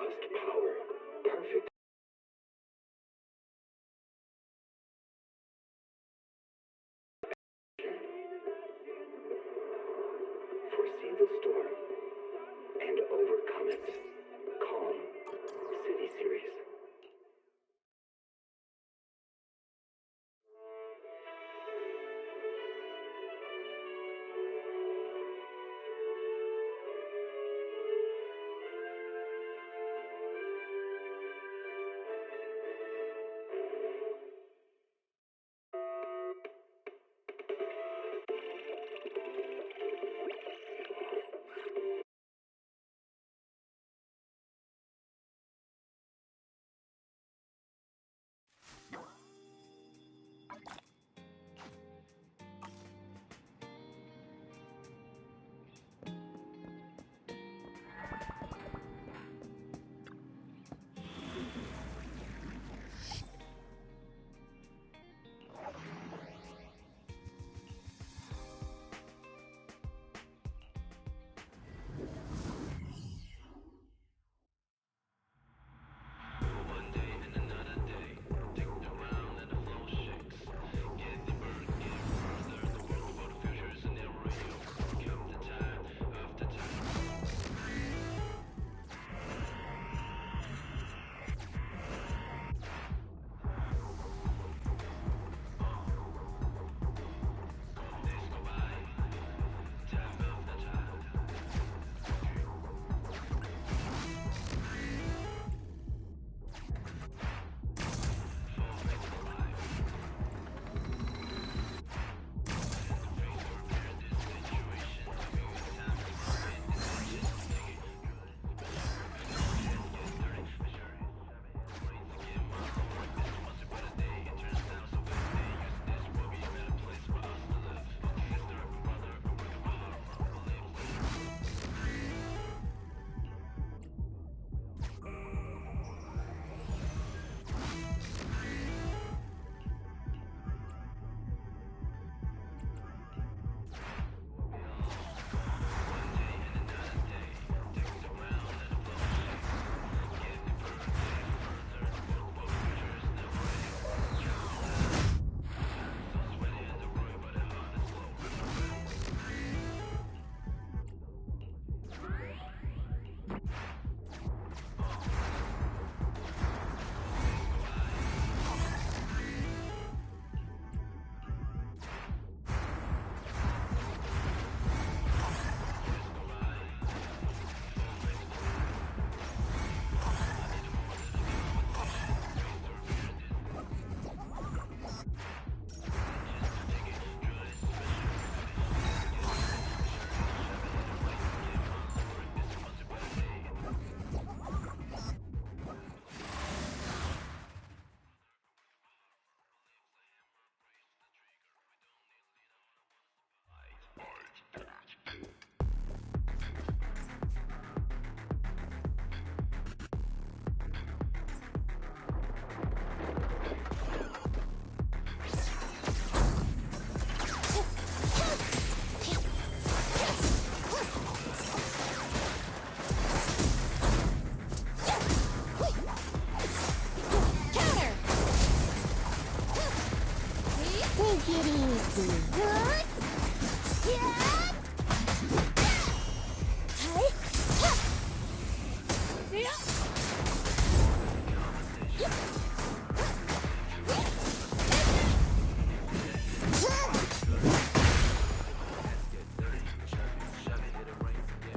cost power. Perfect. Foresee the storm and overcome it. Calm City Series.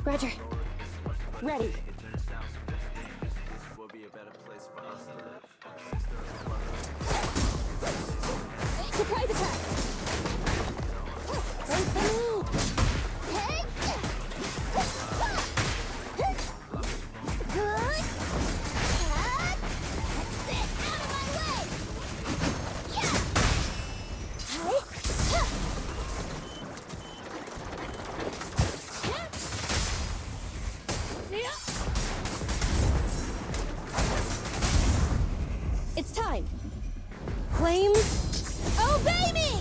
Roger. Ready. Surprise attack! Wait for me! Hey! Good! Sit out of my way! Yeah! It's time! Flames, obey me!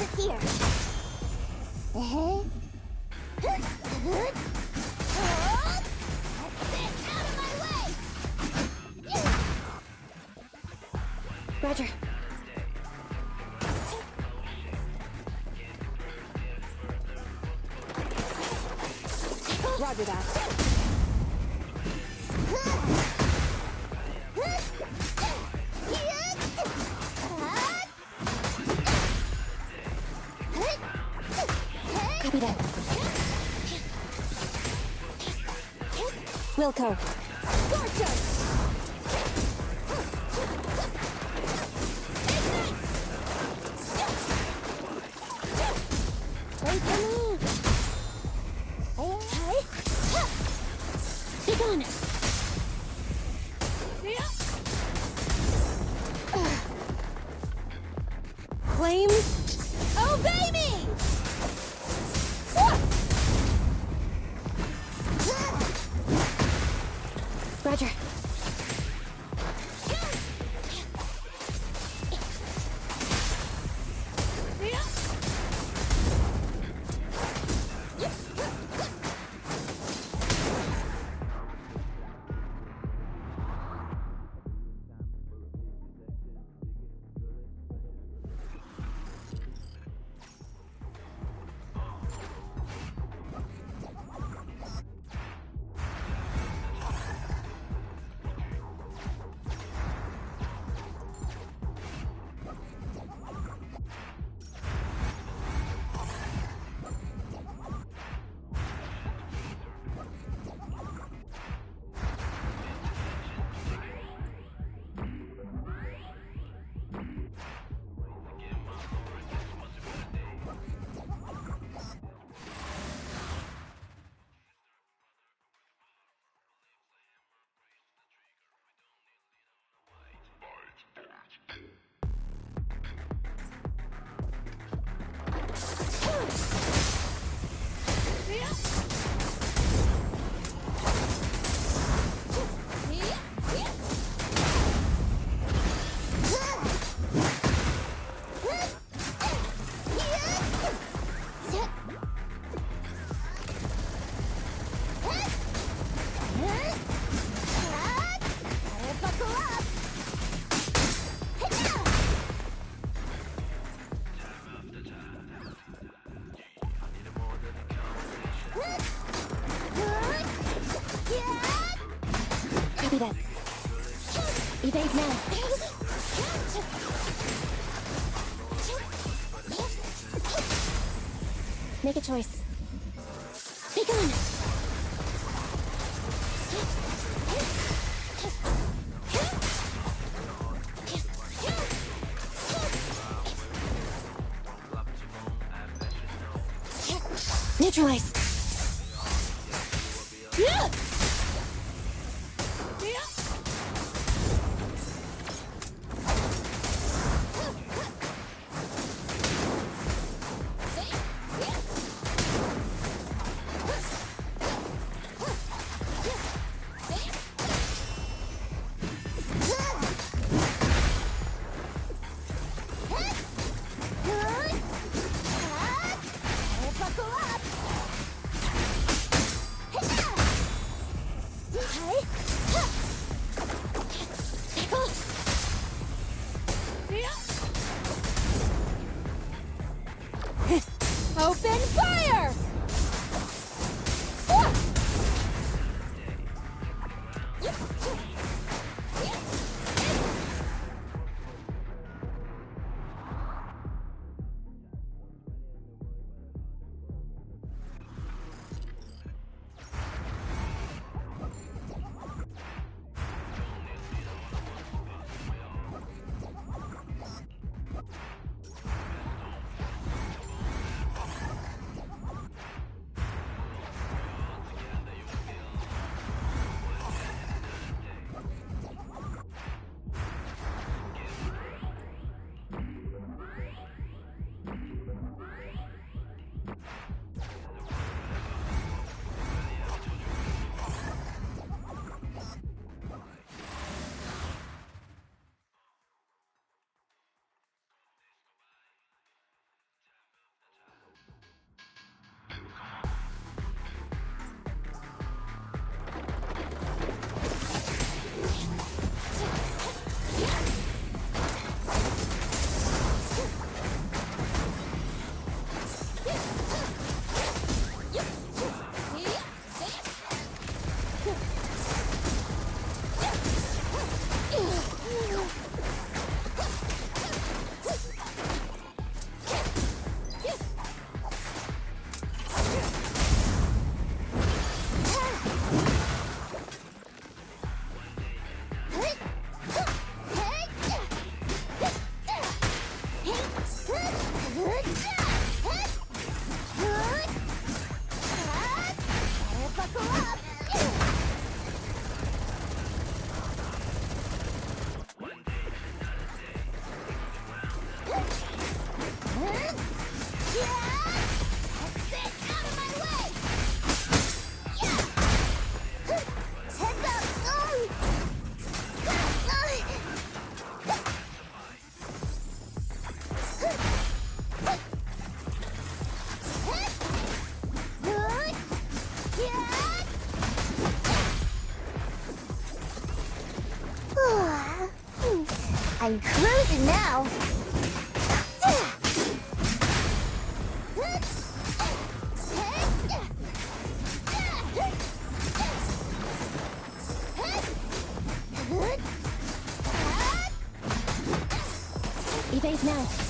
disappear. Get out of my way! Roger. Roger that. Copy that. Wilco. Scorcher! Wait for me! Be gone! Flames, obey me! Roger. Copy that. Evade now. Make a choice. Be gone! Neutralize! Open fire! I'm cruising now. Evade now.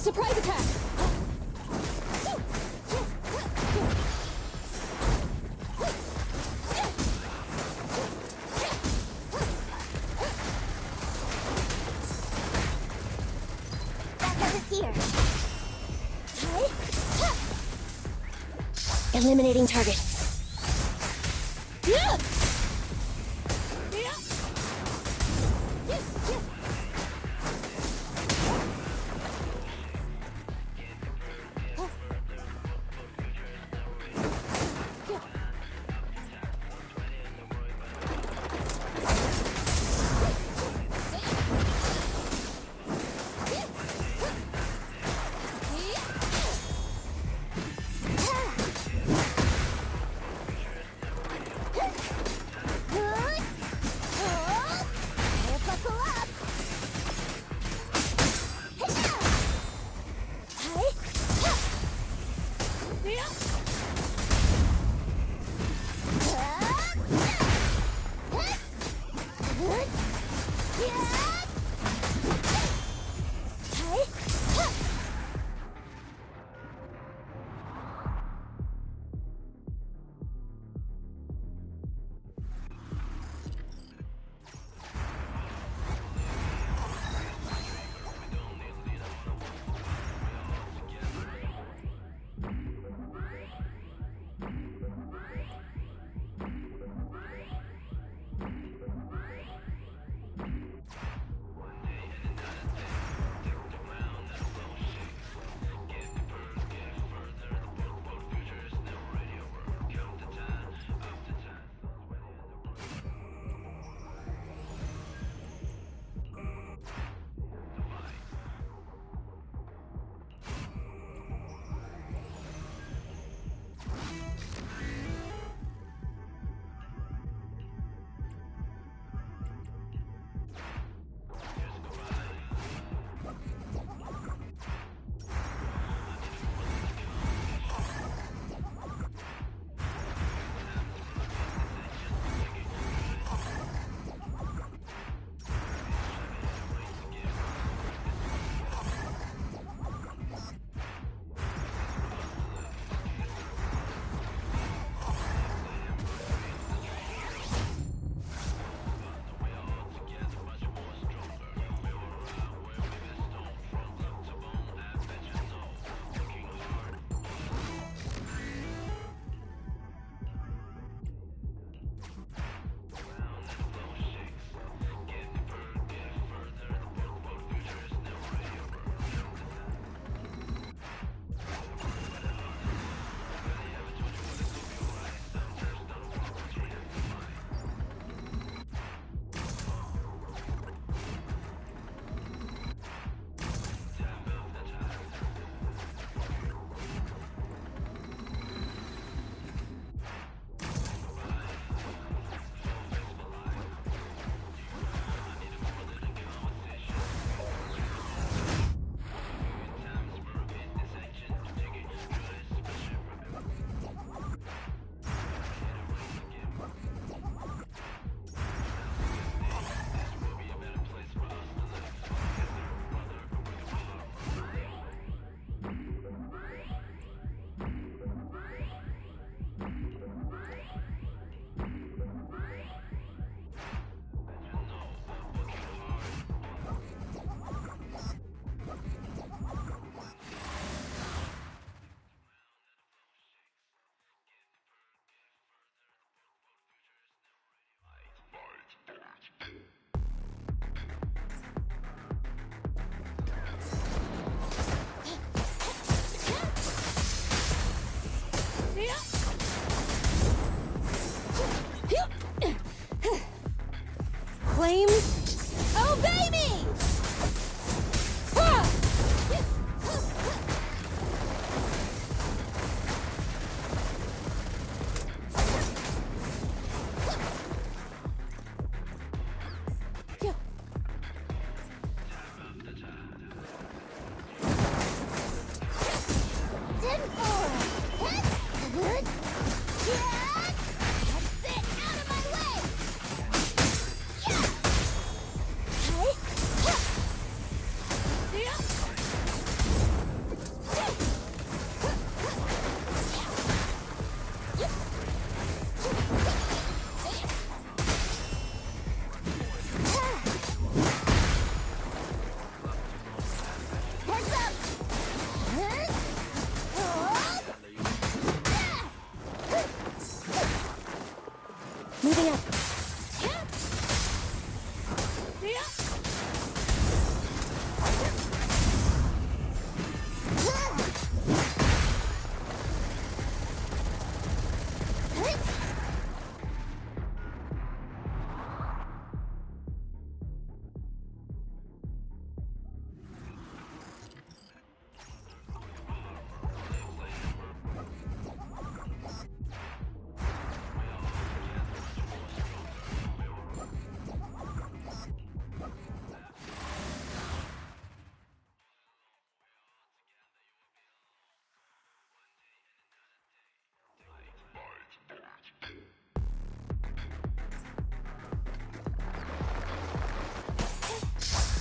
Surprise attack! That does it here. Eliminating target.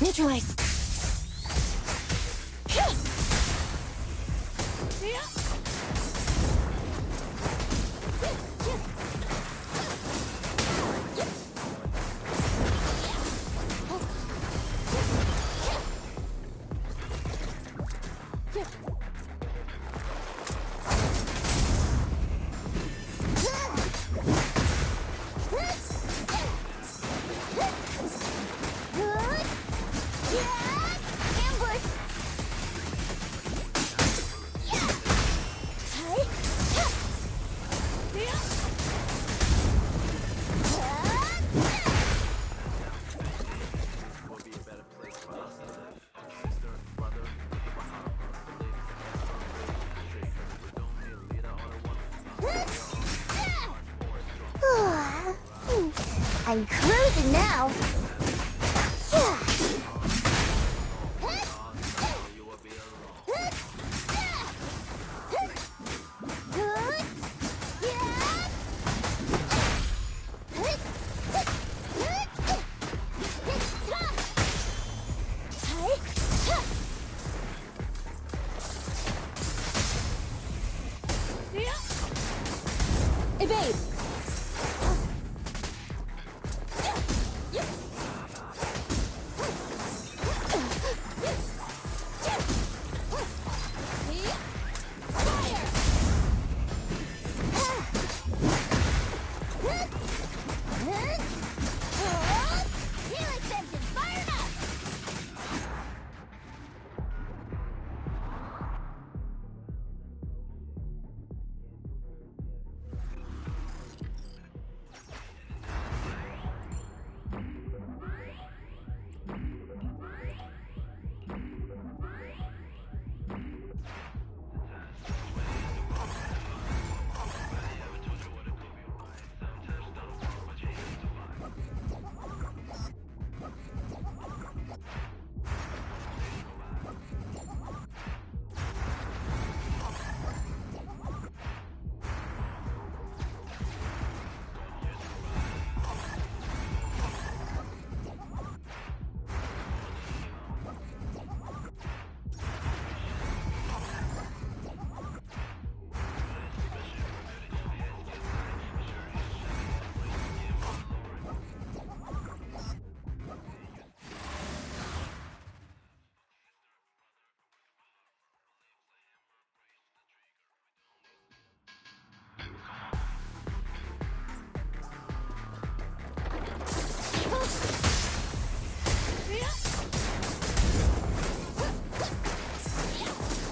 Neutralize. I'm cruising now. Evade.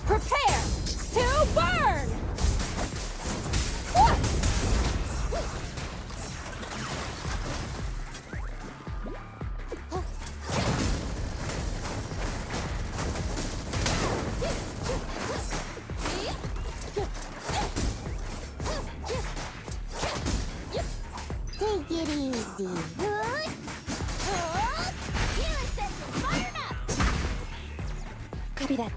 Prepare to burn! Take it easy. Copy that.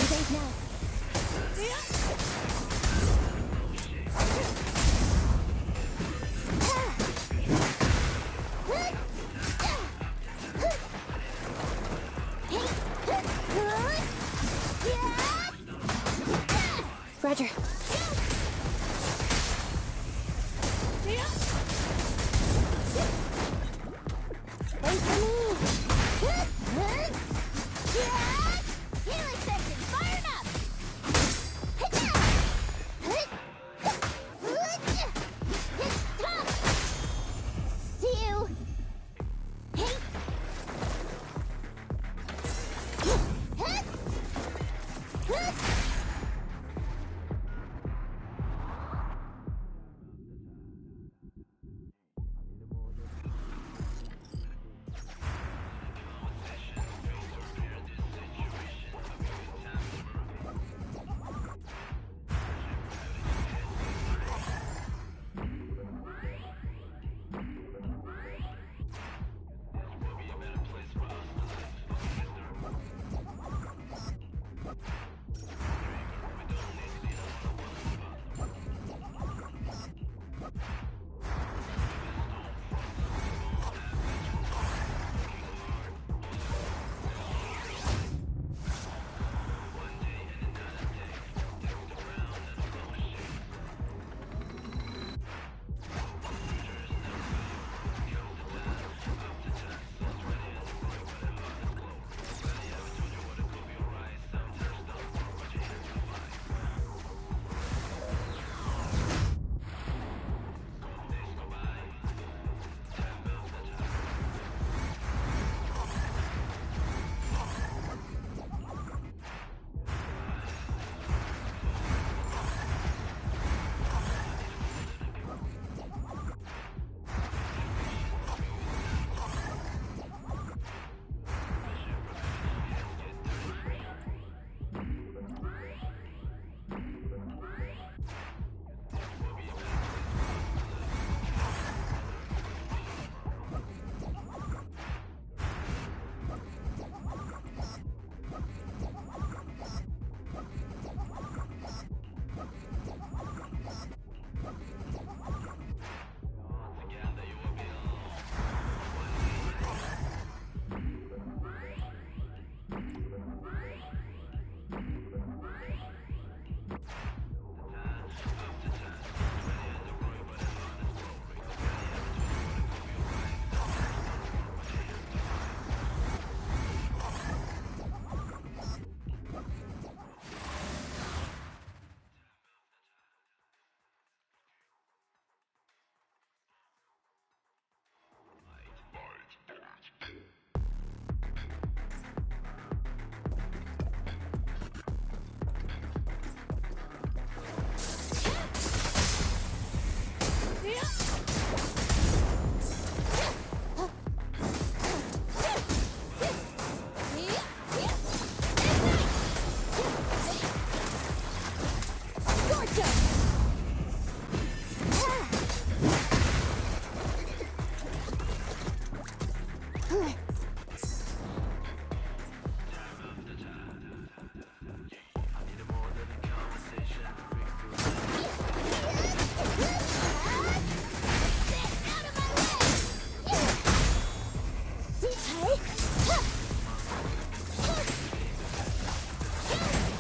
Evade now. Roger. Wait for me. Healing section fired up. See you.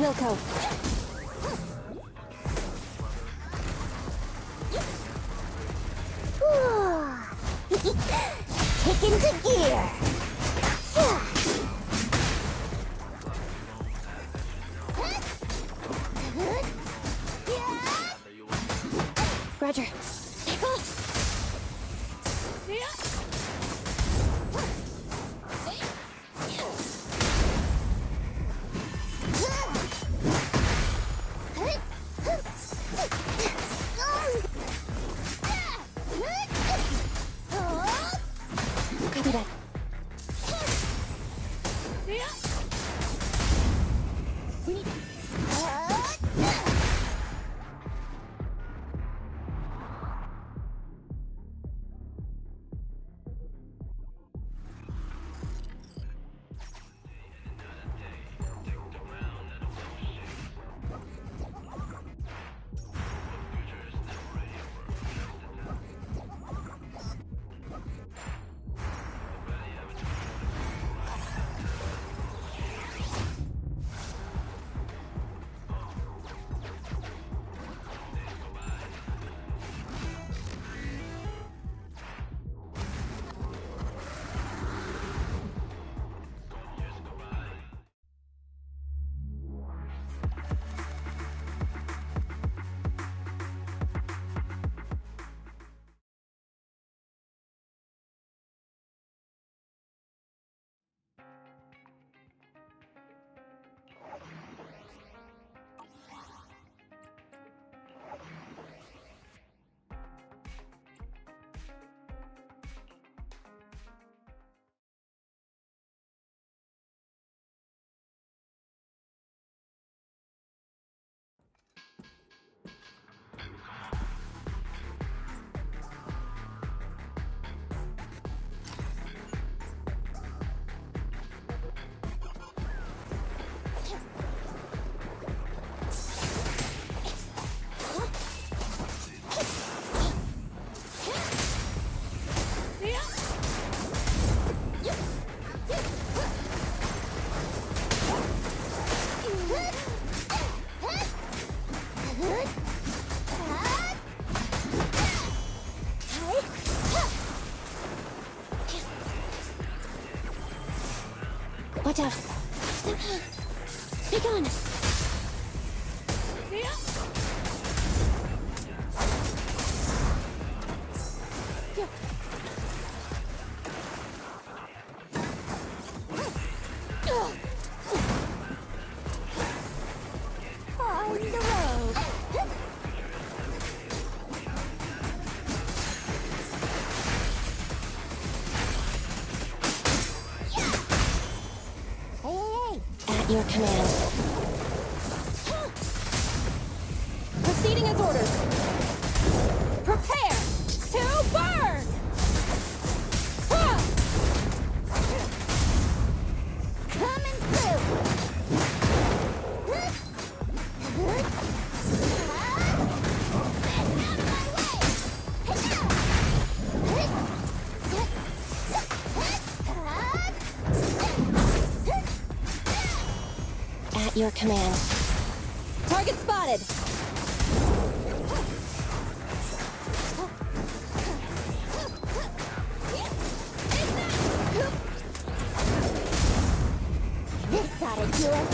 Wilco. Kick into gear. Roger. Copy that. Watch out. Be gone. On the road. Hey. At your command. Proceeding as ordered. Prepare to burn! Coming through. At your command. Target spotted. This ought to do it.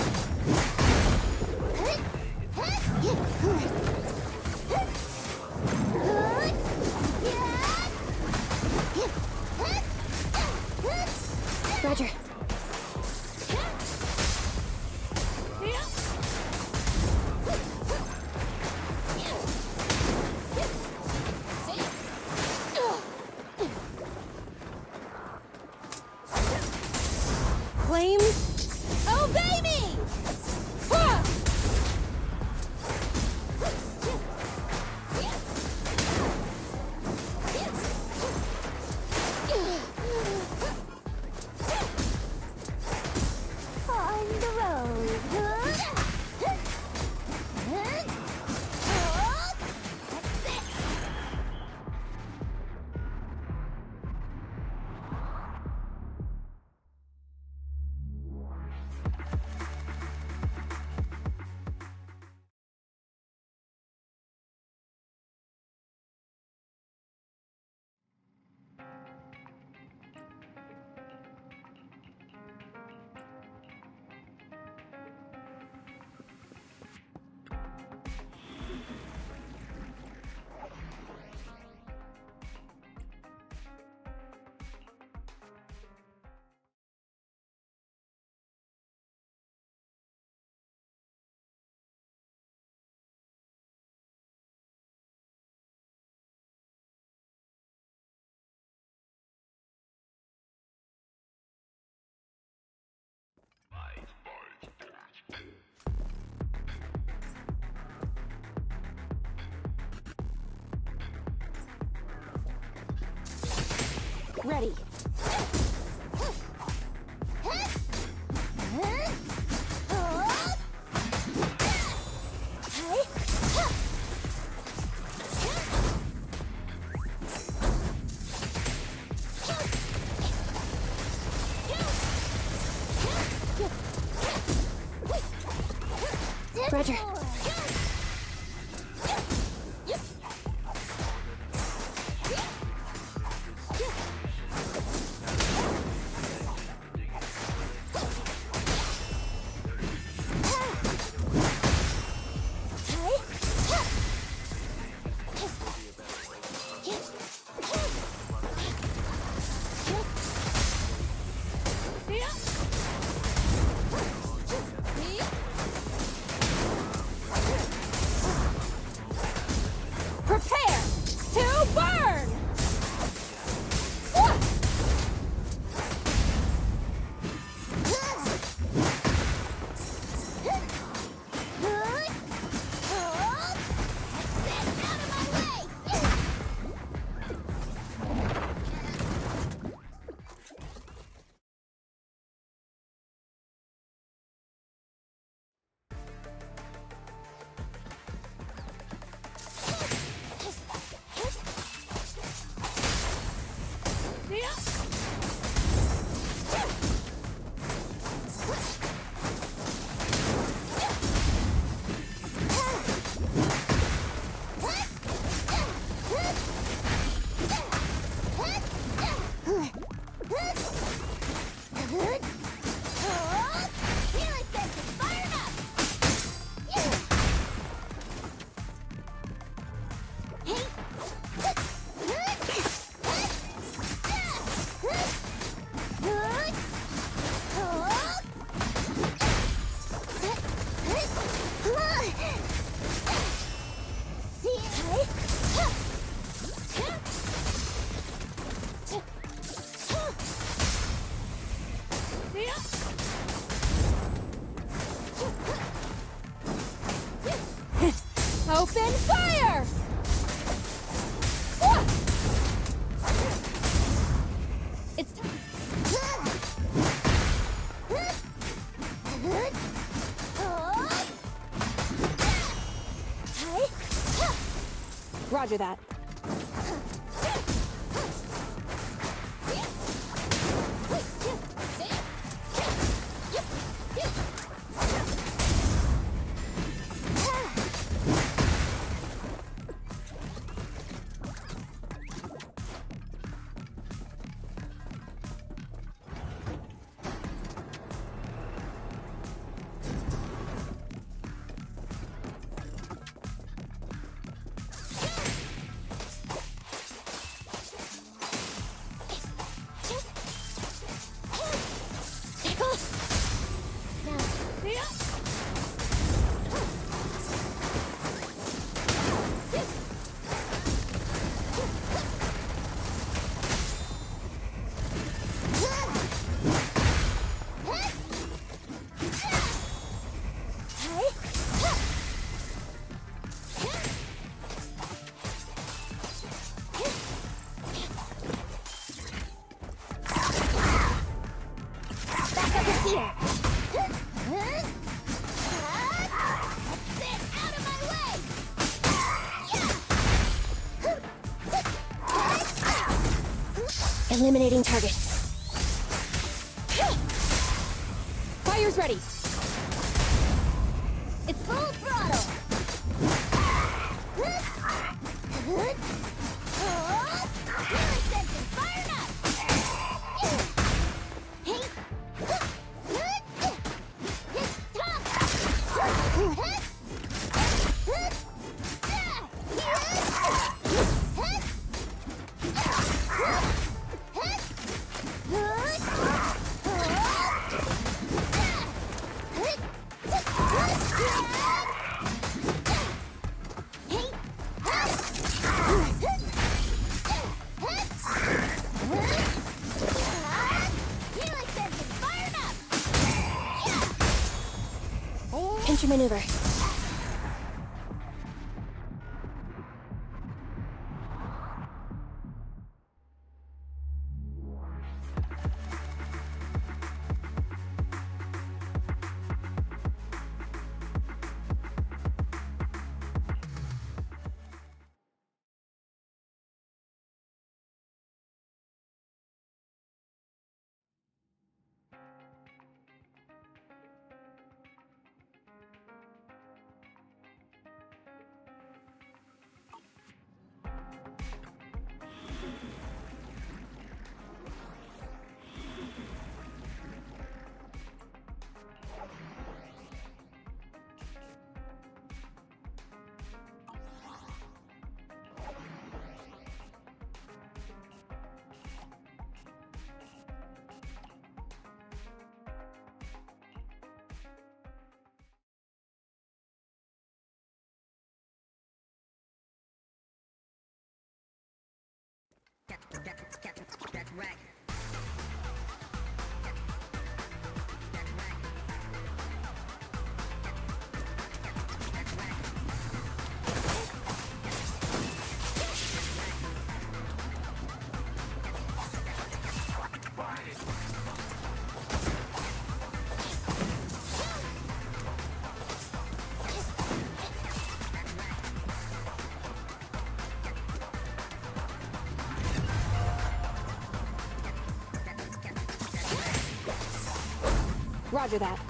Roger. Flames, obey me! Ready. Roger. Prepare to burn! Open fire! It's time. Roger that. Eliminating target. Fire's ready. It's full throttle. Fired up. Pincher maneuver. Roger that.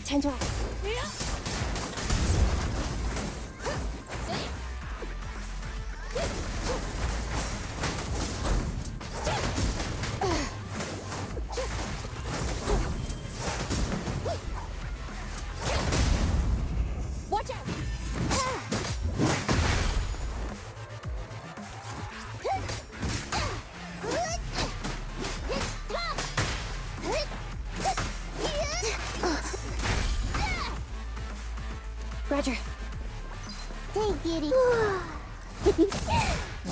Time to act. Watch out! Roger. Take it.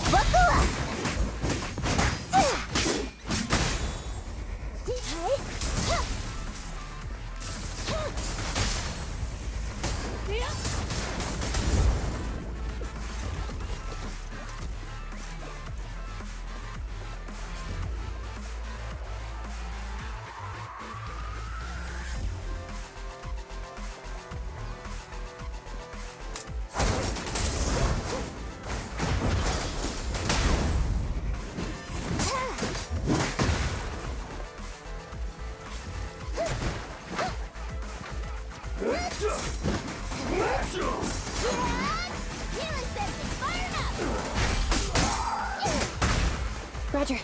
Buckle up. Roger.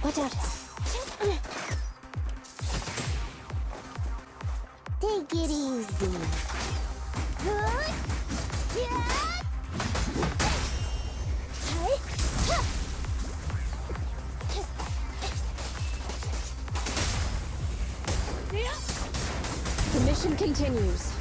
Watch out. Take it easy. Good. Yeah. The mission continues.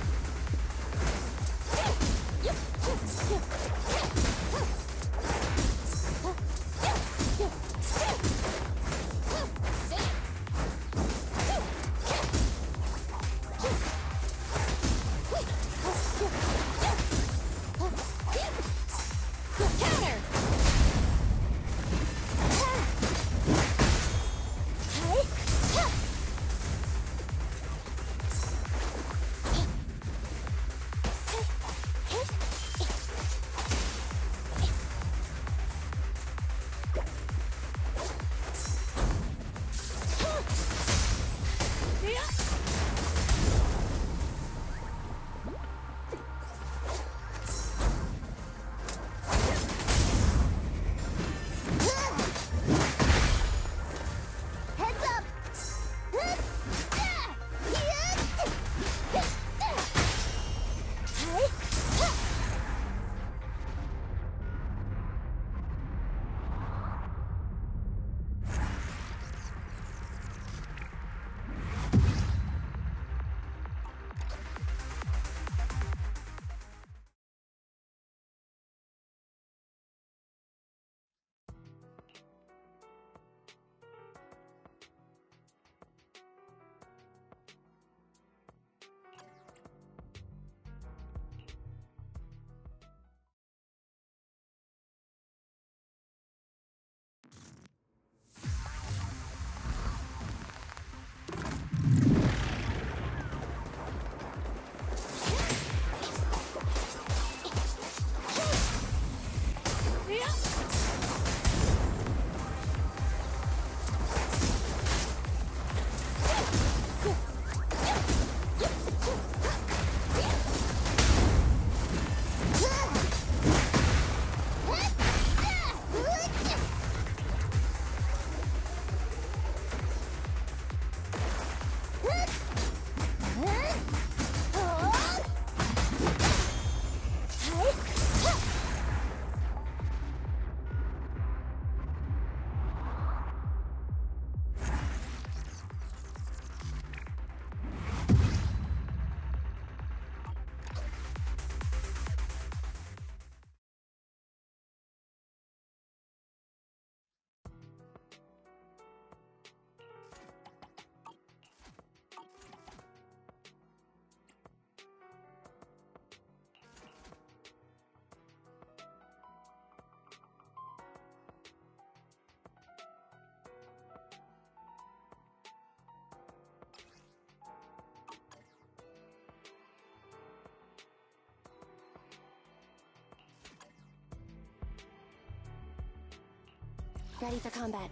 Ready for combat.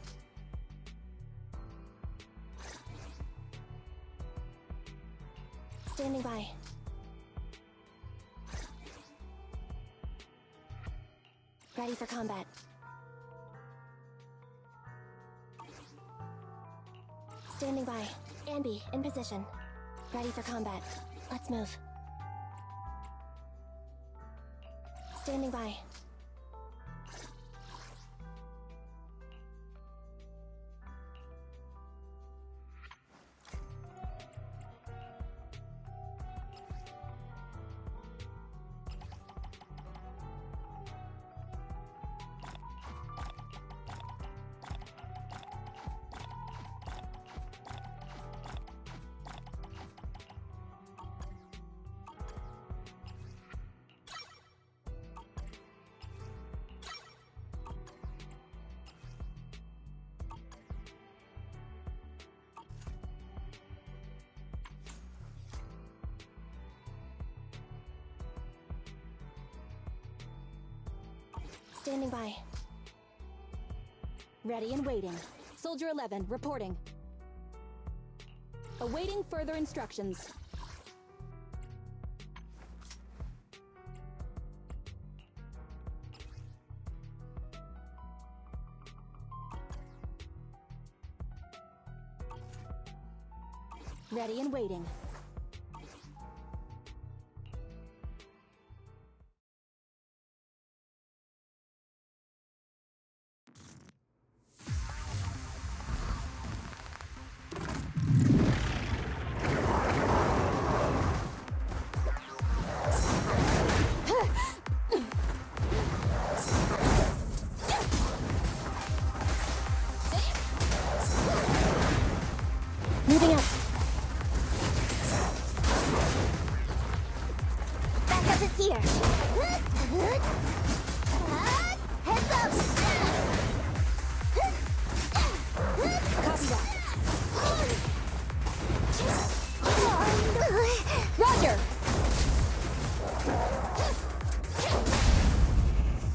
Standing by. Ready for combat. Standing by. Ambi, in position. Ready for combat. Let's move. Standing by. Standing by. Ready and waiting. Soldier 11, reporting. Awaiting further instructions. Ready and waiting. Moving up. Backup is here. Heads up. Copy that. Roger.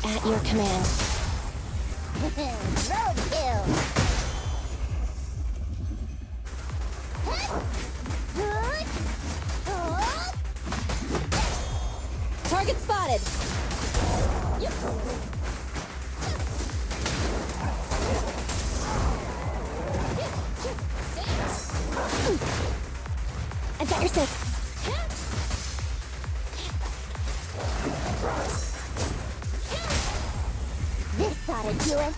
At your command. Roadkill. Target spotted. I've got your six. This ought to do it.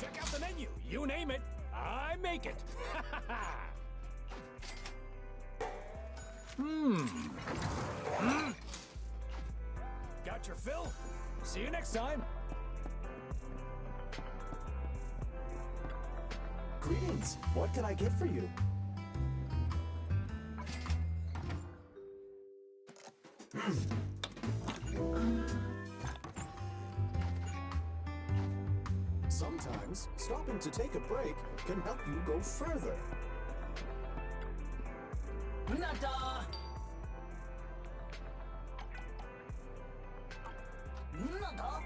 Check out the menu. You name it, I make it. Got your fill? See you next time. Greetings. What can I get for you? Sometimes, stopping to take a break can help you go further. Nada! Nada!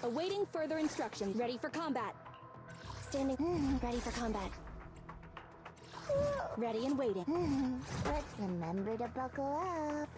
Awaiting further instructions. Ready for combat. Standing. Ready for combat. Ready and waiting. Let's remember to buckle up.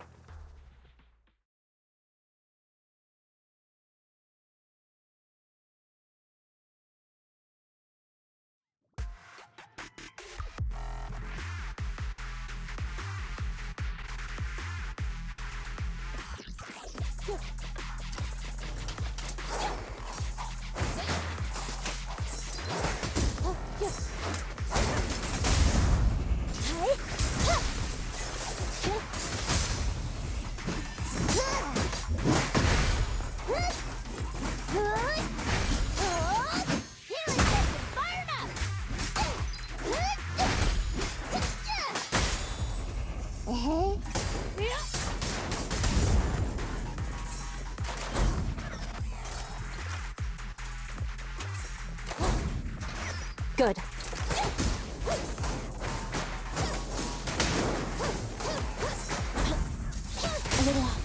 Good. A little off.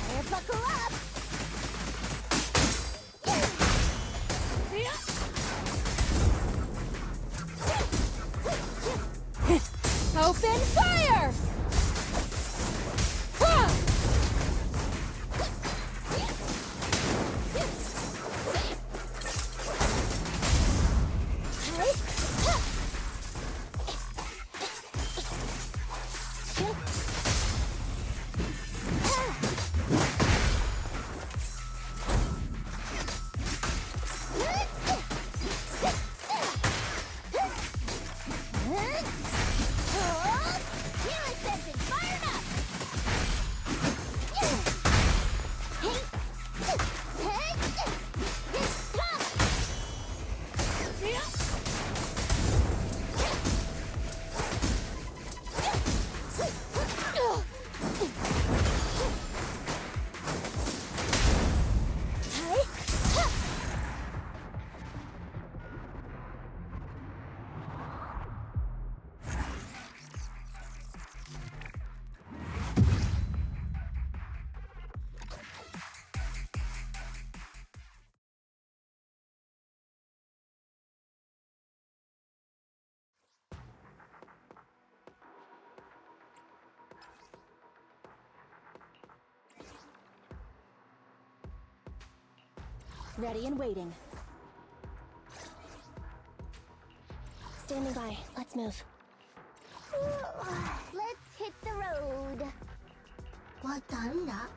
Better buckle up. Open fire! Ready and waiting. Standing by. Let's move. Let's hit the road. What 달라?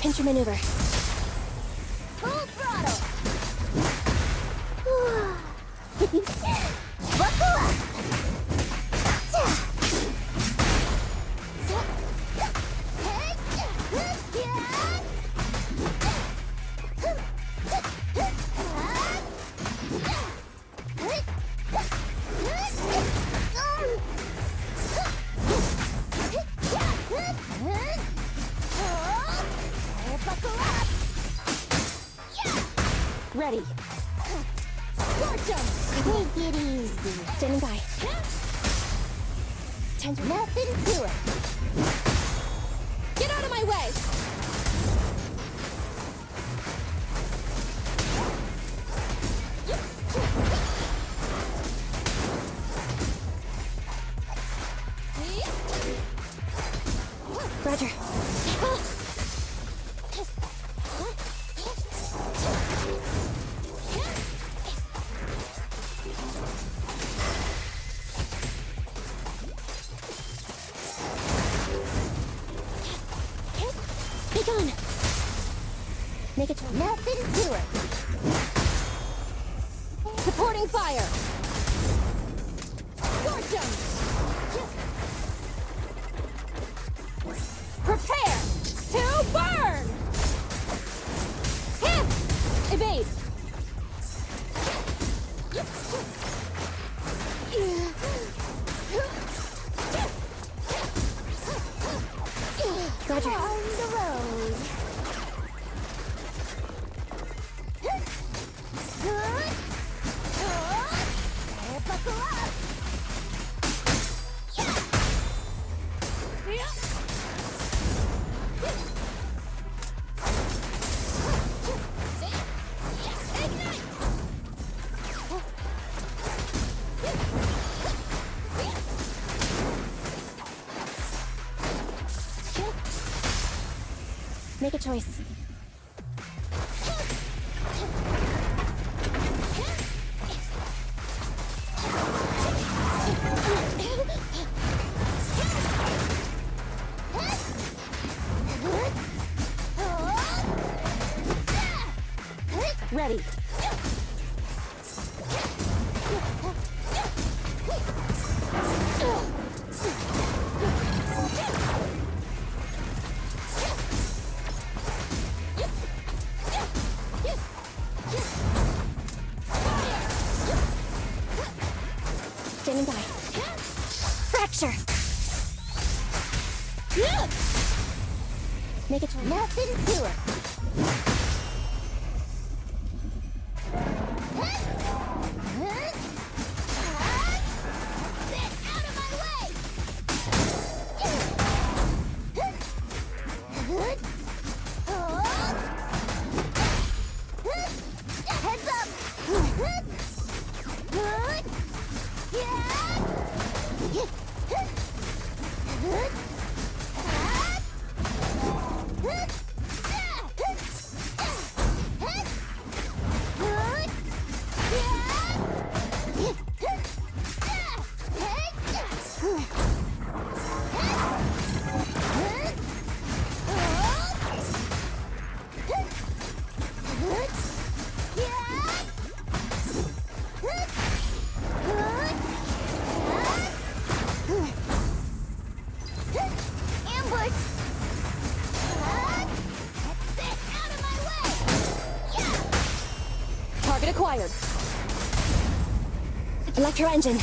Pinch your maneuver. Full throttle. Buckle up. Buckle up. Yeah. Ready. Scorch 'em! Take it easy. Standing by. Time to nothing to it. Get out of my way! Roger. Be gone. Make it to nothing to it. Supporting fire! Scorch 'em! Prepare to burn! Hit! Evade! Roger. On the road. Buckle up. Make a choice. Ready. Standing by. Fracture. Make it to nothing to it. Get out of my way. Heads up. Ambush! Get out of my way! Target acquired. Electro engine.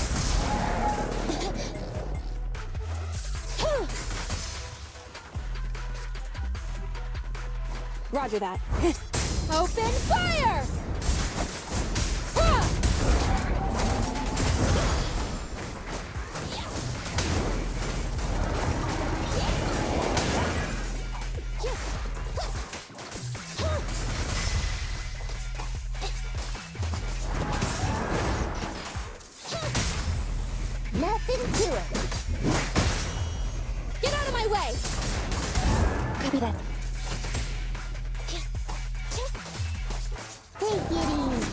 Roger that. Open fire! Nothing to it. Get out of my way! Copy that. Take it easy.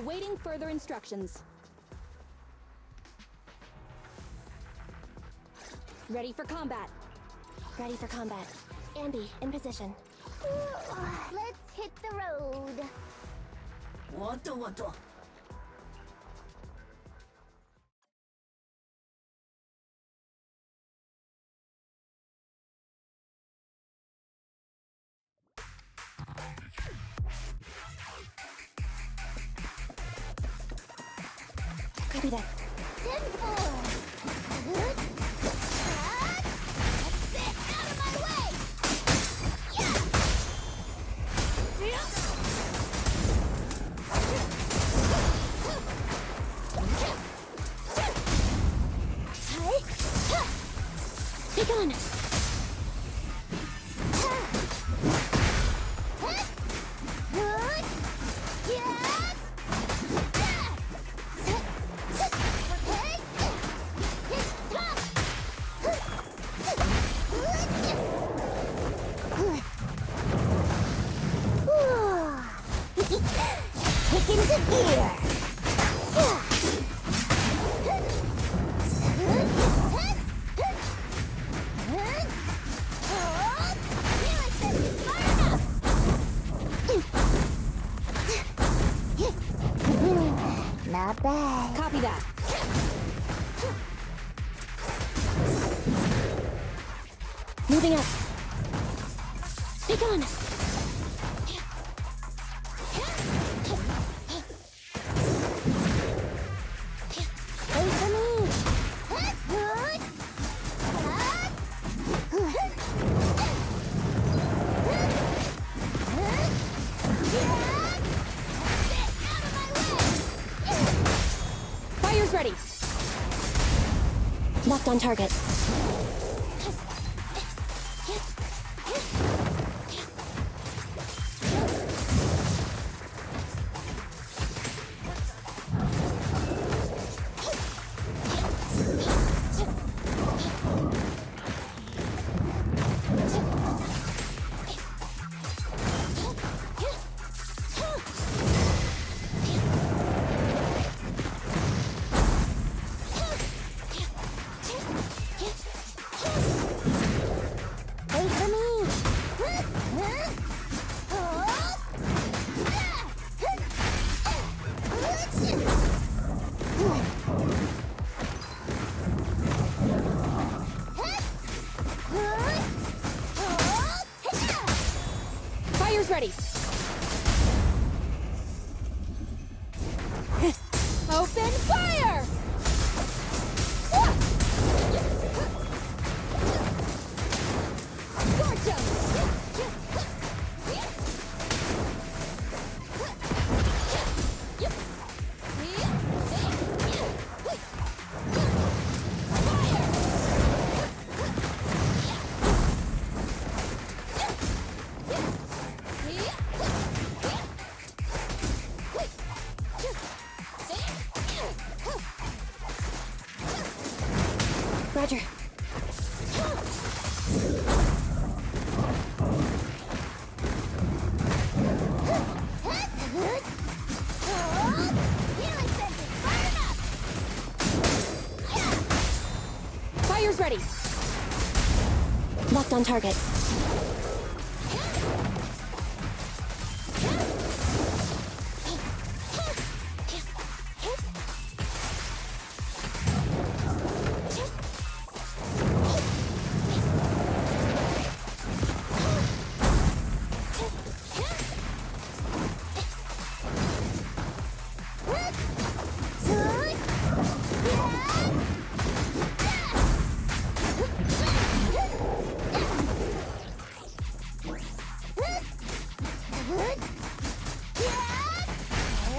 Awaiting further instructions. Ready for combat. Ready for combat. Ambi, in position. Let's hit the road. What? Copy that. 10-4. That's it! Out of my way! Be gone! Kick into gear. Not bad. Copy that. Moving up. Be gone! Wait for me. Fire's ready. Locked on target. Wait for me. Fire's ready. Open fire! Roger. Fire's ready. Locked on target.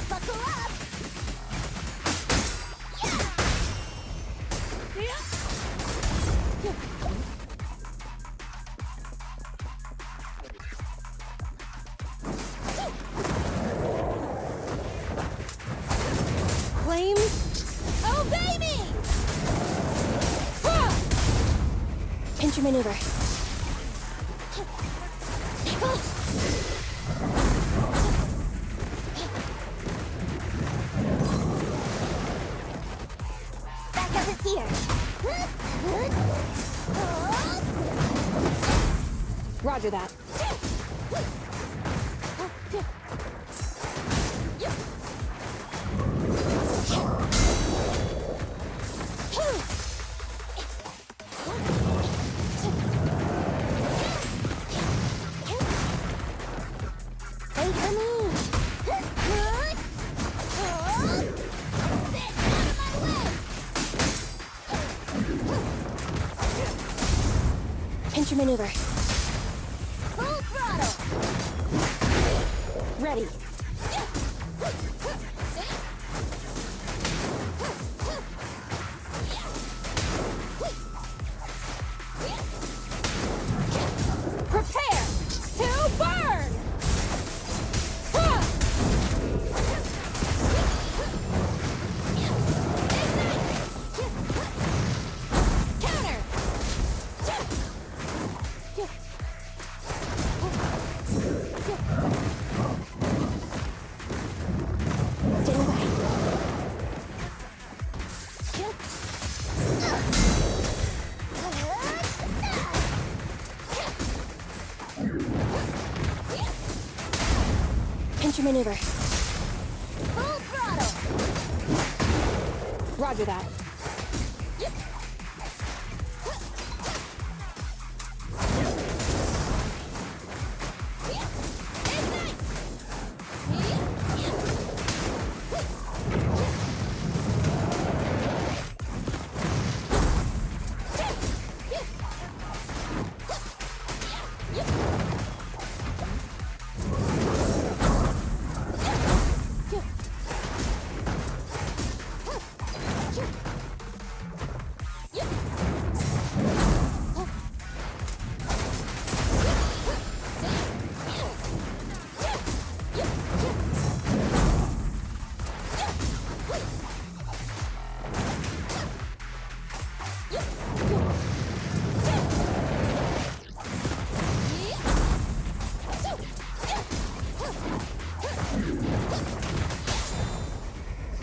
Buckle up. Flames, obey me! Pinch your maneuver. Here. Roger that. Wait for me. Pinch your maneuver. Full throttle. Ready. Prepare to burn! Counter! Standing by. Pinch your maneuver. Full throttle. Roger that.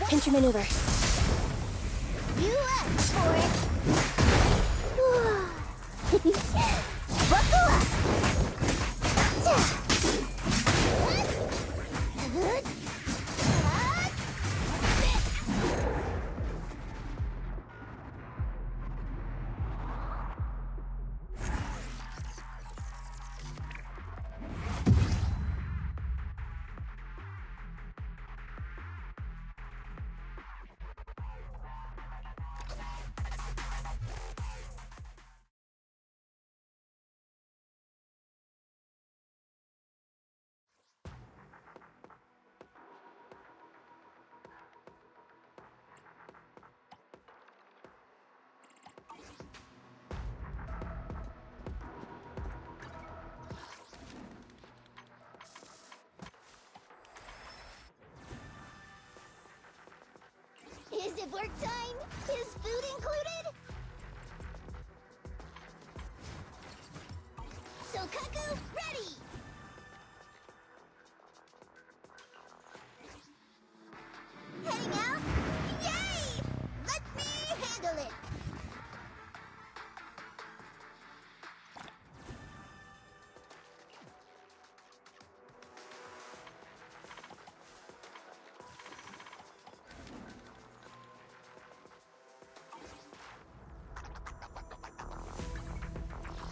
Pinch your maneuver. You asked for it. Buckle up. Is it work time? Is food included? So Kaku, ready! Heading out? Yay! Let me handle it!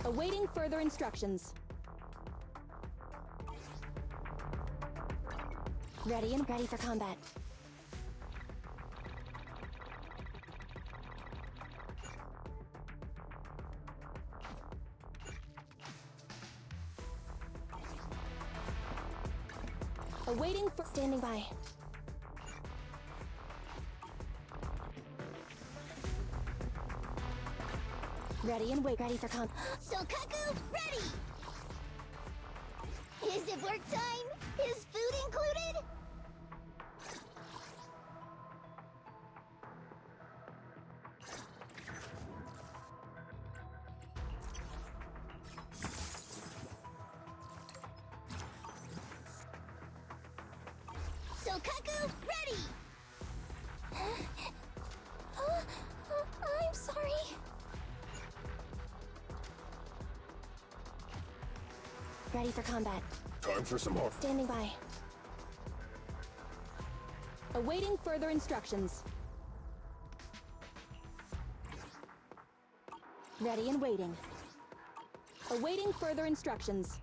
Awaiting further instructions. Ready and ready for combat. Awaiting for Standing by. Ready and wait. Ready for combat. So Kaku, ready! Is it work time? Is food included? So Kaku, ready! Ready for combat. Time for some more. Standing by. Awaiting further instructions. Ready and waiting. Awaiting further instructions.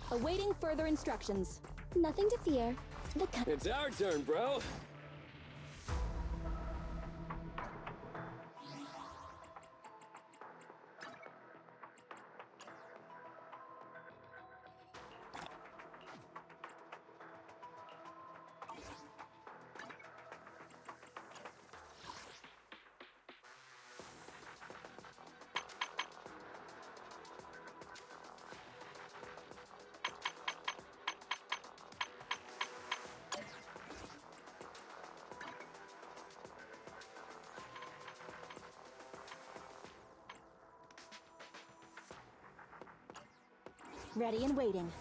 Awaiting further instructions. Nothing to fear. It's our turn, bro. Ready and waiting.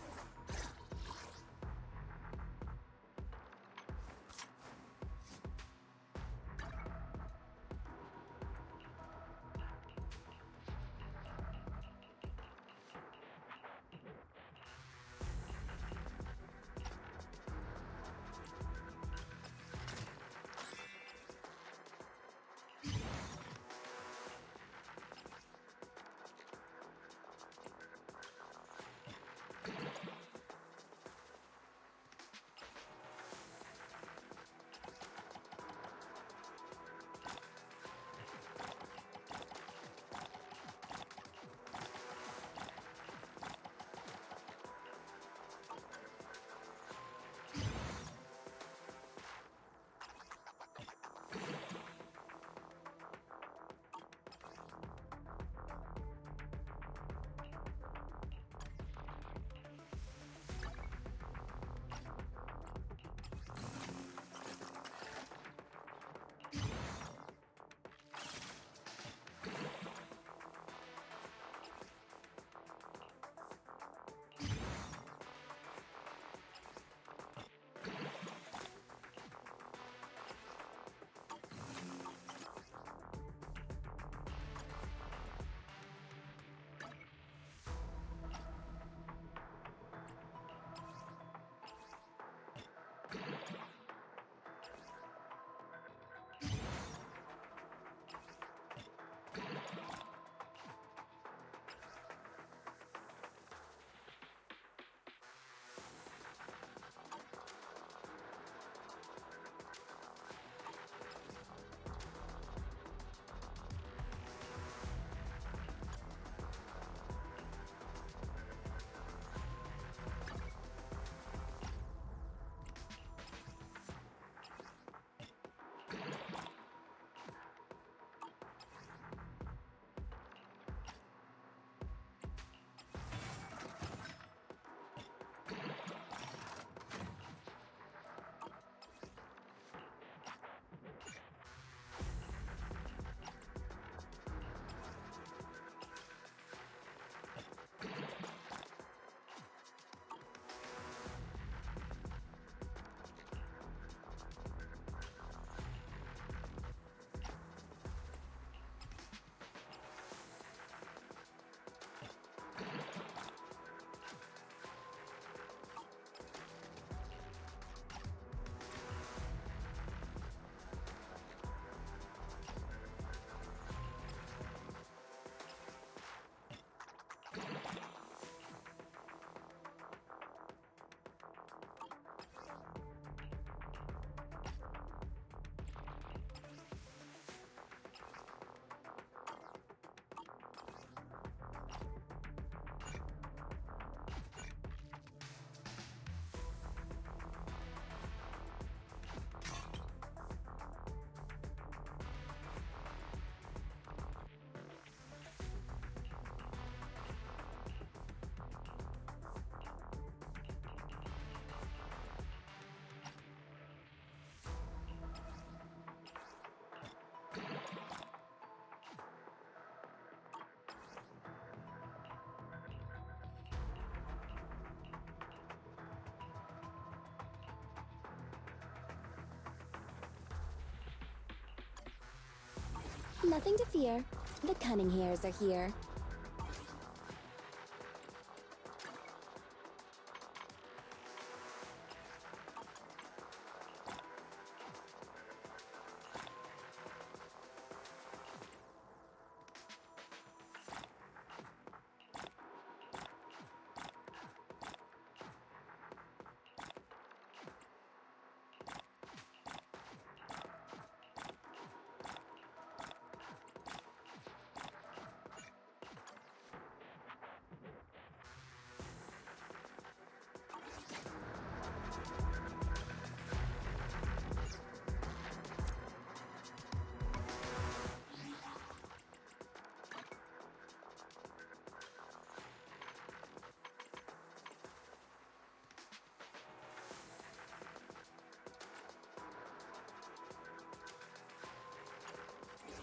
Nothing to fear. The cunning hairs are here.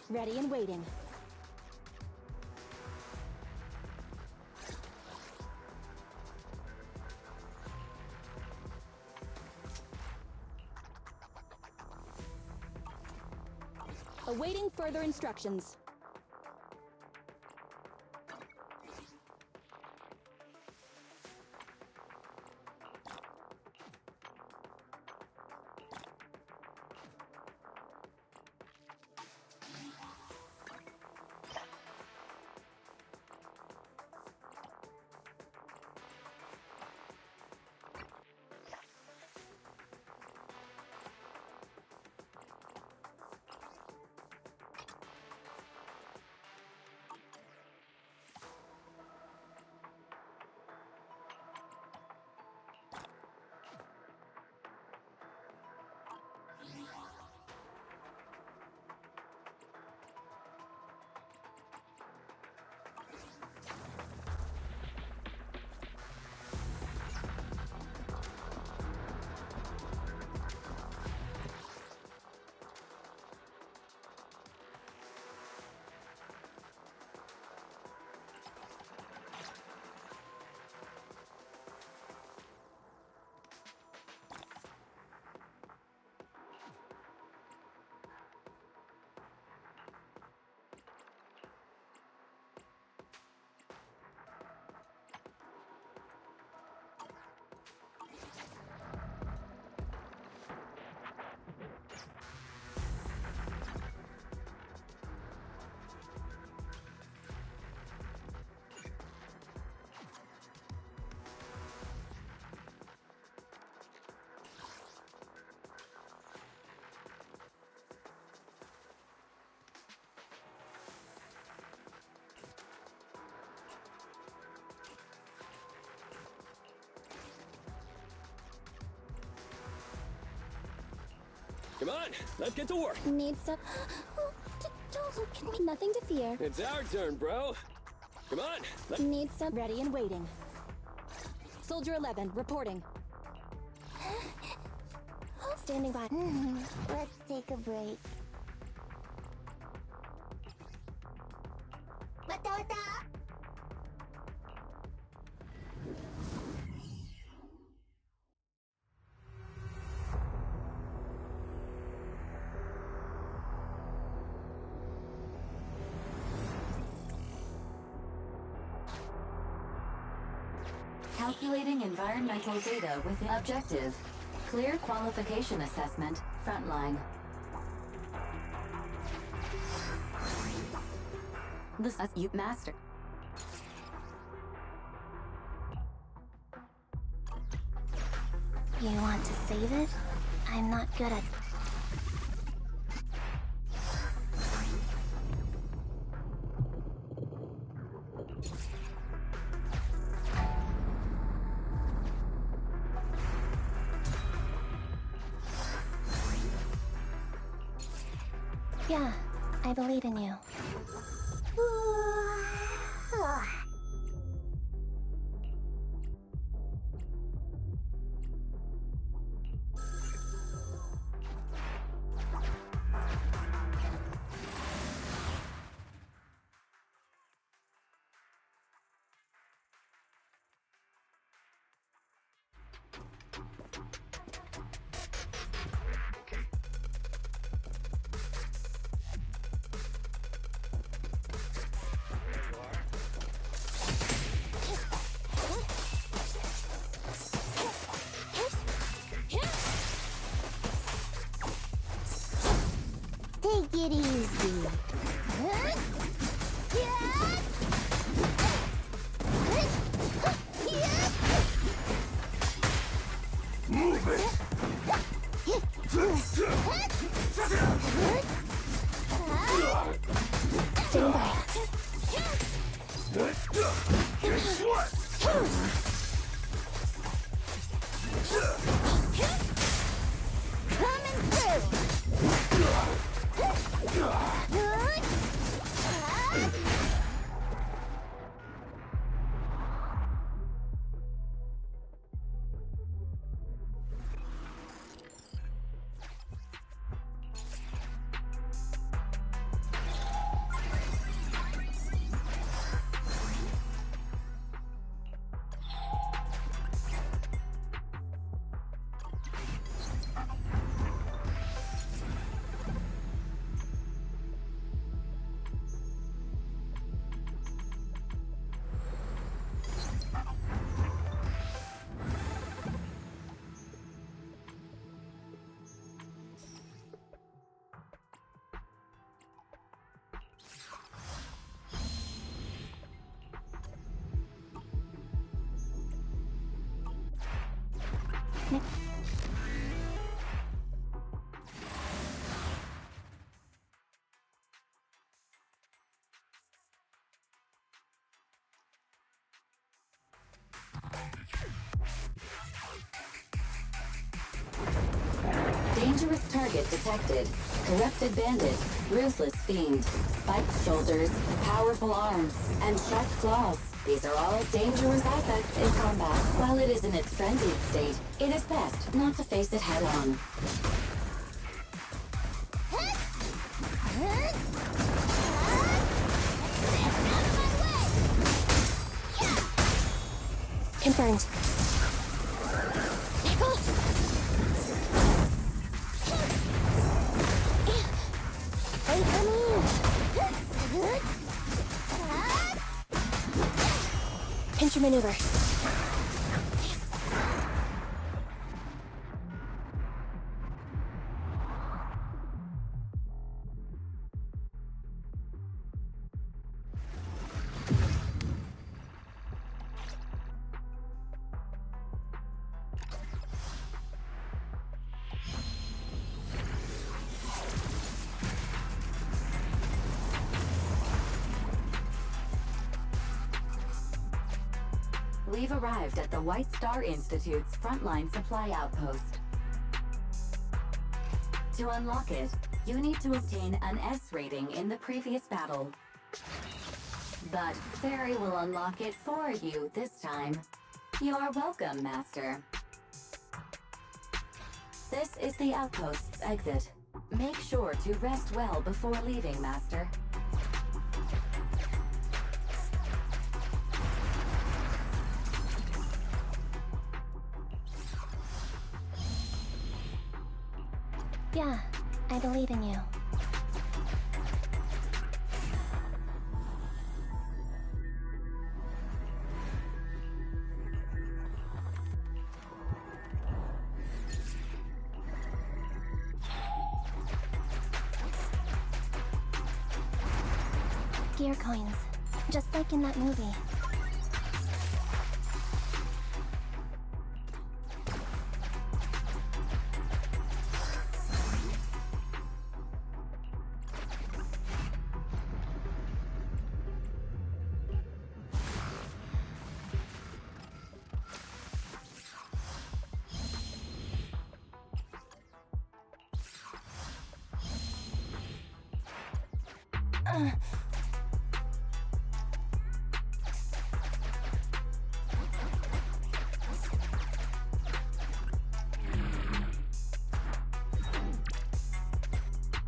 Ready and waiting. Awaiting further instructions. Come on, let's get to work. Need some. Don't look at me. Nothing to fear. It's our turn, bro. Come on. Need some. Ready and waiting. Soldier 11, reporting. Standing by. Let's take a break. Batata! Calculating environmental data with objective. Clear qualification assessment, frontline. This as you master. You want to save it? I'm not good at... Yeah, I believe in you. Take it easy. Move it! Stand by. Guess what? Coming through. Dangerous target detected. Corrupted bandit, ruthless fiend, spiked shoulders, powerful arms, and sharp claws. These are all dangerous assets in combat. While it is in its frenzied state, it is best not to face it head on. Confirmed. Wait for me. Pincher maneuver. We've arrived at the White Star Institute's frontline supply outpost. To unlock it, you need to obtain an S rating in the previous battle. But Fairy will unlock it for you this time. You are welcome, Master. This is the outpost's exit. Make sure to rest well before leaving, Master. Yeah, I believe in you. Gear coins, just like in that movie.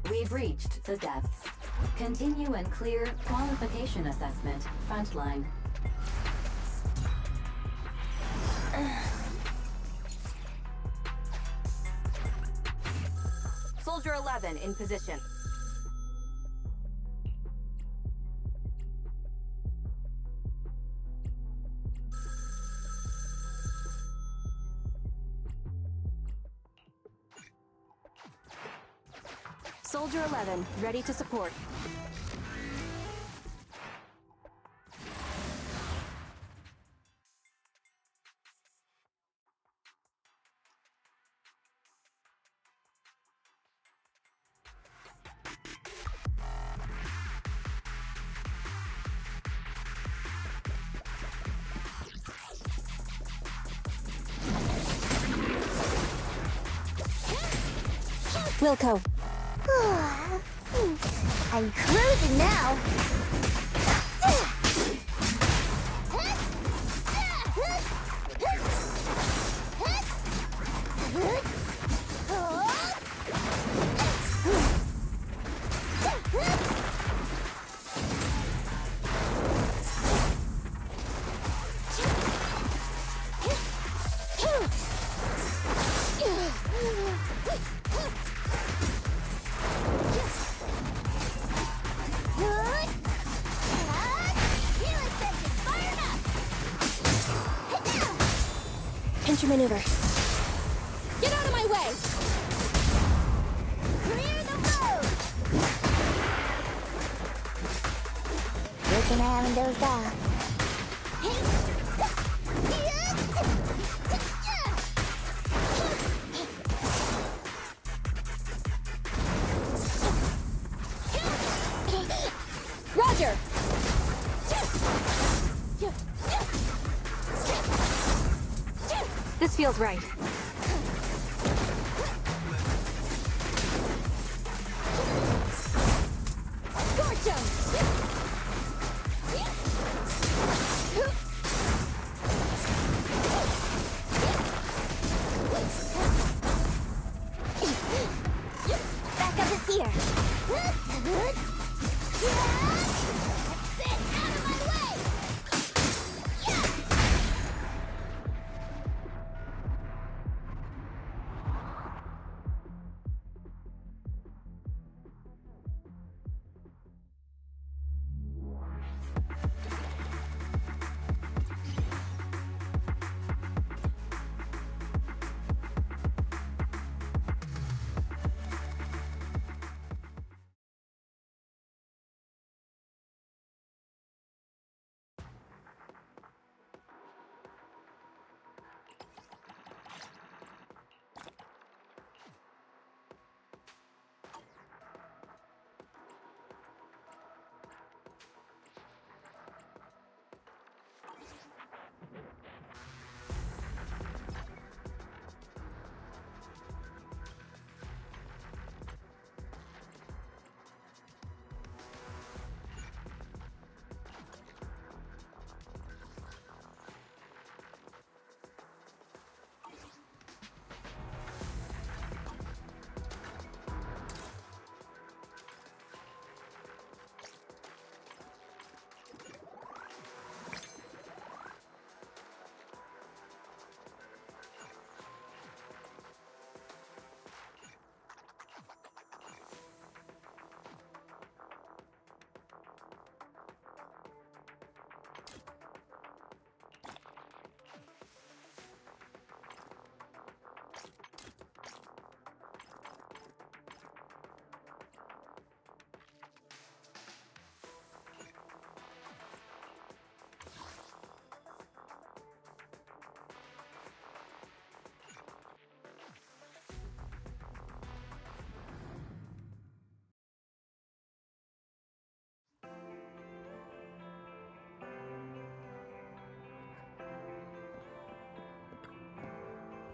We've reached the depths. Continue and clear qualification assessment, frontline. Soldier 11 in position. Soldier 11, ready to support. Wilco. I'm cruising now. Pinch your maneuver. Get out of my way! Clear the road. Looking I haven't dozed off. Roger! This feels right. Scorch 'em! Backup is here. That's it! Out of my way!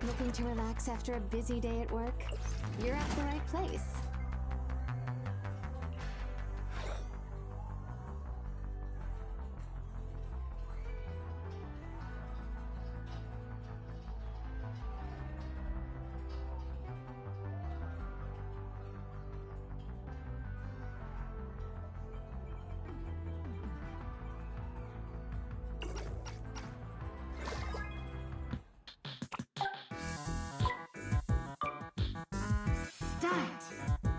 Looking to relax after a busy day at work? You're at the right place. Start.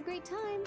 a great time.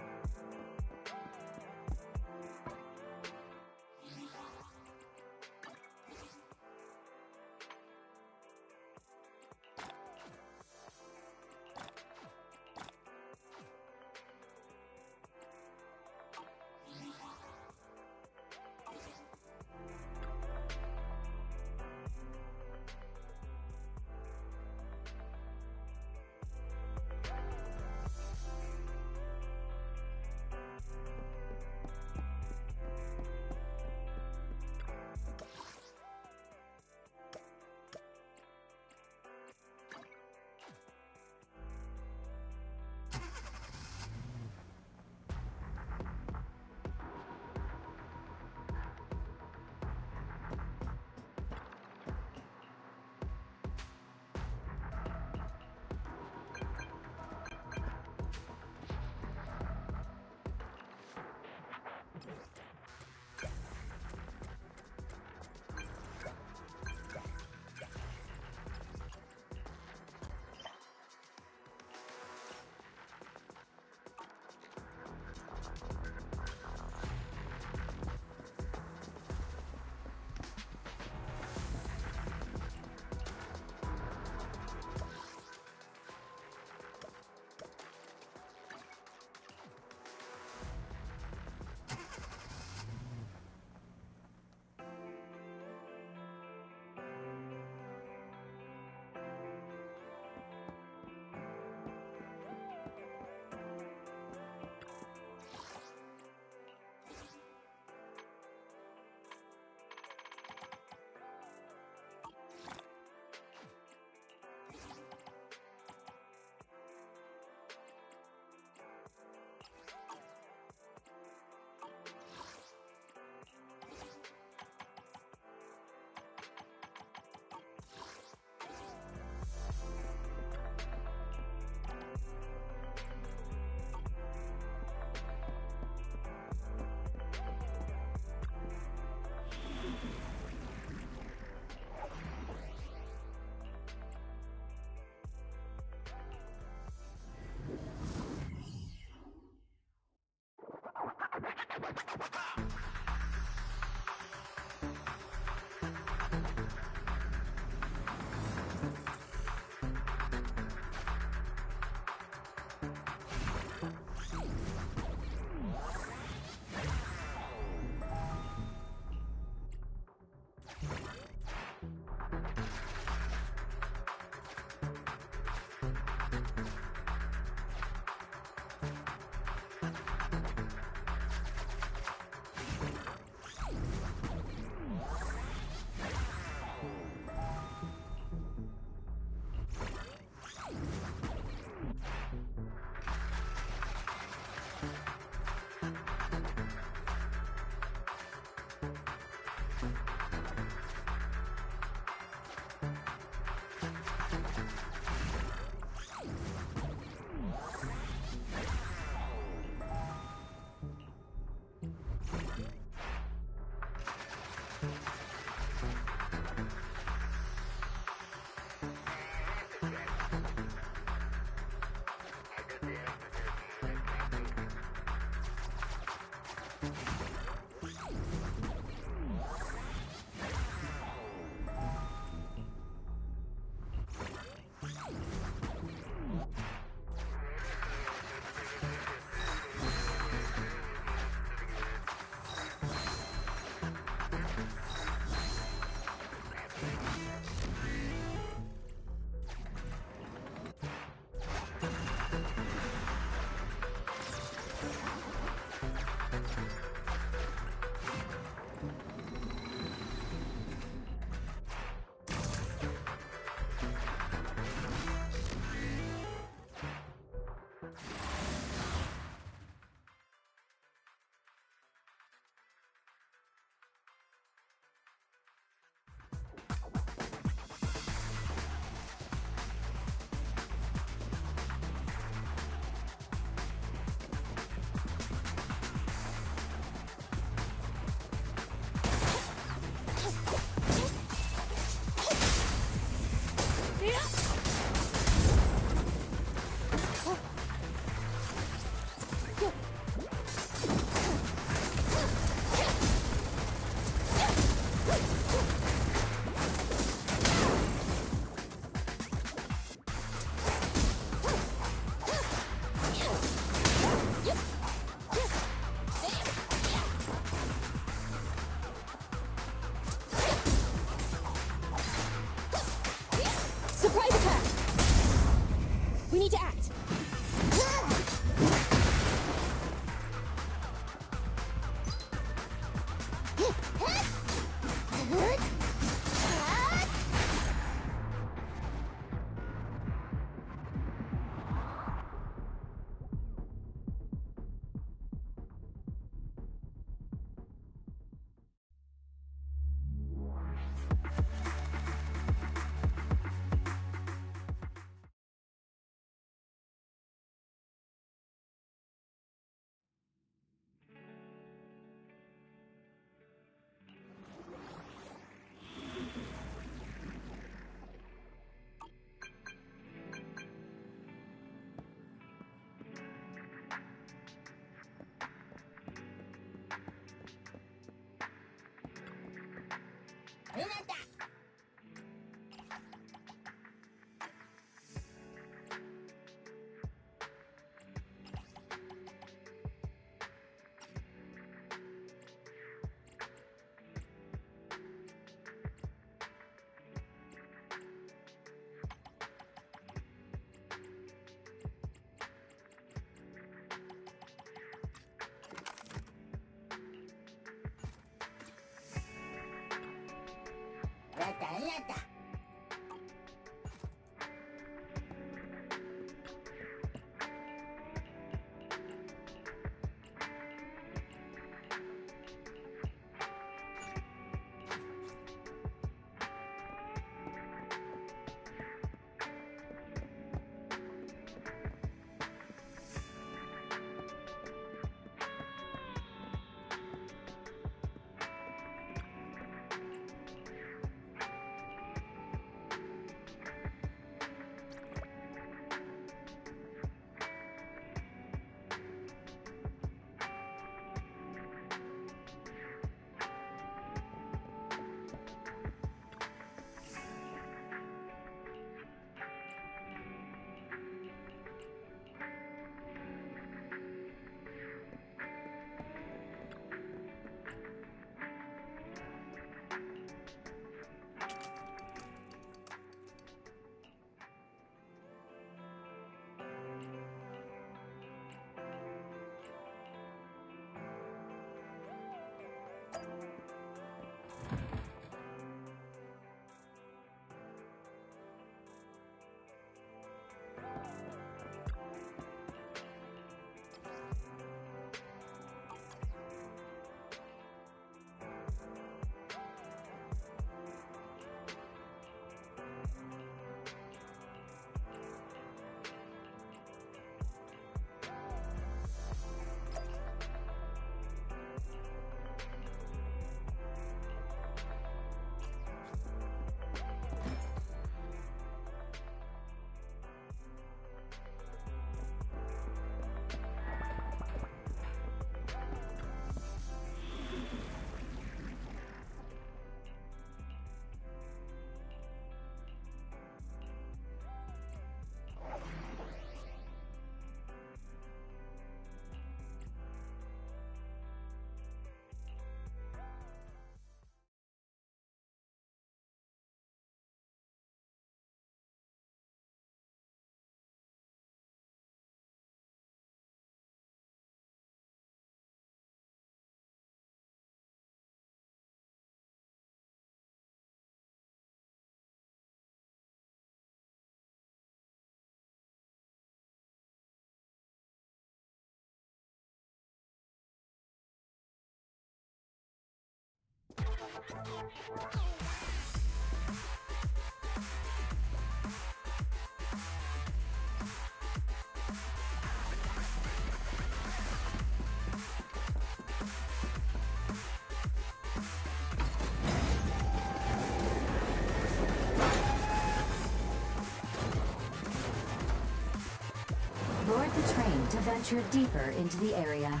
Board the train to venture deeper into the area.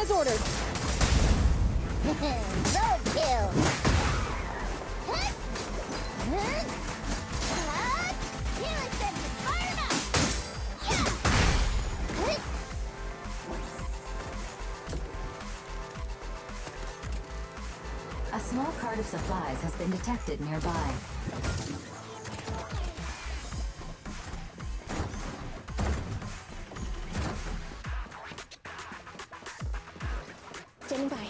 as ordered. Roadkill. A small cart of supplies has been detected nearby. Standing by.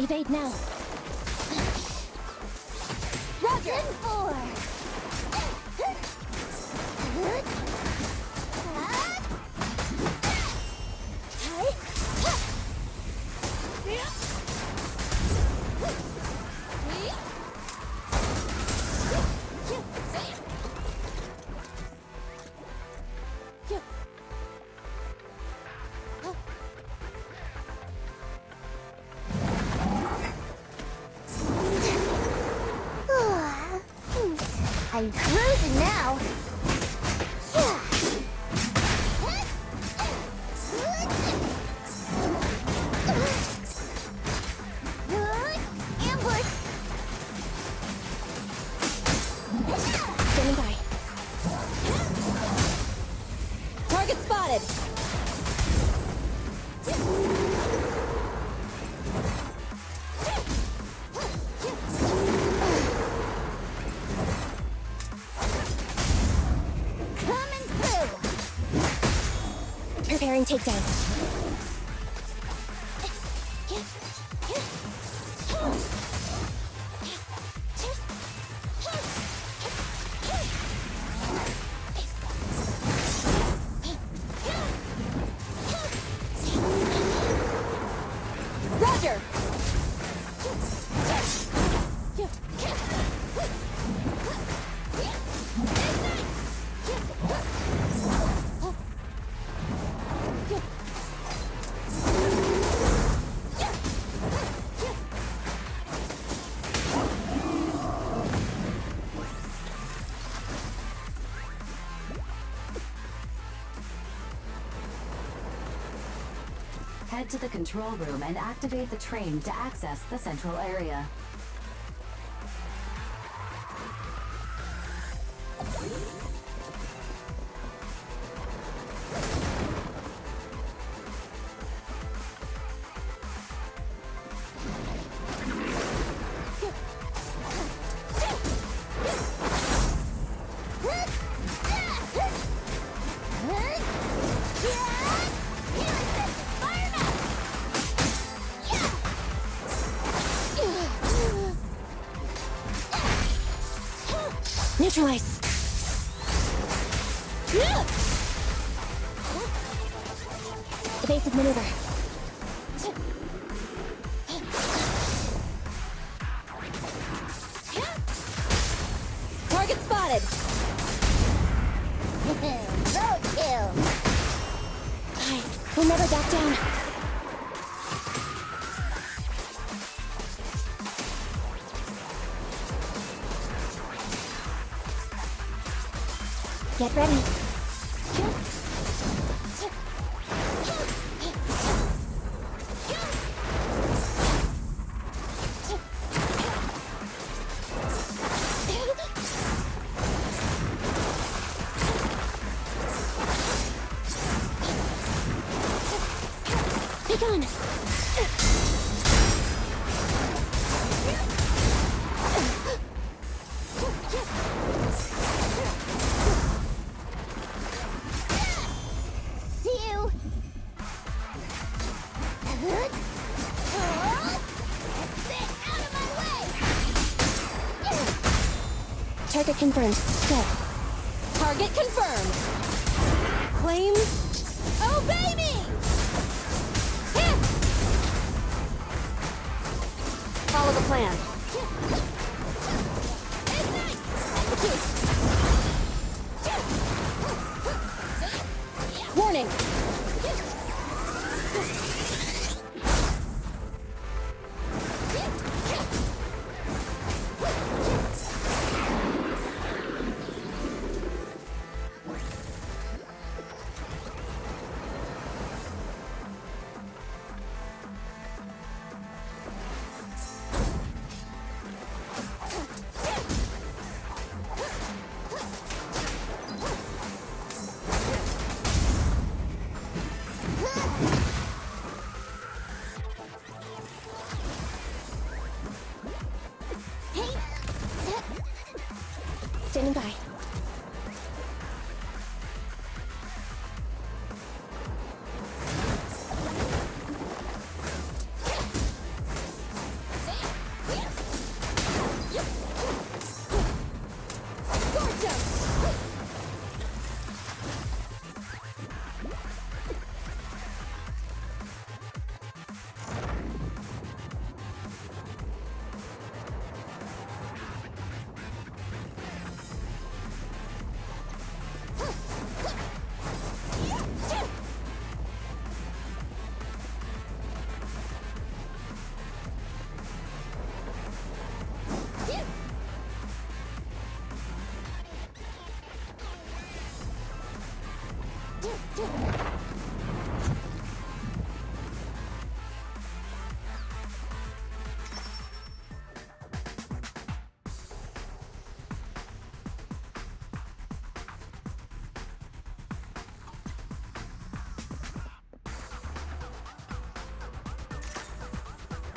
Evade now. Roger. 4. I'm cruising now. Ambush. Standing by. Target spotted. Coming through. Preparing takedown. Roger. Head to the control room and activate the train to access the central area. Neutralize. Evasive maneuver. Target spotted. Roadkill. We'll never back down. Get ready. Be gone. Target confirmed. Go. Target confirmed. Claim. Obey me! Hit! Follow the plan. Warning! Standing by.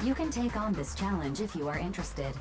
You can take on this challenge if you are interested.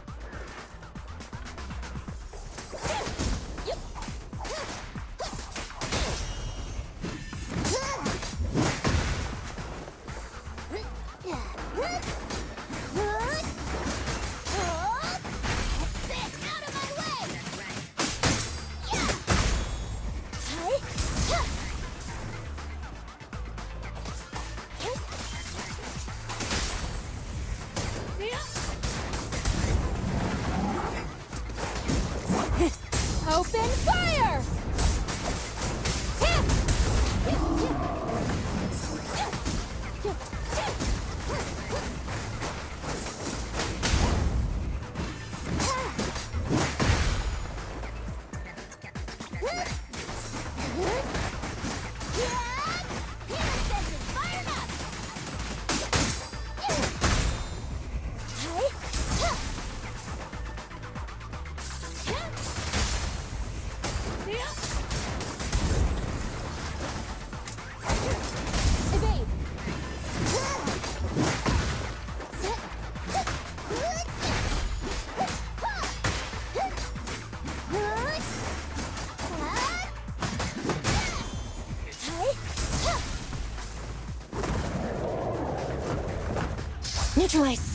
Open fire! Neutralize.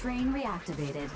Train reactivated.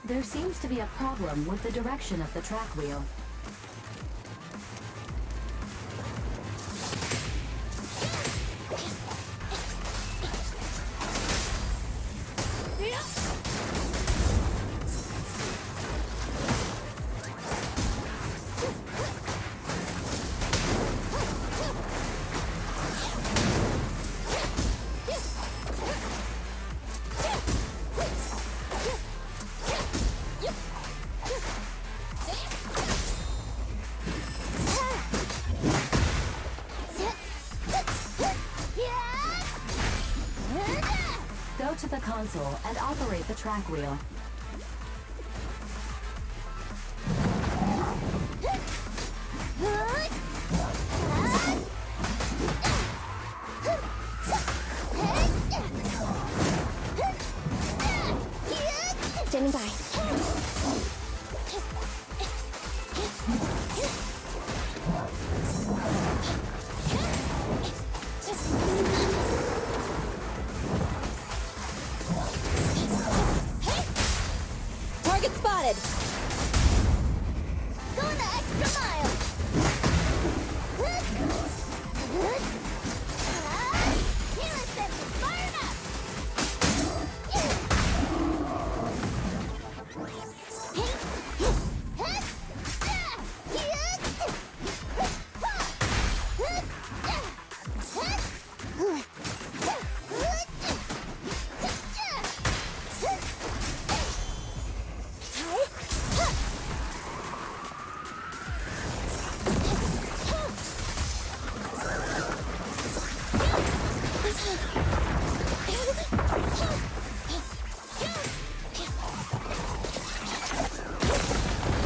There seems to be a problem with the direction of the track wheel. Go to the console and operate the track wheel. Standing by. Target spotted. Going the extra mile. Healer sensors fired up.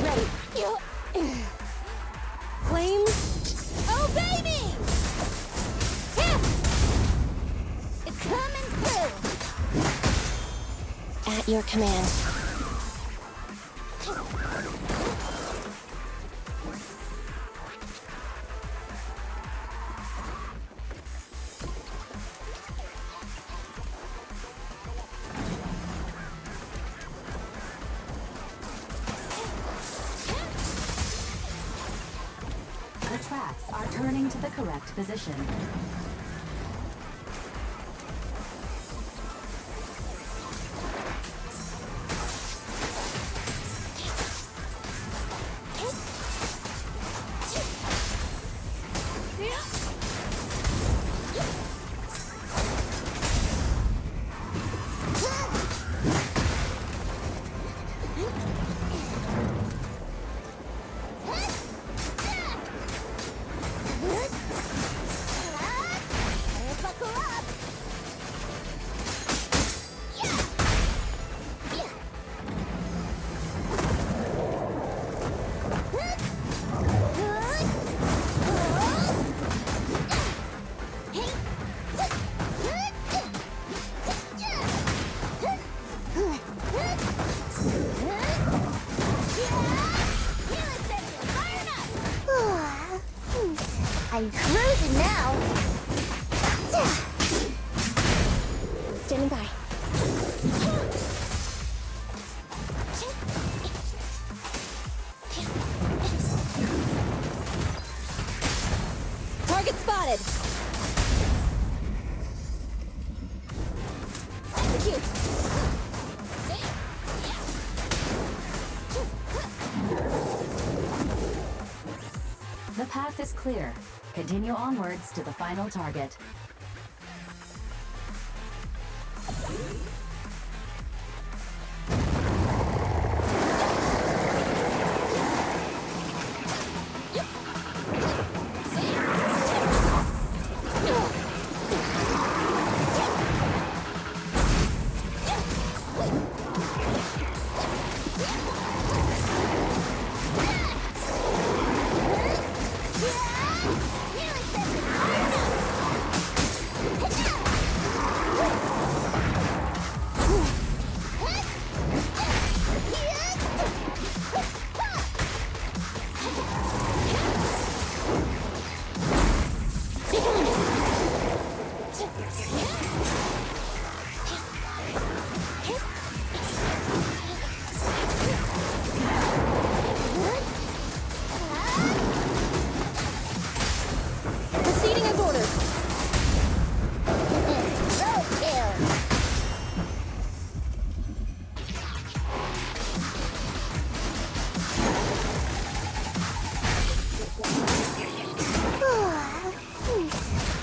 Ready. Flames. Obey me! It's coming through. At your command. The tracks are turning to the correct position. I'm cruising now. Standing by. Target spotted. Execute. The path is clear. Continue onwards to the final target. Proceeding as ordered. Roadkill.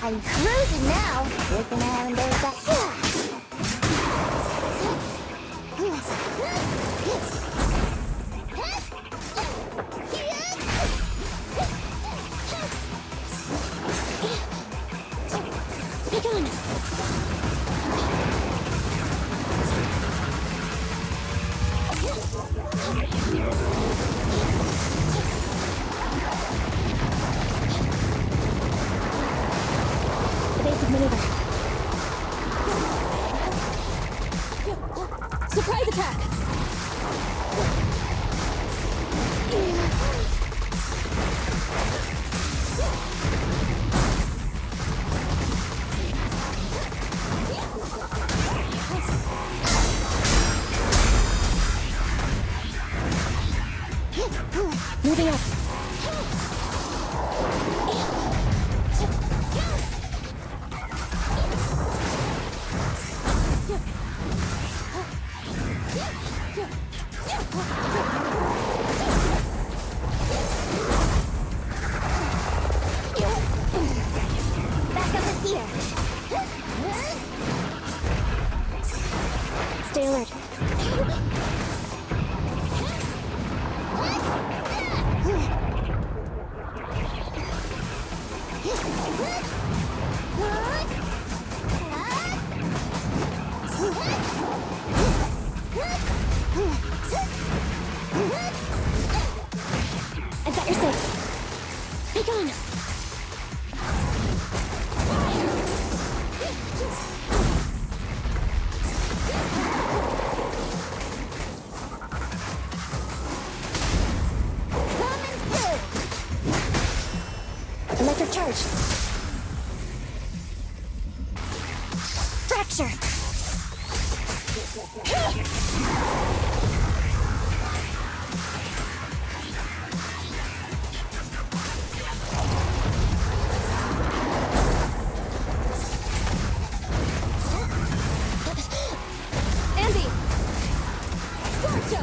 I'm cruising now. Looking out and there's that. Be gone. Evasive maneuver. Surprise attack. Moving up. Back up is here. Stay alert. I've got your six. Be gone. Coming through. Electric charge. Fracture. Andy. Scorcho.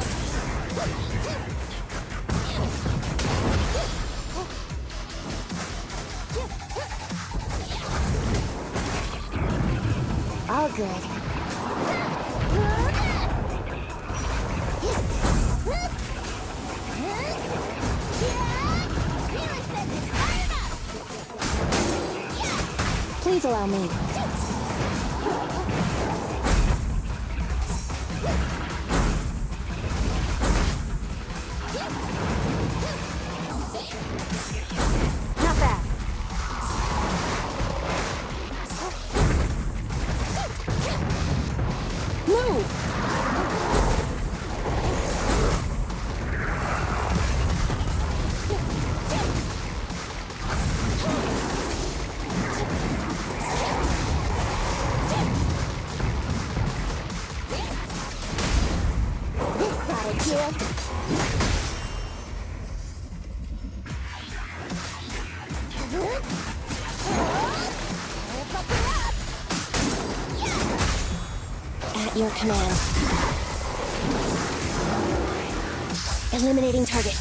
All good. Please allow me. Not bad. Move! here. At your command. Eliminating target.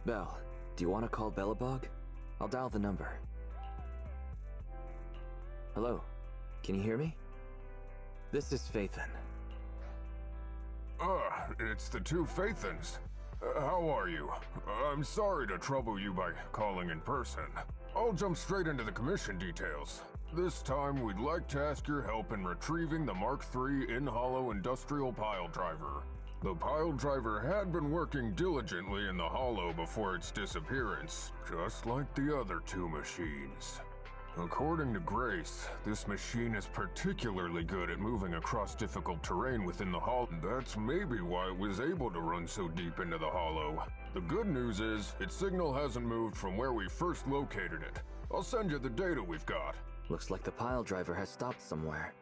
Belle, do you want to call Bellabog? I'll dial the number. Hello, can you hear me? This is Phaethon. It's the two Phaethons. How are you? I'm sorry to trouble you by calling in person. I'll jump straight into the commission details. This time, we'd like to ask your help in retrieving the Mark III in-hollow industrial pile driver. The pile driver had been working diligently in the hollow before its disappearance, just like the other two machines. According to Grace, this machine is particularly good at moving across difficult terrain within the hollow. That's maybe why it was able to run so deep into the hollow. The good news is, its signal hasn't moved from where we first located it. I'll send you the data we've got. Looks like the pile driver has stopped somewhere.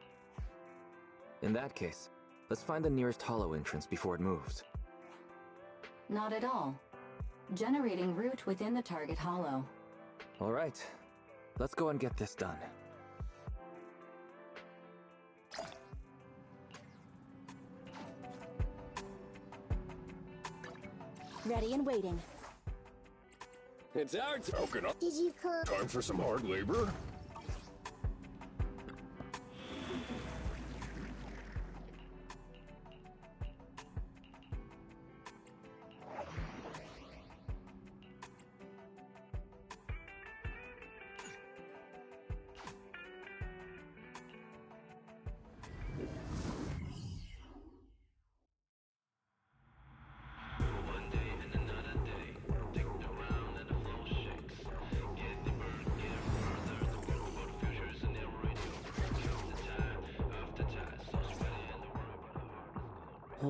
In that case, let's find the nearest hollow entrance before it moves. Not at all. Generating route within the target hollow. All right, let's go and get this done. Ready and waiting. It's our turn. Did you call? Time for some hard labor?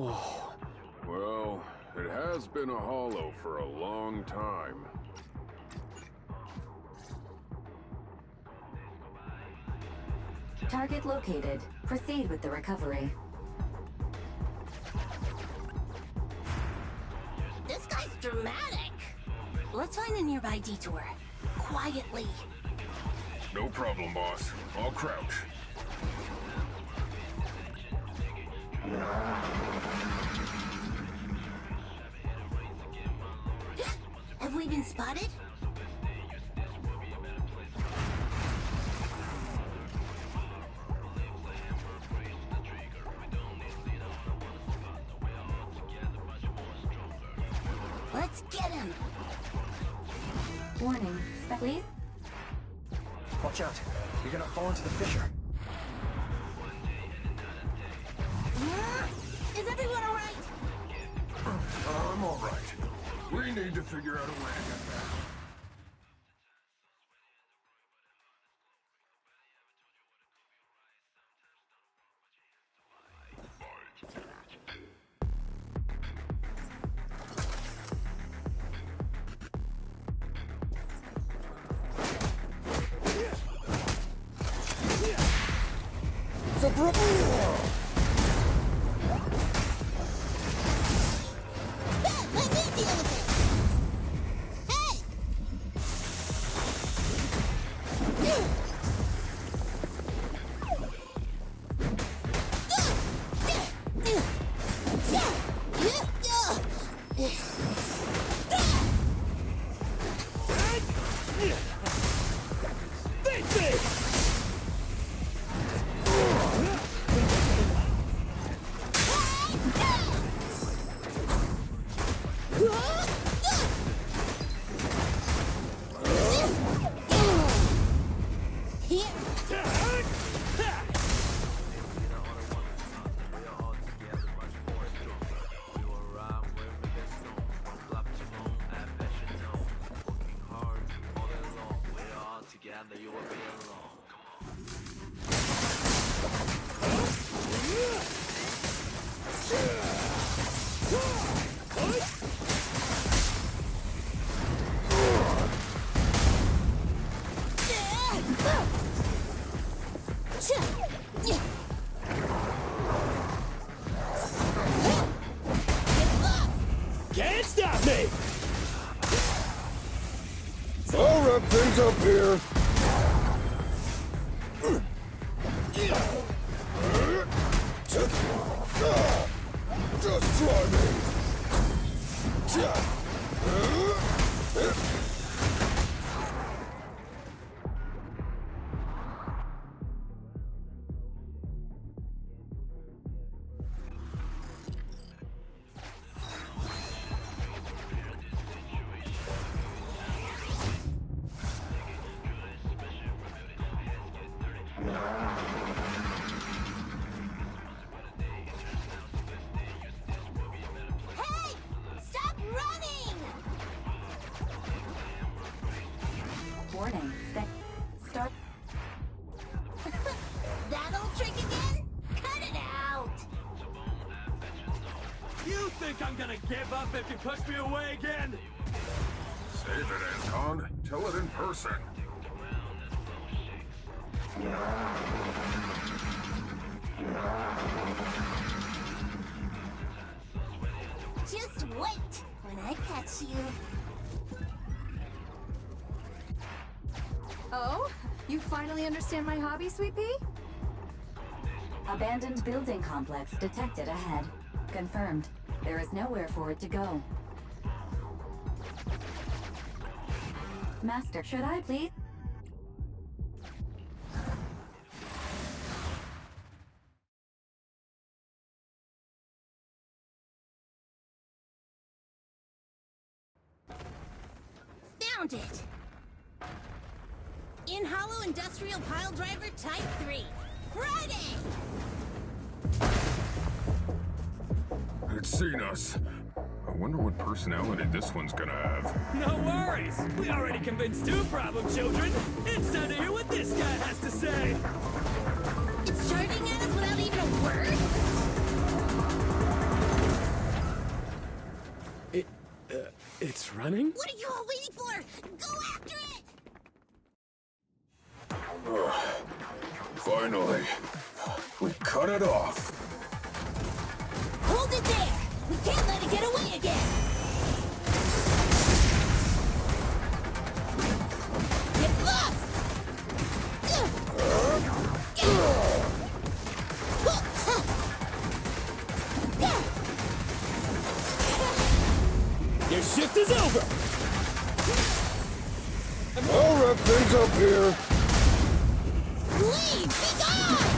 Whoa. Well, it has been a hollow for a long time. Target located. Proceed with the recovery. This guy's dramatic. Let's find a nearby detour. Quietly. No problem, boss. I'll crouch. Have we been spotted? Let's get him! Warning. Please? Watch out. You're gonna fall into the fissure. Is everyone alright? I'm alright. We need to figure out a way to get back. Let me deal with it! Hey! Can't stop me! I'll wrap things up here. Just try me. Hey! Stop running! Warning. Start. That old trick again? Cut it out! You think I'm gonna give up if you push me away again? Save it, Anton. Tell it in person. Just wait when I catch you. Oh? You finally understand my hobby, Sweet Pea? Abandoned building complex detected ahead. Confirmed. There is nowhere for it to go. Master, should I please? Found it! In Hollow Industrial Pile Driver Type 3. Friday! It's seen us. I wonder what personality this one's gonna have. No worries! We already convinced two problem children! It's time to hear what this guy has to say! It's charging at us without even a word? It's running? What are you all waiting for? Go after it! Finally, we cut it off. Hold it there! We can't let it get away again! Get lost! Your shift is over! I'll wrap things up here. Leave! Be gone!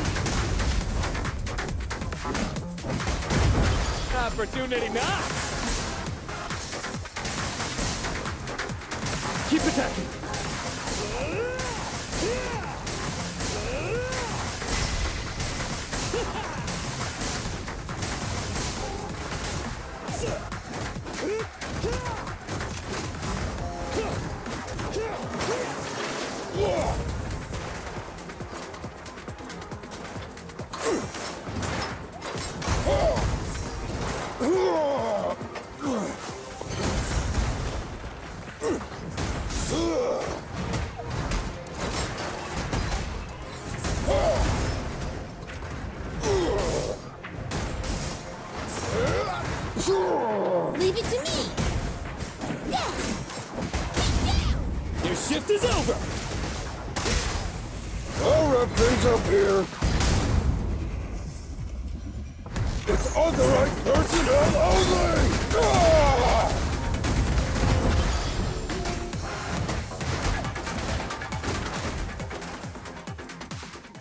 Opportunity knocks! Keep attacking! Leave it to me! Your shift is over! I'll wrap things up here. It's on the right personnel only!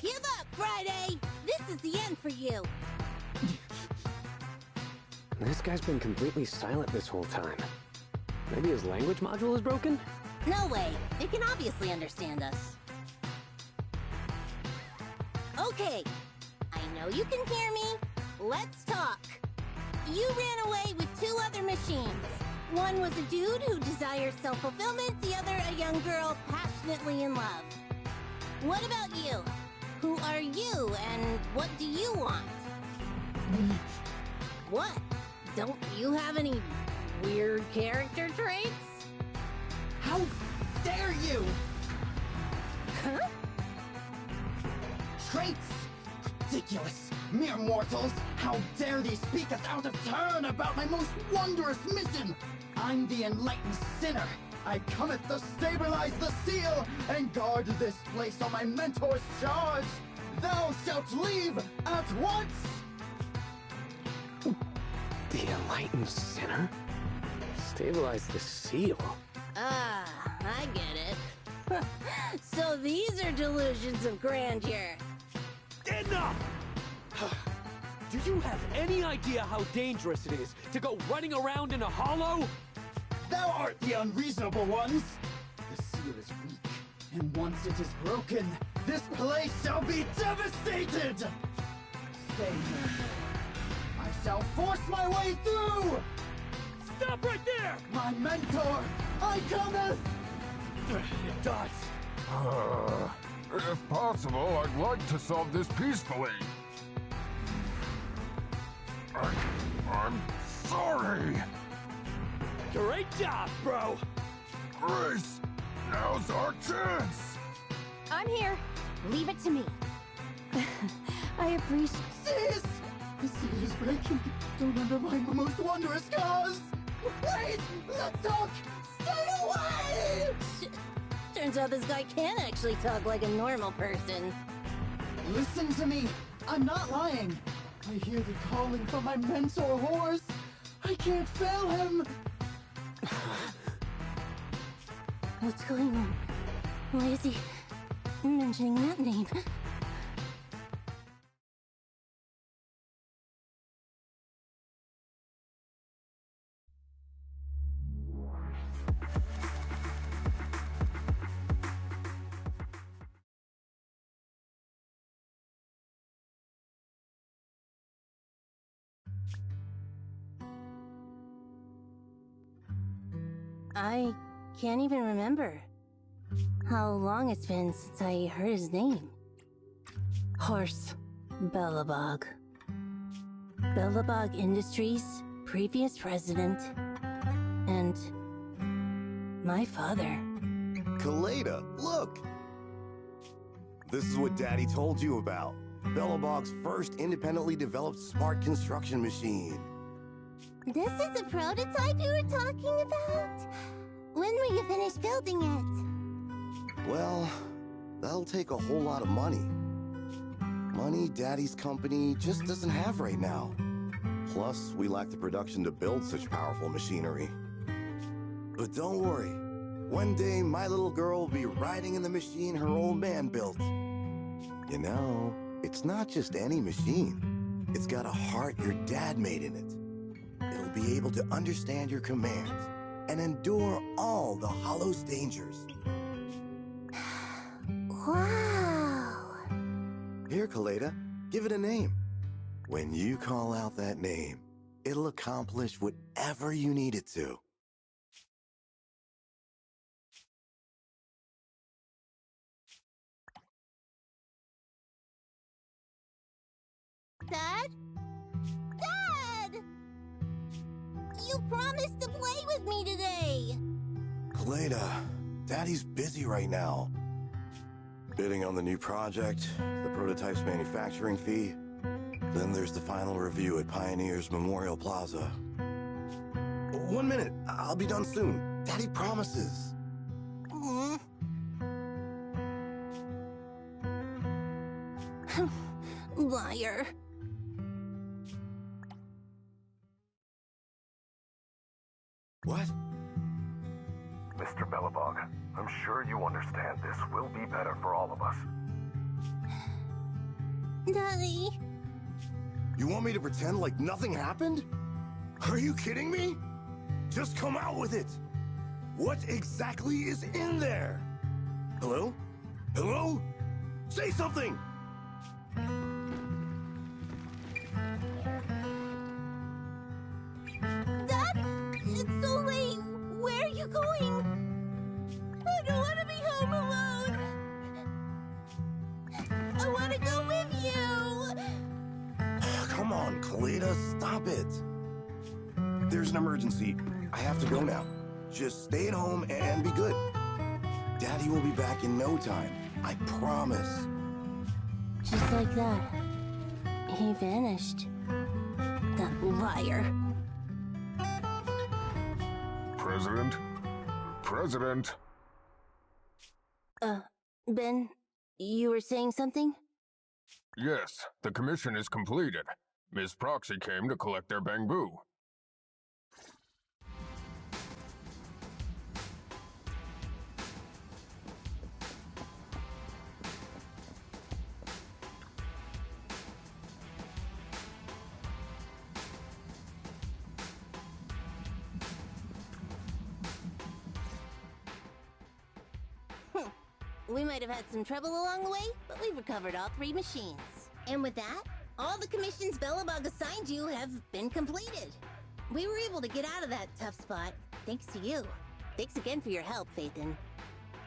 Give up, Friday! This is the end for you! This guy's been completely silent this whole time. Maybe his language module is broken? No way. It can obviously understand us. Okay. I know you can hear me. Let's talk. You ran away with 2 other machines. One was a dude who desires self-fulfillment, the other a young girl passionately in love. What about you? Who are you, and what do you want? What? Don't you have any weird character traits? How dare you! Huh? Traits? Ridiculous! Mere mortals! How dare they speak us out of turn about my most wondrous mission! I'm the enlightened sinner! I cometh to stabilize the seal and guard this place on my mentor's charge! Thou shalt leave at once! The enlightened sinner? Stabilize the seal? Ah, I get it. So these are delusions of grandeur. Enough! Do you have any idea how dangerous it is to go running around in a hollow? Thou art the unreasonable ones! The seal is weak, and once it is broken, this place shall be devastated! Say no more. I shall force my way through! Stop right there! My mentor, I cometh! It does. If possible, I'd like to solve this peacefully. I'm sorry. Great job, bro! Grace, now's our chance! I'm here. Leave it to me. I appreciate... Cease! The seal is breaking. Don't undermine my most wondrous cause! Wait! Let's talk! Stay away! Turns out this guy can actually talk like a normal person. Listen to me. I'm not lying. I hear the calling from my mentor horse. I can't fail him. What's going on? Why is he mentioning that name? I can't even remember how long it's been since I heard his name. Horse Bellabog. Bellabog Industries, previous president, and My father. Kaleda, look! This is what Daddy told you about. Belobog's first independently developed smart construction machine. This is a prototype you were talking about? When will you finish building it? Well, that'll take a whole lot of money. Money Daddy's company just doesn't have right now. Plus, we lack the production to build such powerful machinery. But don't worry. One day, my little girl will be riding in the machine her old man built. You know, it's not just any machine. It's got a heart your dad made in it. It'll be able to understand your commands and endure all the Hollow's dangers. Wow! Here, Kaleda, give it a name. When you call out that name, it'll accomplish whatever you need it to. Dad? Dad! You promised to play with me today! Kaleda, Daddy's busy right now. Bidding on the new project, the prototype's manufacturing fee. Then there's the final review at Pioneer's Memorial Plaza. 1 minute, I'll be done soon. Daddy promises. Liar. What? Mr. Belobog, I'm sure you understand this will be better for all of us. Daddy. You want me to pretend like nothing happened? Are you kidding me? Just come out with it! What exactly is in there? Hello? Hello? Say something! Dad, it's so late. Where are you going? I don't want to be home alone. I want to go with you. Come on, Kaleda, stop it. There's an emergency. I have to go now. Just stay at home and be good. Daddy will be back in no time. I promise. Just like that. He vanished. That liar. President? President? Ben, you were saying something? Yes, the commission is completed. Ms. Proxy came to collect their bamboo. We might have had some trouble along the way, but we've recovered all 3 machines. And with that, all the commissions Belobog assigned you have been completed. We were able to get out of that tough spot, thanks to you. Thanks again for your help, Phaethon.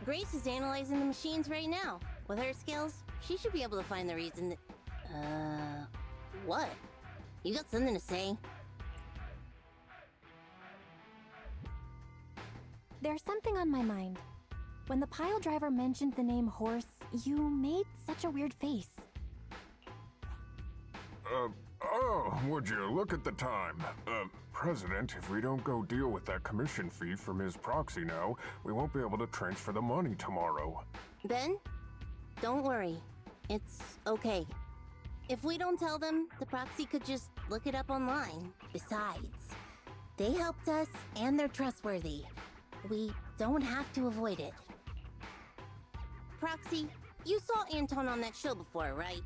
Grace is analyzing the machines right now. With her skills, she should be able to find the reason that... what? You got something to say? There's something on my mind. When the pile driver mentioned the name horse, you made such a weird face. Oh, would you look at the time? President, if we don't go deal with that commission fee for Ms. Proxy now, we won't be able to transfer the money tomorrow. Ben, don't worry. It's okay. If we don't tell them, the Proxy could just look it up online. Besides, they helped us and they're trustworthy. We don't have to avoid it. Proxy, you saw Anton on that show before, right?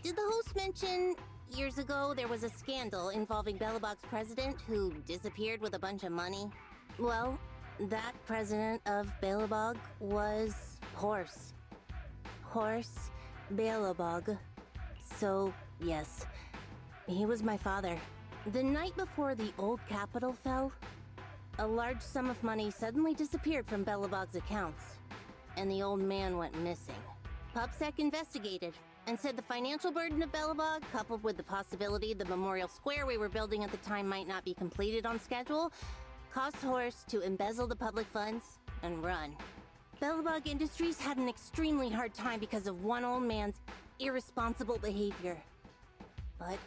Did the host mention years ago there was a scandal involving Belobog's president who disappeared with a bunch of money? Well, that president of Belobog was Horse. Horse Belobog. So, yes, he was my father. The night before the old capital fell, a large sum of money suddenly disappeared from Belobog's accounts, and the old man went missing. PubSec investigated and said the financial burden of Belobog, coupled with the possibility the memorial square we were building at the time might not be completed on schedule, Cost Horse to embezzle the public funds and run. Belobog Industries had an extremely hard time because of one old man's irresponsible behavior. But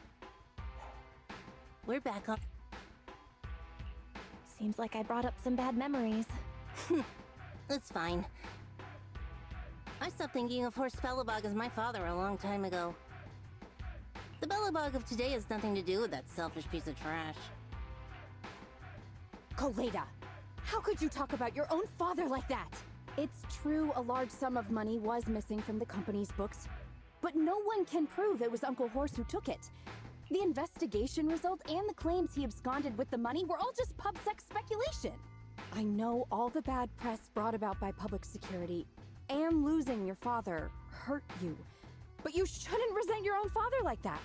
we're back on. Seems like I brought up some bad memories. That's fine. I stopped thinking of Horst Belobog as my father a long time ago. The Belobog of today has nothing to do with that selfish piece of trash. Koleda, how could you talk about your own father like that? It's true a large sum of money was missing from the company's books, but no one can prove it was Uncle Horst who took it. The investigation result and the claims he absconded with the money were all just pub-sec speculation. I know all the bad press brought about by public security and losing your father hurt you, but you shouldn't resent your own father like that.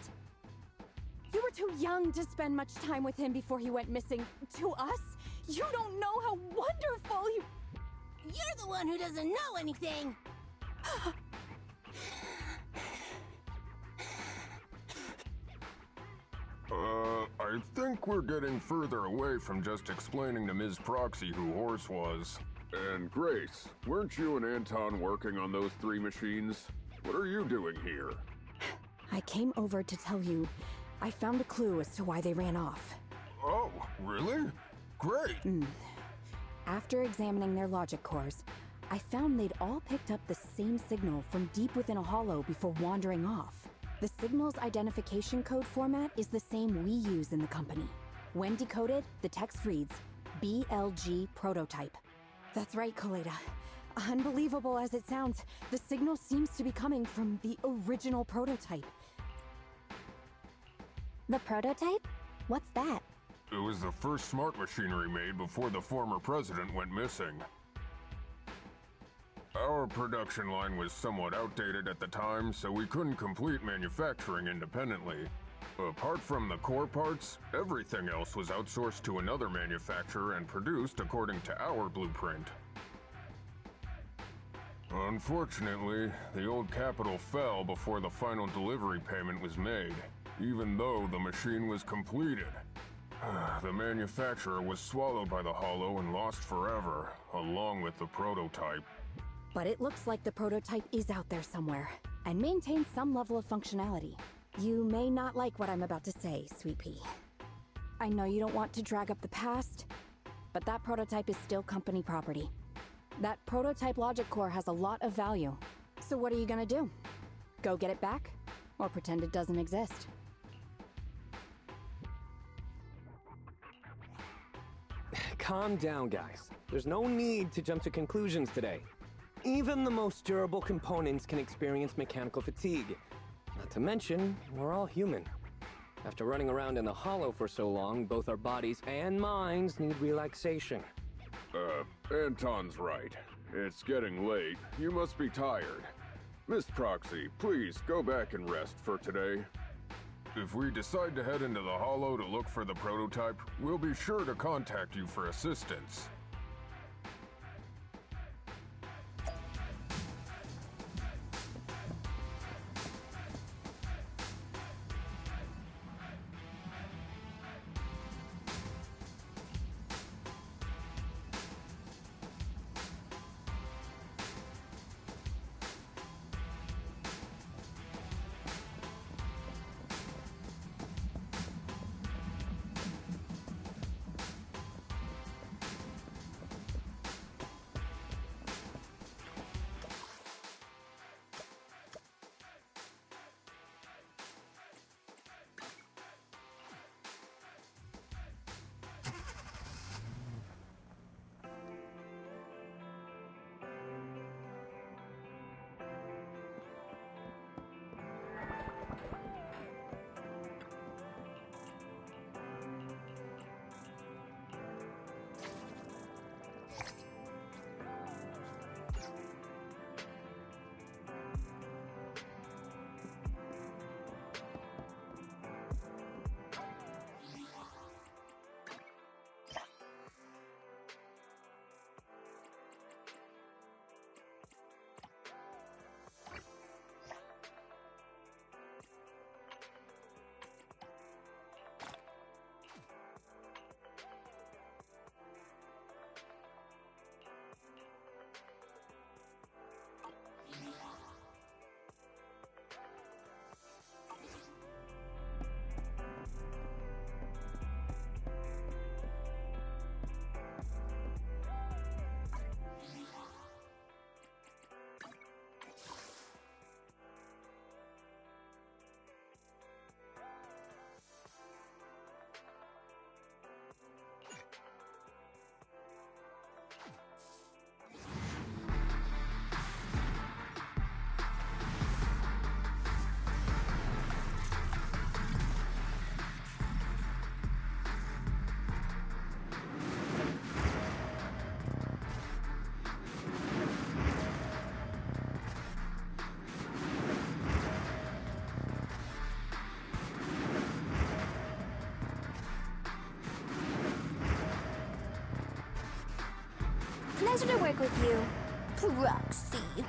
You were too young to spend much time with him before he went missing. To us, you don't know how wonderful he... You're the one who doesn't know anything! I think we're getting further away from just explaining to Ms. Proxy who Horse was. And Grace, weren't you and Anton working on those 3 machines? What are you doing here? I came over to tell you I found a clue as to why they ran off. Oh, really? Great! After examining their logic cores, I found they'd all picked up the same signal from deep within a hollow before wandering off. The signal's identification code format is the same we use in the company. When decoded, the text reads, BLG prototype. That's right, Koleda. Unbelievable as it sounds, the signal seems to be coming from the original prototype. The prototype? What's that? It was the first smart machinery made before the former president went missing. Our production line was somewhat outdated at the time, so we couldn't complete manufacturing independently. Apart from the core parts, everything else was outsourced to another manufacturer and produced according to our blueprint. Unfortunately, the old capital fell before the final delivery payment was made, even though the machine was completed. The manufacturer was swallowed by the hollow and lost forever, along with the prototype. But it looks like the prototype is out there somewhere, and maintains some level of functionality. You may not like what I'm about to say, Sweet Pea. I know you don't want to drag up the past, but that prototype is still company property. That prototype logic core has a lot of value. So what are you gonna do? Go get it back? Or pretend it doesn't exist? Calm down, guys. There's no need to jump to conclusions today. Even the most durable components can experience mechanical fatigue. Not to mention, we're all human. After running around in the hollow for so long, both our bodies and minds need relaxation. Anton's right. It's getting late. You must be tired. Miss Proxy, please go back and rest for today. If we decide to head into the hollow to look for the prototype, we'll be sure to contact you for assistance. pleasure to work with you, Proxy.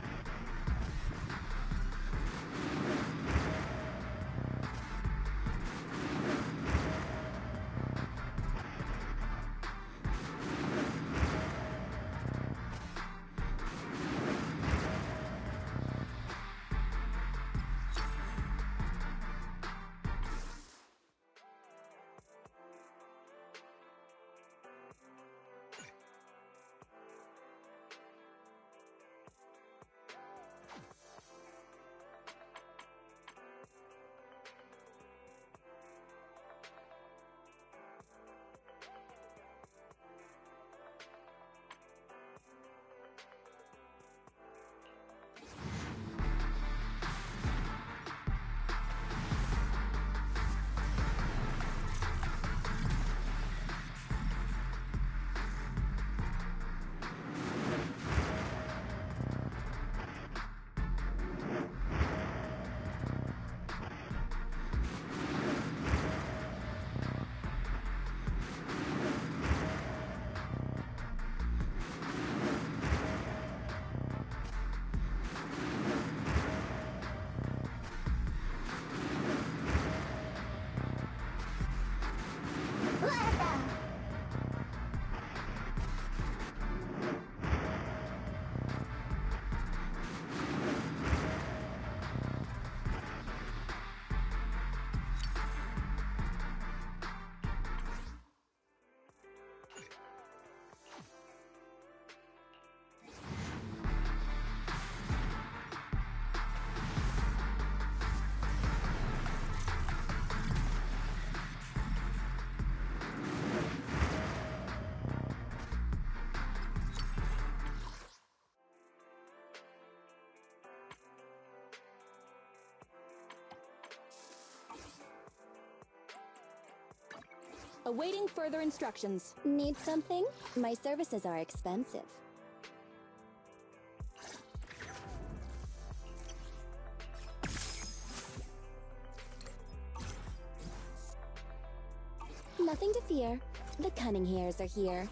Awaiting further instructions. Need something? My services are expensive. Nothing to fear. The cunning hairs are here.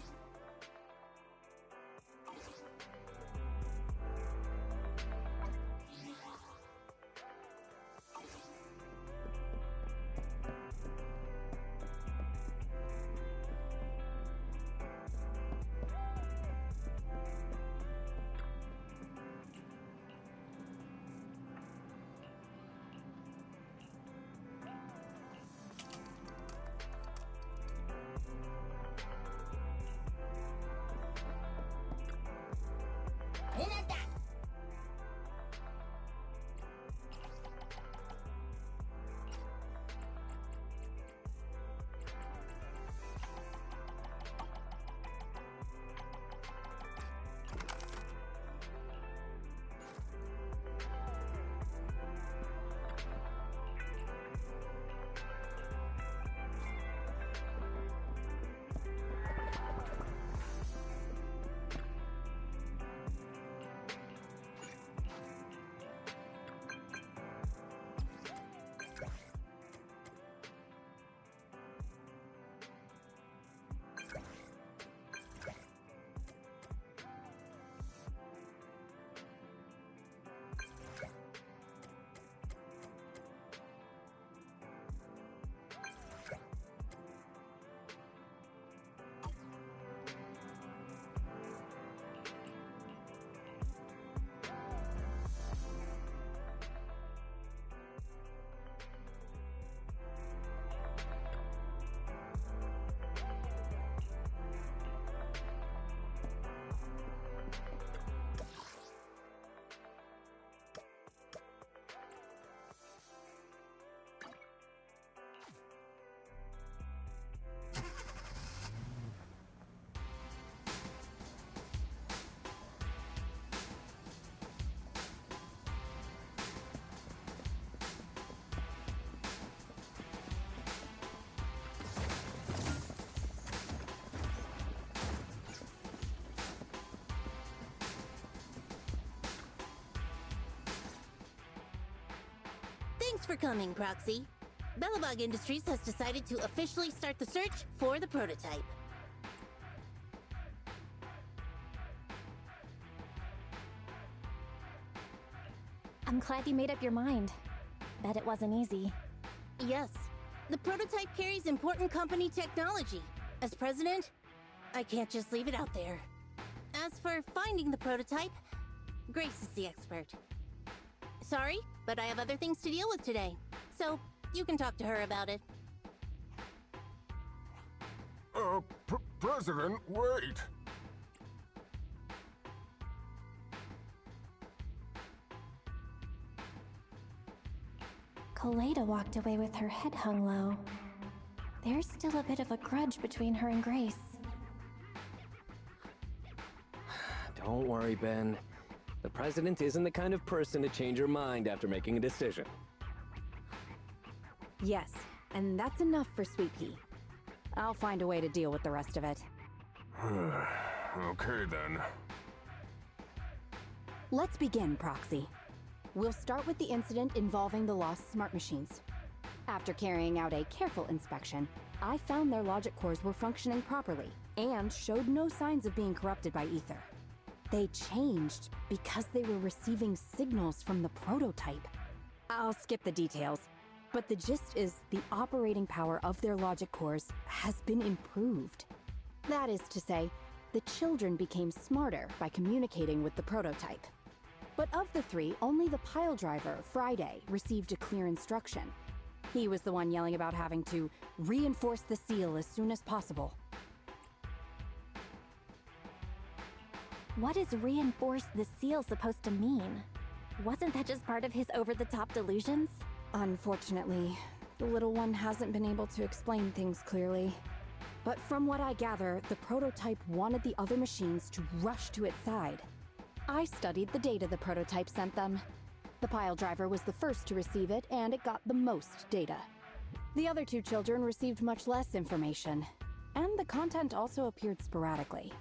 Thanks for coming, Proxy. Belobog Industries has decided to officially start the search for the prototype. I'm glad you made up your mind. Bet it wasn't easy. Yes. The prototype carries important company technology. As president, I can't just leave it out there. As for finding the prototype, Grace is the expert. Sorry, but I have other things to deal with today. So, you can talk to her about it. President, wait! Kaleda walked away with her head hung low. There's still a bit of a grudge between her and Grace. Don't worry, Ben. The president isn't the kind of person to change her mind after making a decision. Yes, and that's enough for Sweet Pea. I'll find a way to deal with the rest of it. Okay then. Let's begin, Proxy. We'll start with the incident involving the lost smart machines. After carrying out a careful inspection, I found their logic cores were functioning properly and showed no signs of being corrupted by ether. They changed because they were receiving signals from the prototype. I'll skip the details, but the gist is the operating power of their logic cores has been improved. That is to say, the children became smarter by communicating with the prototype. But of the three, only the pile driver, Friday, received a clear instruction. He was the one yelling about having to reinforce the seal as soon as possible. What is reinforce the seal supposed to mean? Wasn't that just part of his over-the-top delusions? Unfortunately, the little one hasn't been able to explain things clearly. But from what I gather, the prototype wanted the other machines to rush to its side. I studied the data the prototype sent them. The pile driver was the first to receive it, and it got the most data. The other two children received much less information, and the content also appeared sporadically.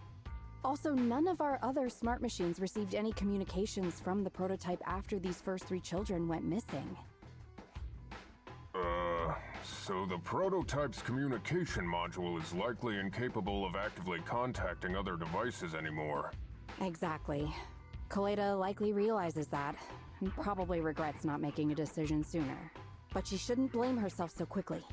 Also, none of our other smart machines received any communications from the prototype after these first three children went missing. So the prototype's communication module is likely incapable of actively contacting other devices anymore. Exactly. Kaleda likely realizes that, and probably regrets not making a decision sooner. But she shouldn't blame herself so quickly.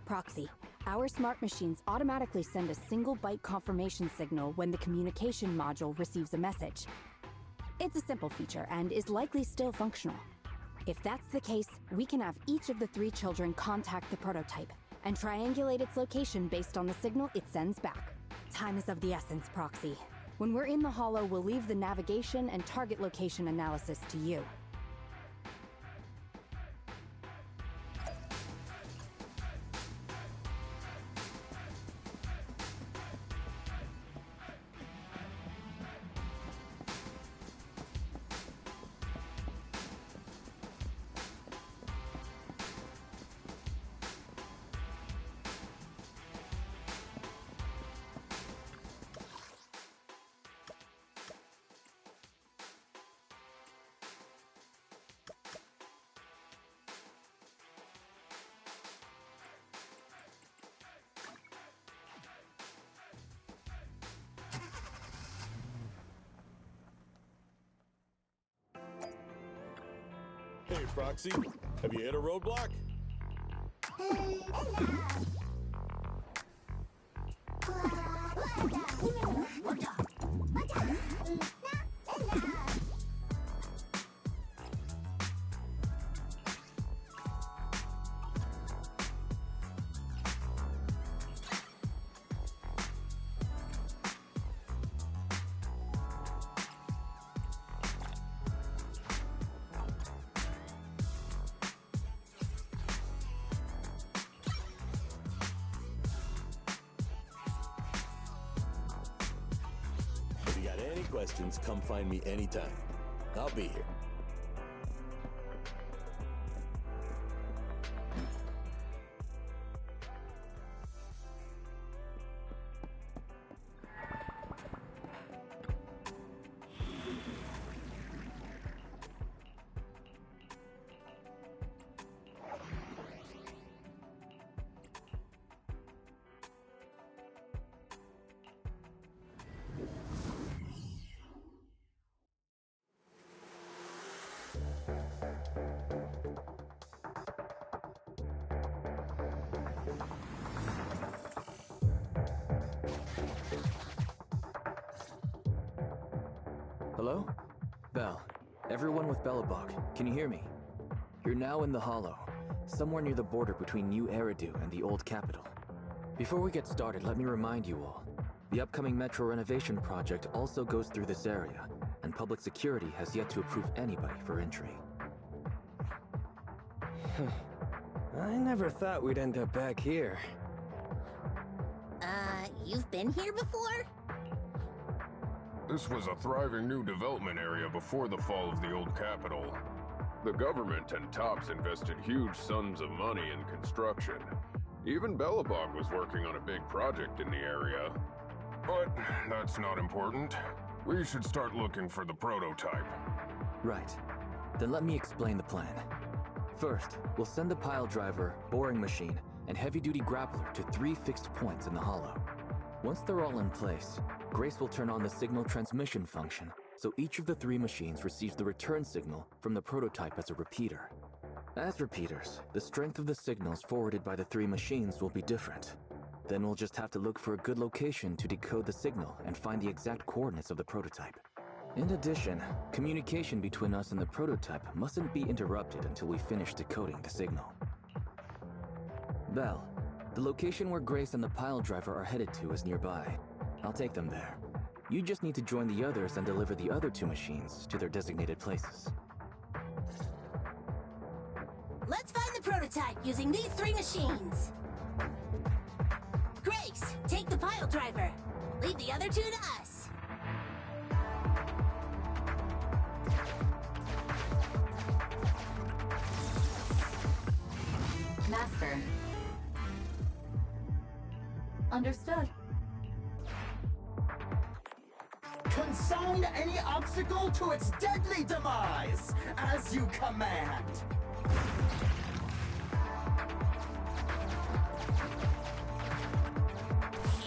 Proxy, our smart machines automatically send a single byte confirmation signal when the communication module receives a message. It's a simple feature and is likely still functional. If that's the case, we can have each of the three children contact the prototype and triangulate its location based on the signal it sends back. Time is of the essence, Proxy. When we're in the Hollow, we'll leave the navigation and target location analysis to you. Hey, Proxy, have you hit a roadblock? If you got any questions, come find me anytime. I'll be here. Hello? Bell. Everyone with Belobog, can you hear me? You're now in the Hollow, somewhere near the border between New Eridu and the Old Capital. Before we get started, let me remind you all, the upcoming metro renovation project also goes through this area, and public security has yet to approve anybody for entry. I never thought we'd end up back here. You've been here before? This was a thriving new development area before the fall of the old capital. The government and Tops invested huge sums of money in construction. Even Belobog was working on a big project in the area. But that's not important. We should start looking for the prototype. Right. Then let me explain the plan. First, we'll send the pile driver, boring machine, and heavy-duty grappler to 3 fixed points in the Hollow. Once they're all in place, Grace will turn on the signal transmission function, so each of the 3 machines receives the return signal from the prototype as a repeater. As repeaters, the strength of the signals forwarded by the 3 machines will be different. Then we'll just have to look for a good location to decode the signal and find the exact coordinates of the prototype. In addition, communication between us and the prototype mustn't be interrupted until we finish decoding the signal. Bell, the location where Grace and the pile driver are headed to is nearby. I'll take them there. You just need to join the others and deliver the other 2 machines to their designated places. Let's find the prototype using these 3 machines. Grace, take the pile driver. Leave the other 2 to us. Master. Understood. Consign any obstacle to its deadly demise, as you command.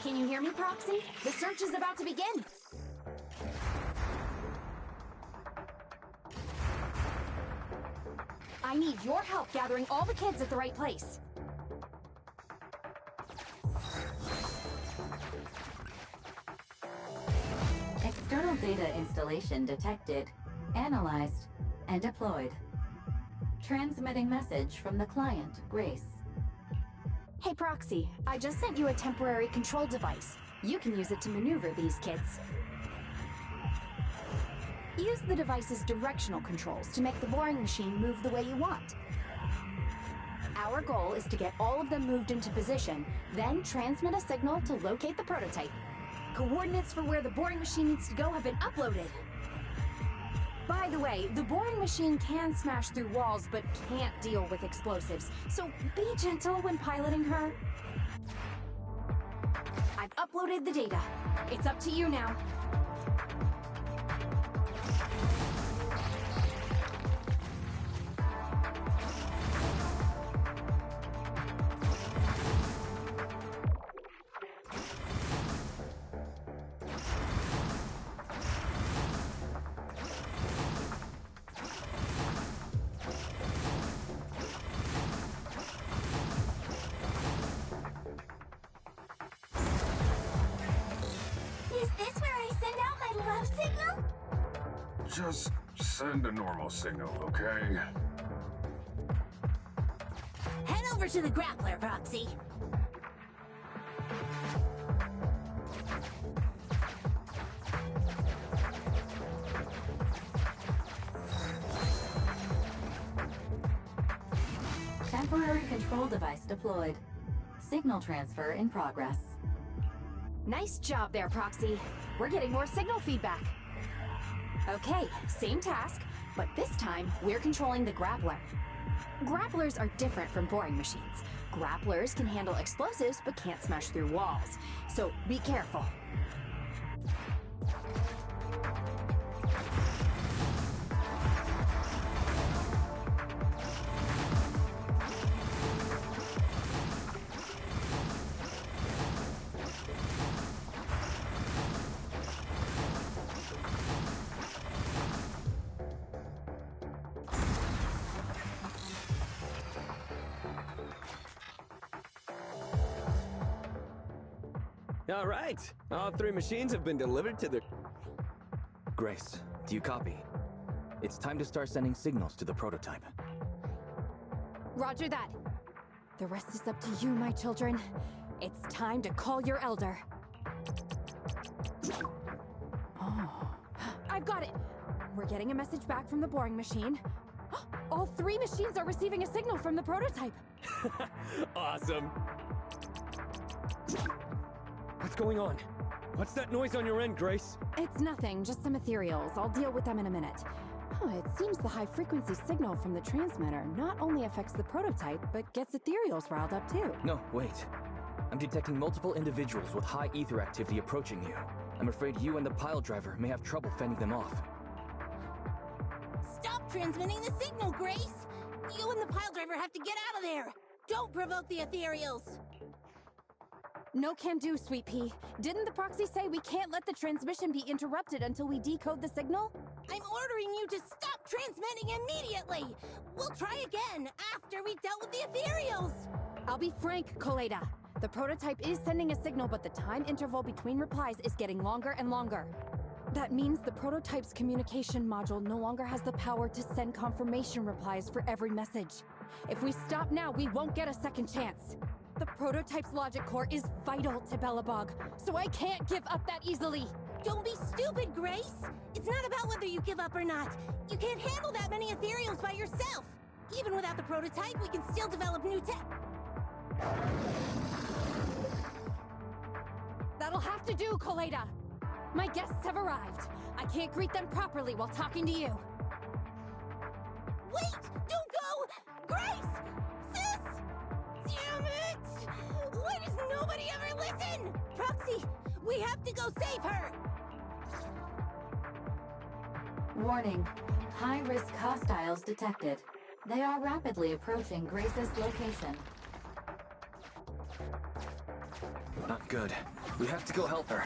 Can you hear me, Proxy? The search is about to begin. I need your help gathering all the kids at the right place. External data installation detected, analyzed, and deployed. Transmitting message from the client, Grace. Hey, Proxy, I just sent you a temporary control device. You can use it to maneuver these kids. Use the device's directional controls to make the boring machine move the way you want. Our goal is to get all of them moved into position, then transmit a signal to locate the prototype. Coordinates for where the boring machine needs to go have been uploaded. By the way, the boring machine can smash through walls, but can't deal with explosives, so be gentle when piloting her. I've uploaded the data. It's up to you now. Just send a normal signal, okay? Head over to the grappler, Proxy. Temporary control device deployed. Signal transfer in progress. Nice job there, Proxy. We're getting more signal feedback. Okay, same task, but this time we're controlling the grappler. Grapplers are different from boring machines. Grapplers can handle explosives but can't smash through walls, so be careful. All right, all 3 machines have been delivered to the... Grace, Do you copy? It's time to start sending signals to the prototype. Roger that. The rest is up to you, my children. It's time to call your elder. Oh, I've got it! We're getting a message back from the boring machine. All 3 machines are receiving a signal from the prototype. Awesome. What's going on? What's that noise on your end, Grace? It's nothing, just some ethereals. I'll deal with them in a minute. It seems the high-frequency signal from the transmitter not only affects the prototype, but gets ethereals riled up too. No, wait. I'm detecting multiple individuals with high ether activity approaching you. I'm afraid you and the pile driver may have trouble fending them off. Stop transmitting the signal, Grace! You and the pile driver have to get out of there! Don't provoke the ethereals! No can do, Sweet Pea. Didn't the proxy say we can't let the transmission be interrupted until we decode the signal? I'm ordering you to stop transmitting immediately! We'll try again after we've dealt with the ethereals! I'll be frank, Koleda. The prototype is sending a signal, but the time interval between replies is getting longer and longer. That means the prototype's communication module no longer has the power to send confirmation replies for every message. If we stop now, we won't get a second chance. The prototype's logic core is vital to Belobog, so I can't give up that easily. Don't be stupid, Grace! It's not about whether you give up or not. You can't handle that many ethereals by yourself. Even without the prototype, we can still develop new tech. That'll have to do, Koleda. My guests have arrived. I can't greet them properly while talking to you. Wait! Don't go! Grace! Sis! Damn it! Why does nobody ever listen? Proxy, we have to go save her! Warning. High-risk hostiles detected. They are rapidly approaching Grace's location. Not good. We have to go help her.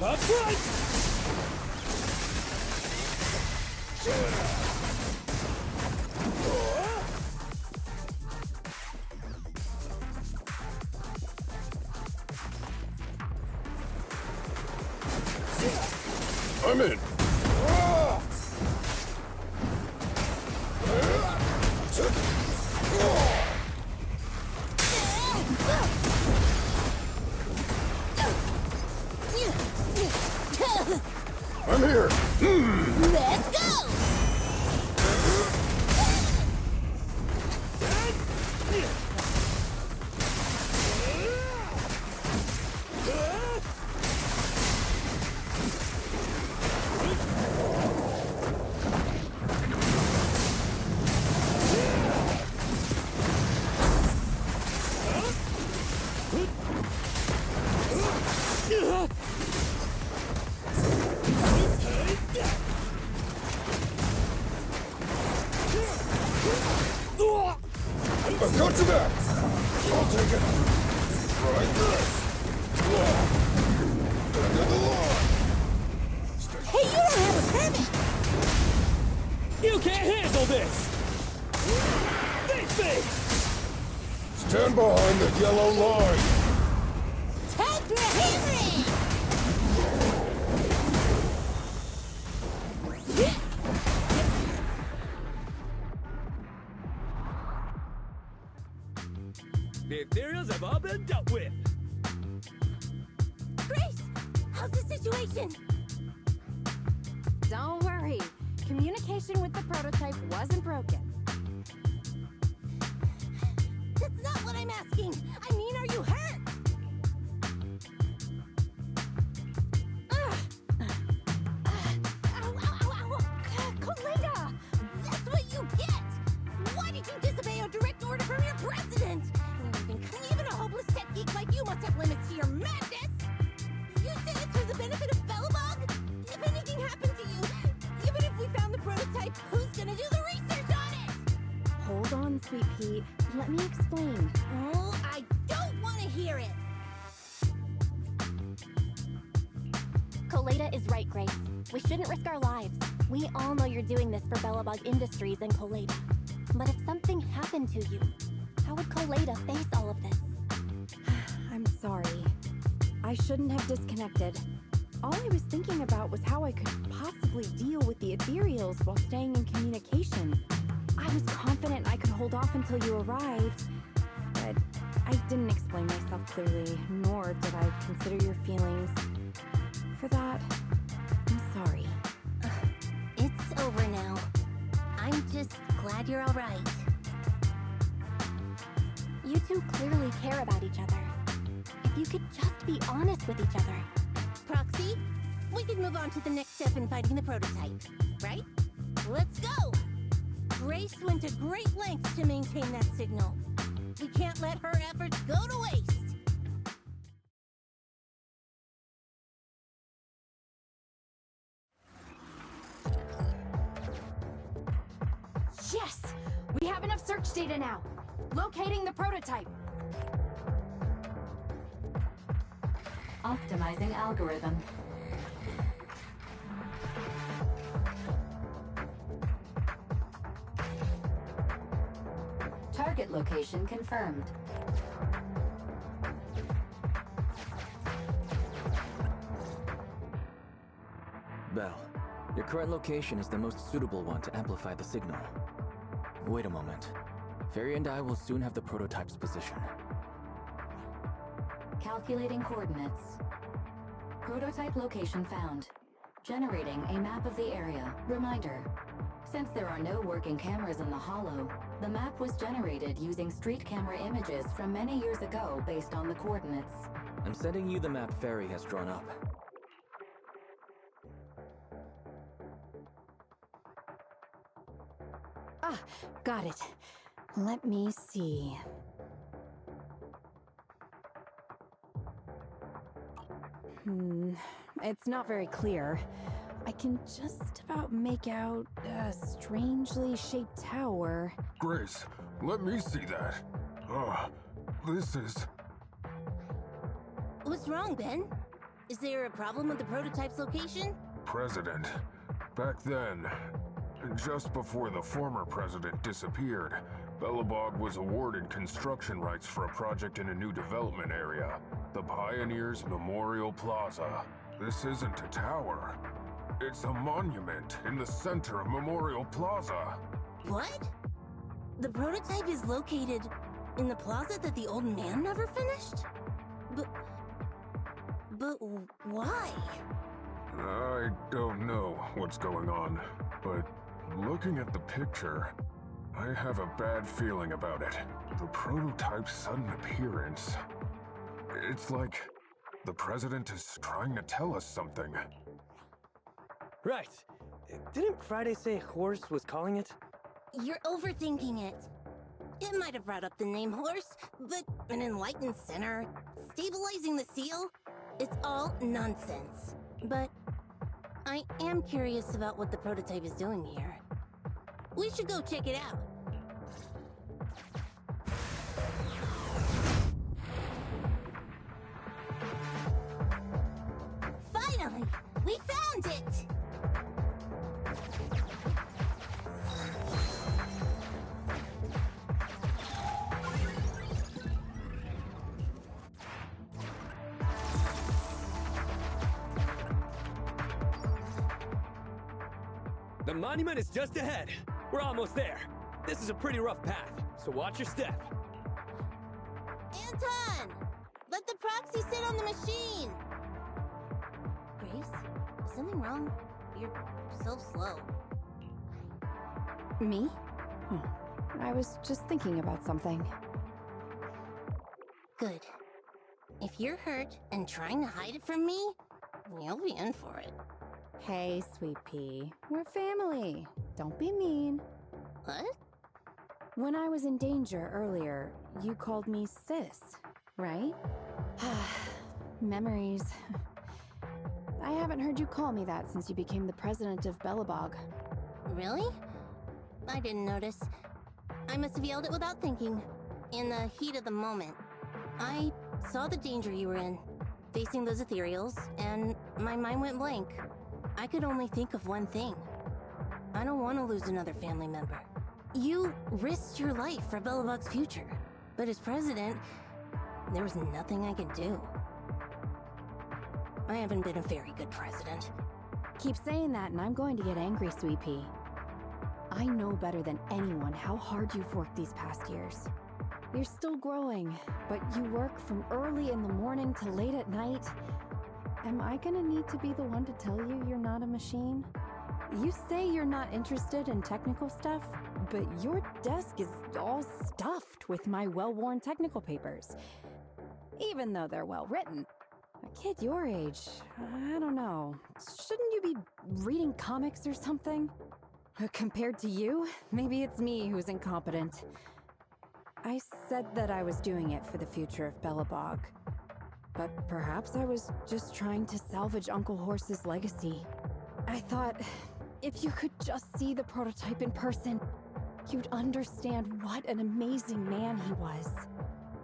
Up front! I'm in. I'm here. Let's go! I've got your back. I'll take it. Right this. End of the line. Hey, you don't have a permit! You can't handle this! Face me! Stand behind the yellow line. Time for a hammering! The ethereals have all been dealt with. Grace! situation? Don't worry. Communication with the prototype wasn't broken. That's not what I'm asking. I mean, are you hurt? Koleda! That's what you get! Why did you disobey a direct order from your president? Even a hopeless tech geek like you must have limits to your madness! You said it's for the benefit of Belobog? If anything happened to you, even if we found the prototype, who's gonna do the research on it? Hold on, Sweet Pea. Let me explain. Oh, I don't want to hear it! Koleda is right, Grace. We shouldn't risk our lives. We all know you're doing this for Belobog Industries and Koleda. But if something happened to you, how would Koleda face all of this? I'm sorry. I shouldn't have disconnected. All I was thinking about was how I could possibly deal with the ethereals while staying in communication. I was confident I could hold off until you arrived, but I didn't explain myself clearly, nor did I consider your feelings. For that, I'm sorry. It's over now. I'm just glad you're all right. You two clearly care about each other. If you could just be honest with each other. Proxy, we can move on to the next step in finding the prototype, right? Let's go! Grace went to great lengths to maintain that signal. We can't let her efforts go to waste. Yes! We have enough search data now. Locating the prototype. Optimizing algorithm. Target location confirmed. Belle, your current location is the most suitable one to amplify the signal. Wait a moment. Fairy and I will soon have the prototype's position. Calculating coordinates. Prototype location found. Generating a map of the area. Reminder. Since there are no working cameras in the hollow, the map was generated using street camera images from many years ago based on the coordinates. I'm sending you the map Fairy has drawn up. Ah, got it. Let me see. It's not very clear. I can just about make out a strangely shaped tower. Grace, let me see that. This is... What's wrong, Ben? Is there a problem with the prototype's location? President. Back then, just before the former president disappeared, Belobog was awarded construction rights for a project in a new development area, the Pioneers Memorial Plaza. This isn't a tower. It's a monument in the center of Memorial Plaza. What? The prototype is located in the plaza that the old man never finished? But why? I don't know what's going on, but looking at the picture, I have a bad feeling about it. The prototype's sudden appearance. It's like the president is trying to tell us something. Right. Didn't Friday say Horse was calling it? You're overthinking it. It might have brought up the name Horse, but an enlightened center, stabilizing the seal, it's all nonsense. But I am curious about what the prototype is doing here. We should go check it out. Finally! We found it! The monument is just ahead. We're almost there. This is a pretty rough path, so watch your step. Anton! Let the proxy sit on the machine! Grace? something wrong? You're so slow. Me? Oh, I was just thinking about something. Good. If you're hurt and trying to hide it from me, you'll be in for it. Hey, Sweet Pea. We're family. Don't be mean. What? When I was in danger earlier, you called me sis, right? Memories. I haven't heard you call me that since you became the president of Belobog. Really? I didn't notice. I must have yelled it without thinking. In the heat of the moment. I saw the danger you were in, facing those ethereals, and my mind went blank. I could only think of one thing. I don't want to lose another family member. You risked your life for Belobog's future, but as president, there was nothing I could do. I haven't been a very good president. Keep saying that and I'm going to get angry, Sweet Pea. I know better than anyone how hard you've worked these past years. You're still growing, but you work from early in the morning to late at night. Am I gonna need to be the one to tell you you're not a machine? You say you're not interested in technical stuff, but your desk is all stuffed with my well-worn technical papers. Even though they're well written. A kid your age, I don't know. Shouldn't you be reading comics or something? Compared to you, maybe it's me who's incompetent. I said that I was doing it for the future of Belobog. But perhaps I was just trying to salvage Uncle Horse's legacy. I thought, if you could just see the prototype in person, you'd understand what an amazing man he was.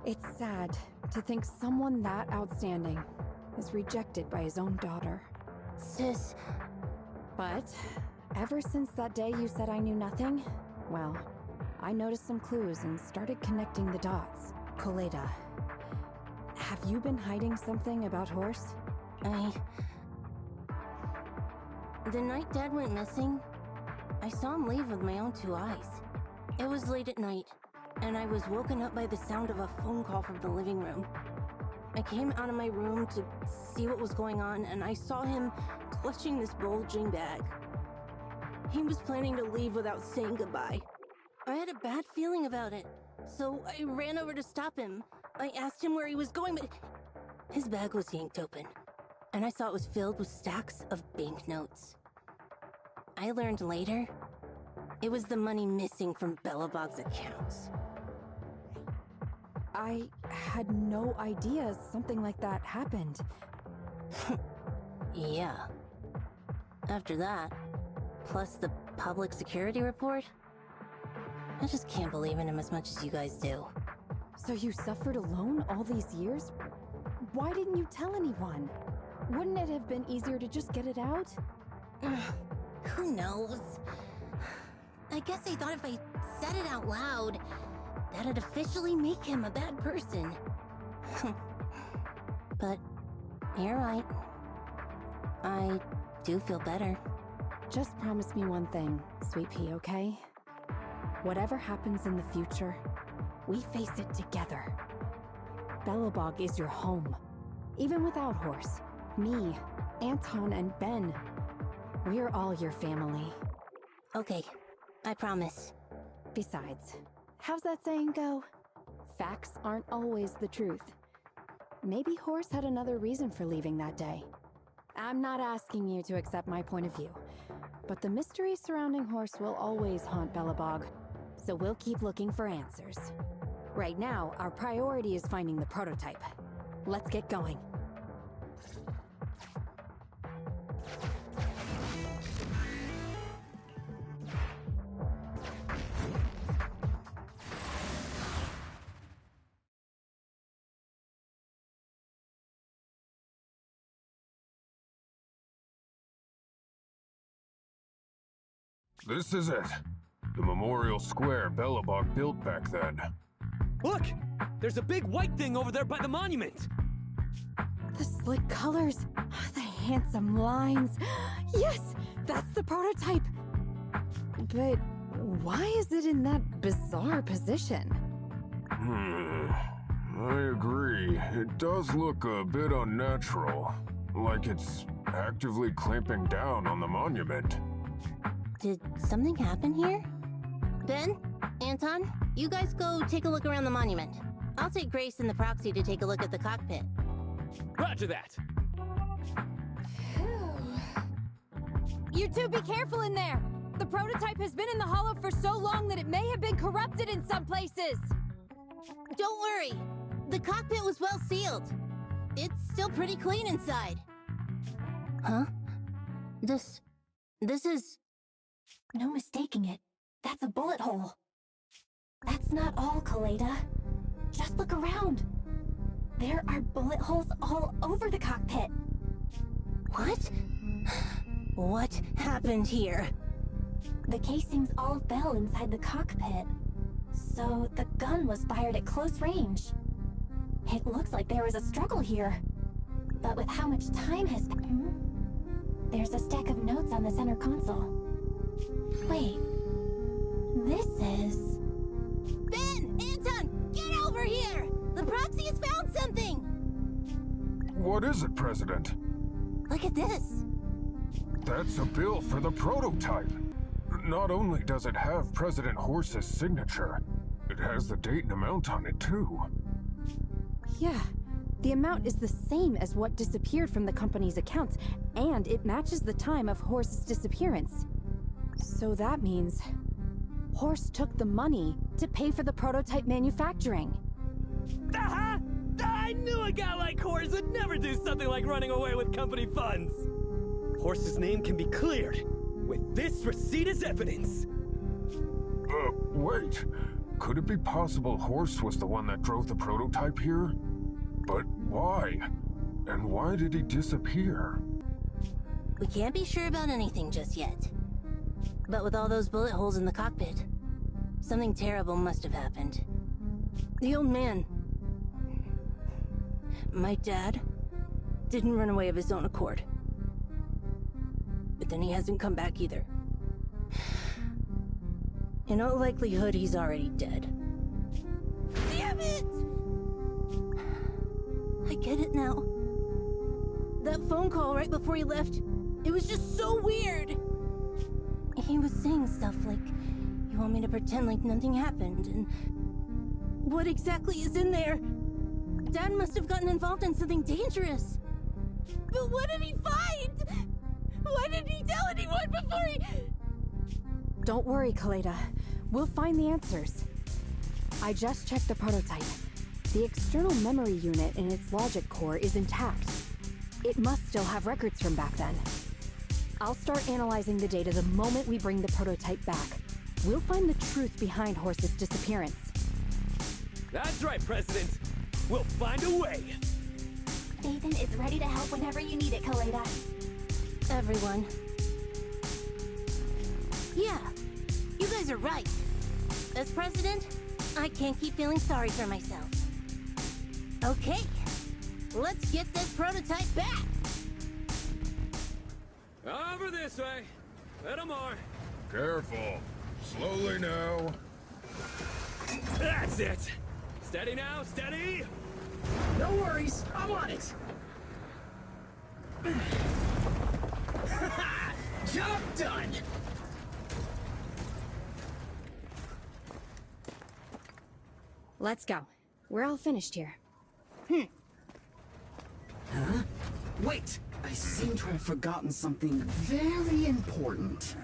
It's sad to think someone that outstanding is rejected by his own daughter. Sis. But ever since that day you said I knew nothing, well, I noticed some clues and started connecting the dots. Koleda. Have you been hiding something about Horse? The night Dad went missing, I saw him leave with my own two eyes. It was late at night, and I was woken up by the sound of a phone call from the living room. I came out of my room to see what was going on, and I saw him clutching this bulging bag. He was planning to leave without saying goodbye. I had a bad feeling about it, so I ran over to stop him. I asked him where he was going, but his bag was yanked open, and I saw it was filled with stacks of banknotes. I learned later, it was the money missing from Belobog's accounts. I had no idea something like that happened. Yeah. After that, plus the public security report, I just can't believe in him as much as you guys do. So you suffered alone all these years? Why didn't you tell anyone? Wouldn't it have been easier to just get it out? Who knows? I guess I thought if I said it out loud, that'd officially make him a bad person. But you're right. I do feel better. Just promise me one thing, Sweet Pea, okay? Whatever happens in the future, we face it together. Belobog is your home. Even without Horse, me, Anton, and Ben, we're all your family. Okay, I promise. Besides, how's that saying go? Facts aren't always the truth. Maybe Horse had another reason for leaving that day. I'm not asking you to accept my point of view, but the mystery surrounding Horse will always haunt Belobog, so we'll keep looking for answers. Right now, our priority is finding the prototype. Let's get going. This is it. The memorial square Belobog built back then. Look! There's a big white thing over there by the monument! The slick colors, the handsome lines. Yes, that's the prototype. But why is it in that bizarre position? I agree. It does look a bit unnatural. Like it's actively clamping down on the monument. Did something happen here? Ben? Anton? You guys go take a look around the monument. I'll take Grace and the proxy to take a look at the cockpit. Roger that. You two be careful in there! The prototype has been in the hollow for so long that it may have been corrupted in some places! Don't worry. The cockpit was well sealed. It's still pretty clean inside. Huh? This is... No mistaking it. That's a bullet hole. That's not all, Kaleda. Just look around. There are bullet holes all over the cockpit. What? What happened here? The casings all fell inside the cockpit. So the gun was fired at close range. It looks like there was a struggle here. But with how much time has passed... There's a stack of notes on the center console. Wait. This is... Ben! Anton! Get over here! The proxy has found something! What is it, President? Look at this. That's a bill for the prototype. Not only does it have President Horse's signature, it has the date and amount on it, too. Yeah, the amount is the same as what disappeared from the company's accounts, and it matches the time of Horse's disappearance. So that means... Horse took the money to pay for the prototype manufacturing. Aha! I knew a guy like Horse would never do something like running away with company funds! Horse's name can be cleared, with this receipt as evidence. Wait. Could it be possible Horse was the one that drove the prototype here? But why? And why did he disappear? We can't be sure about anything just yet. But with all those bullet holes in the cockpit, something terrible must have happened. The old man... my dad... didn't run away of his own accord. But then he hasn't come back either. In all likelihood, he's already dead. Damn it! I get it now. That phone call right before he left, it was just so weird. He was saying stuff like, you want me to pretend like nothing happened, and... what exactly is in there? Dad must have gotten involved in something dangerous. But what did he find? Why didn't he tell anyone before he... Don't worry, Kaleda. We'll find the answers. I just checked the prototype. The external memory unit in its logic core is intact. It must still have records from back then. I'll start analyzing the data the moment we bring the prototype back. We'll find the truth behind Horse's disappearance. That's right, President. We'll find a way. Nathan is ready to help whenever you need it, Kaleda. Everyone. Yeah, you guys are right. As president, I can't keep feeling sorry for myself. Okay, let's get this prototype back! Over this way. Little more. Careful. Slowly now. That's it. Steady now, steady. No worries, I'm on it. Job done. Let's go. We're all finished here. Huh? Wait! I seem to have forgotten something very important.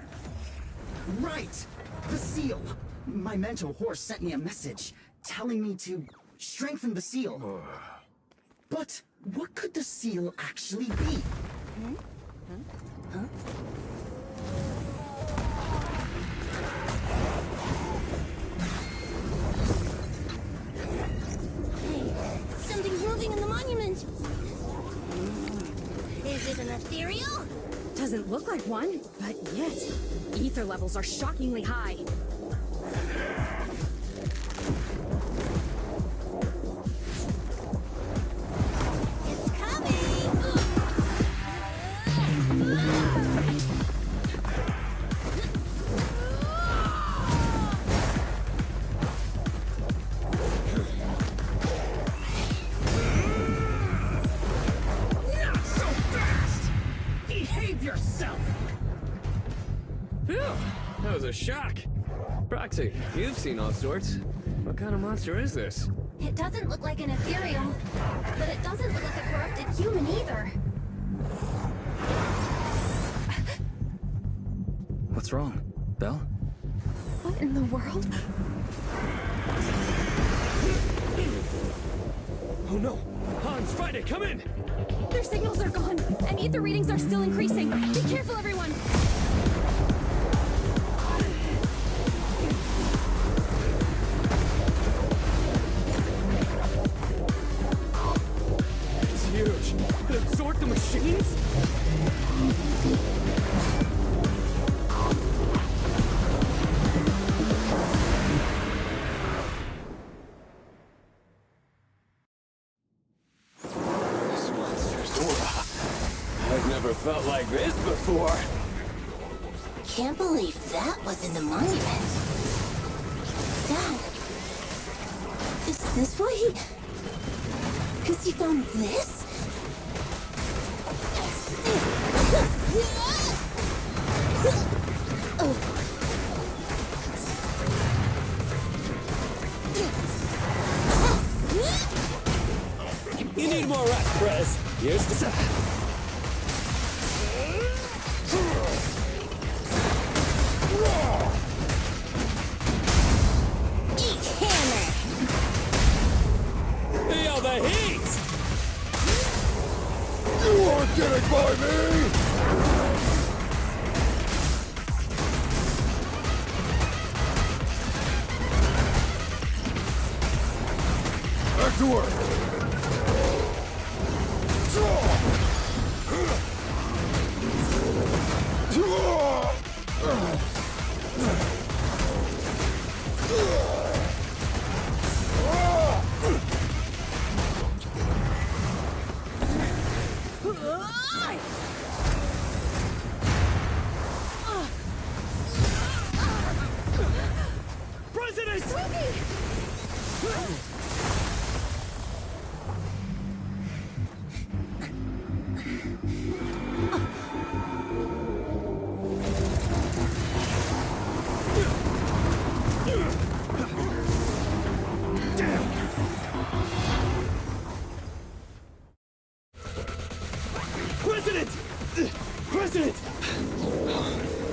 Right! The seal! My mentor Horse sent me a message, telling me to strengthen the seal. But what could the seal actually be? Hey, something's moving in the monument! Is it an ethereal? Doesn't look like one, but yet, ether levels are shockingly high. It's coming! Not so fast! yourself! Phew, that was a shock. Proxy, you've seen all sorts. What kind of monster is this? It doesn't look like an ethereal, but it doesn't look like a corrupted human either. What's wrong, Belle? What in the world? Oh no! Hans, Friday, come in! Their signals are gone, and ether readings are still increasing. Be careful, everyone! It's huge! It absorbed the machines? I've never felt like this before. Can't believe that was in the monument. Dad, is this why he... Because he found this? You need more rest, Prez. Here's the... Feel the heat! You aren't getting by me! Back to work! President! President! President!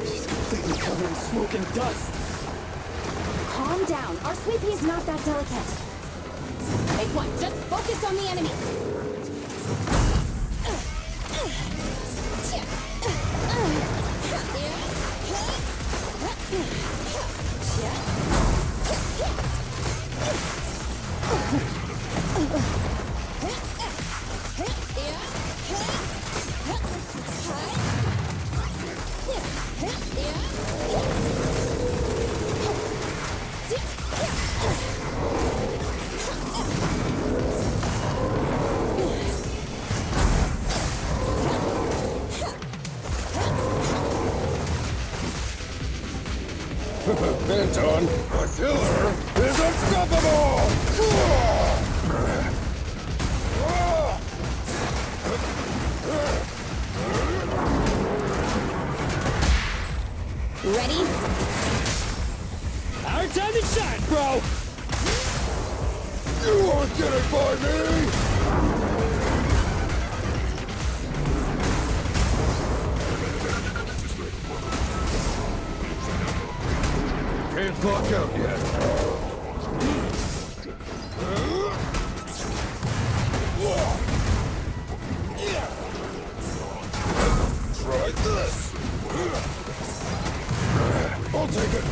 She's completely covered in smoke and dust. Calm down. Our sweepy is not that delicate. Make one. Just focus on the enemy. Anton, the killer is unstoppable! Ready? Our time to shine, bro! You aren't getting by me! Can't clock out yet. Try this. I'll take it.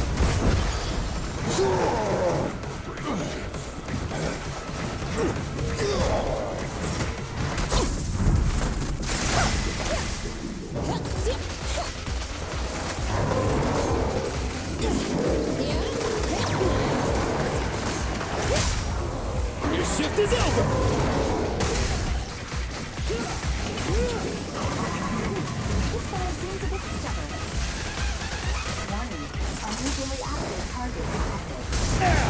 Your shift is over! This fellow seems a bit stubborn. Warning, unusually active target detected.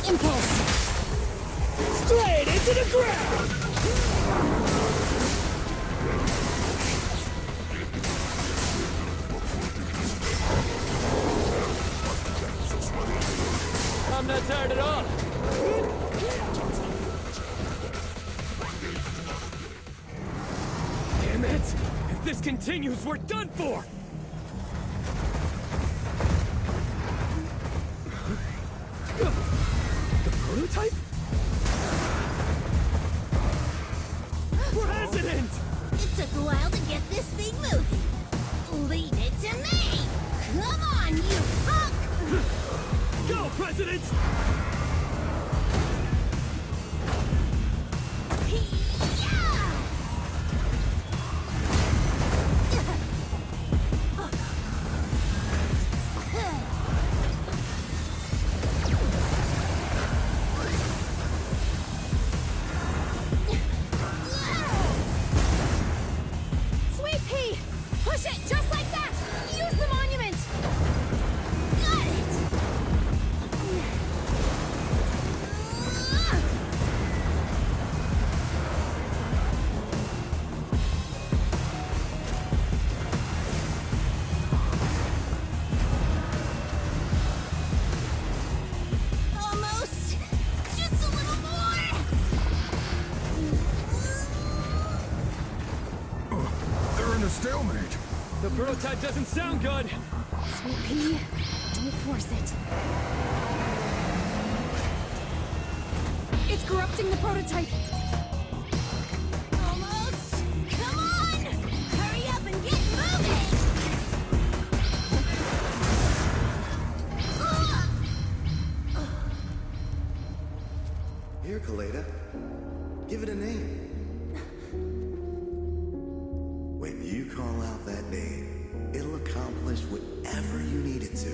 impulse! Straight into the ground! I'm not tired at all. Damn it! If this continues, we're done for! The prototype? President! It took a while to get this thing moving. Leave it to me! Come on, you punk! Go, President! Sweet pea! Push it just like that! Use the monument! Got it! Almost! Just a little more! They're in a stalemate. The prototype doesn't sound good! Sweet pea, don't force it. It's corrupting the prototype! Almost! Come on! Hurry up and get moving! Here, Kaleda. Give it a name. When you call out that name, it'll accomplish whatever you need it to.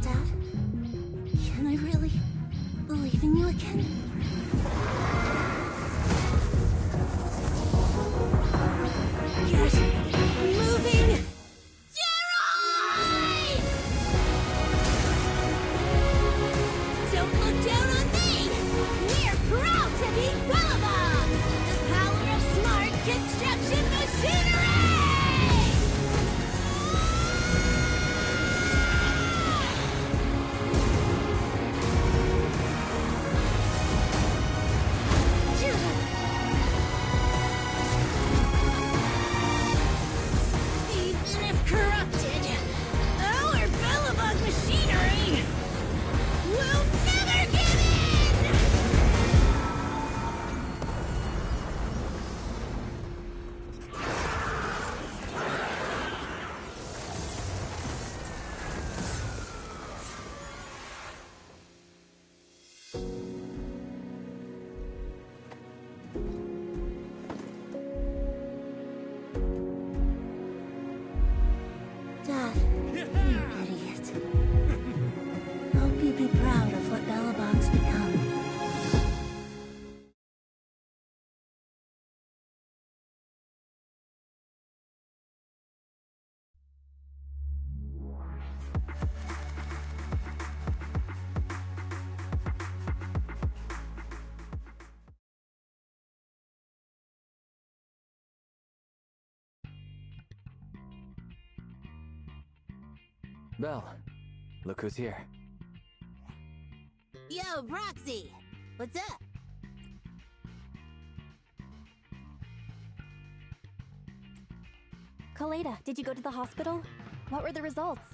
Dad, can I really believe in you again? Get moving! Gerald! Don't look down on me! We're proud to be Bellabog! The power of smart construction machinery! Even if corrupted, our Bellabog machinery will never give in! Dad, you idiot. Hope you be proud of what Bellabog's become. Belle, look who's here. Yo, Proxy! What's up? Kaleda, did you go to the hospital? What were the results?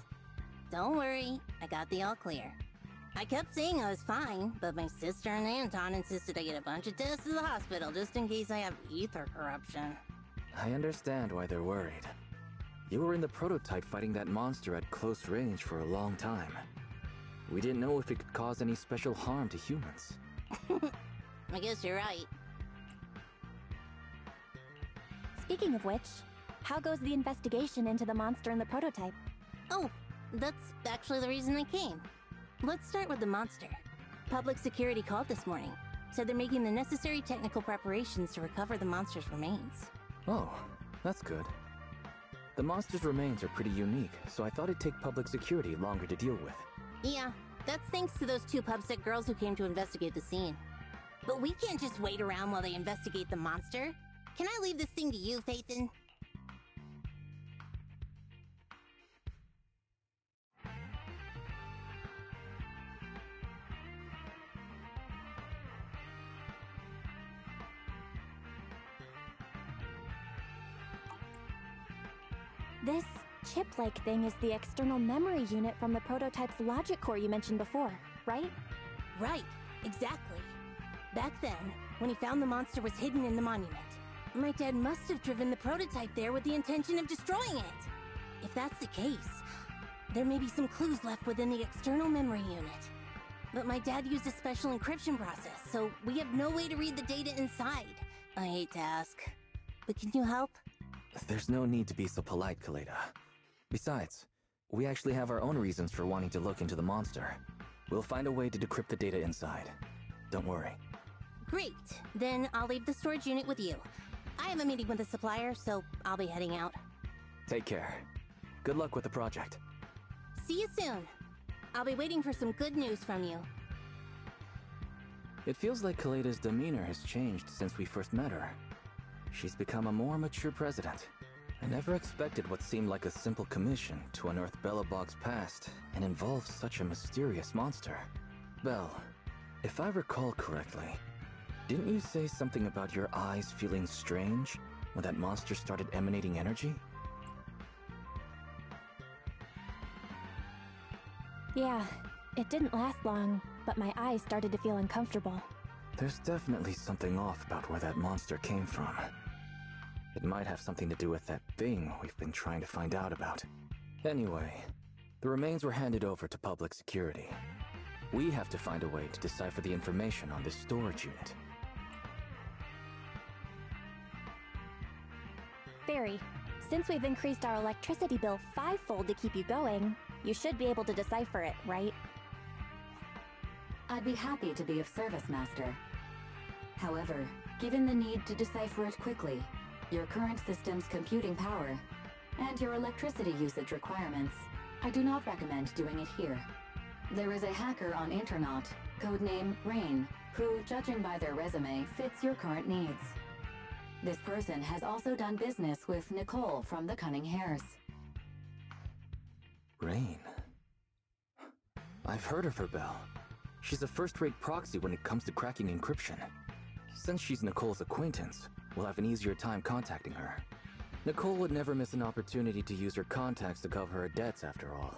Don't worry, I got the all clear. I kept saying I was fine, but my sister and Anton insisted I get a bunch of tests at the hospital just in case I have ether corruption. I understand why they're worried. You were in the prototype fighting that monster at close range for a long time. We didn't know if it could cause any special harm to humans. I guess you're right. Speaking of which, how goes the investigation into the monster in the prototype? Oh, that's actually the reason I came. Let's start with the monster. Public security called this morning. Said they're making the necessary technical preparations to recover the monster's remains. Oh, that's good. The monster's remains are pretty unique, so I thought it'd take public security longer to deal with. Yeah, that's thanks to those two pubsec girls who came to investigate the scene. But we can't just wait around while they investigate the monster. Can I leave this thing to you, Phaethon? This chip-like thing is the external memory unit from the prototype's logic core you mentioned before, right? Right, exactly. Back then, when he found the monster was hidden in the monument, my dad must have driven the prototype there with the intention of destroying it. If that's the case, there may be some clues left within the external memory unit. But my dad used a special encryption process, so we have no way to read the data inside. I hate to ask, but can you help? There's no need to be so polite, Kaleda. Besides, we actually have our own reasons for wanting to look into the monster. We'll find a way to decrypt the data inside. Don't worry. Great. Then I'll leave the storage unit with you. I have a meeting with the supplier, so I'll be heading out. Take care. Good luck with the project. See you soon. I'll be waiting for some good news from you. It feels like Kaleda's demeanor has changed since we first met her. She's become a more mature president. I never expected what seemed like a simple commission to unearth Belobog's past and involve such a mysterious monster. Belle, if I recall correctly, didn't you say something about your eyes feeling strange when that monster started emanating energy? Yeah, it didn't last long, but my eyes started to feel uncomfortable. There's definitely something off about where that monster came from. It might have something to do with that thing we've been trying to find out about. Anyway, the remains were handed over to public security. We have to find a way to decipher the information on this storage unit. Barry, since we've increased our electricity bill 5-fold to keep you going, you should be able to decipher it, right? I'd be happy to be of service, Master. However, given the need to decipher it quickly, your current system's computing power, and your electricity usage requirements, I do not recommend doing it here. There is a hacker on Internaut, codename Rain, who, judging by their resume, fits your current needs. This person has also done business with Nicole from the Cunning Hares. Rain. I've heard of her, Belle. She's a first-rate proxy when it comes to cracking encryption. Since she's Nicole's acquaintance, we'll have an easier time contacting her. Nicole would never miss an opportunity to use her contacts to cover her debts, after all.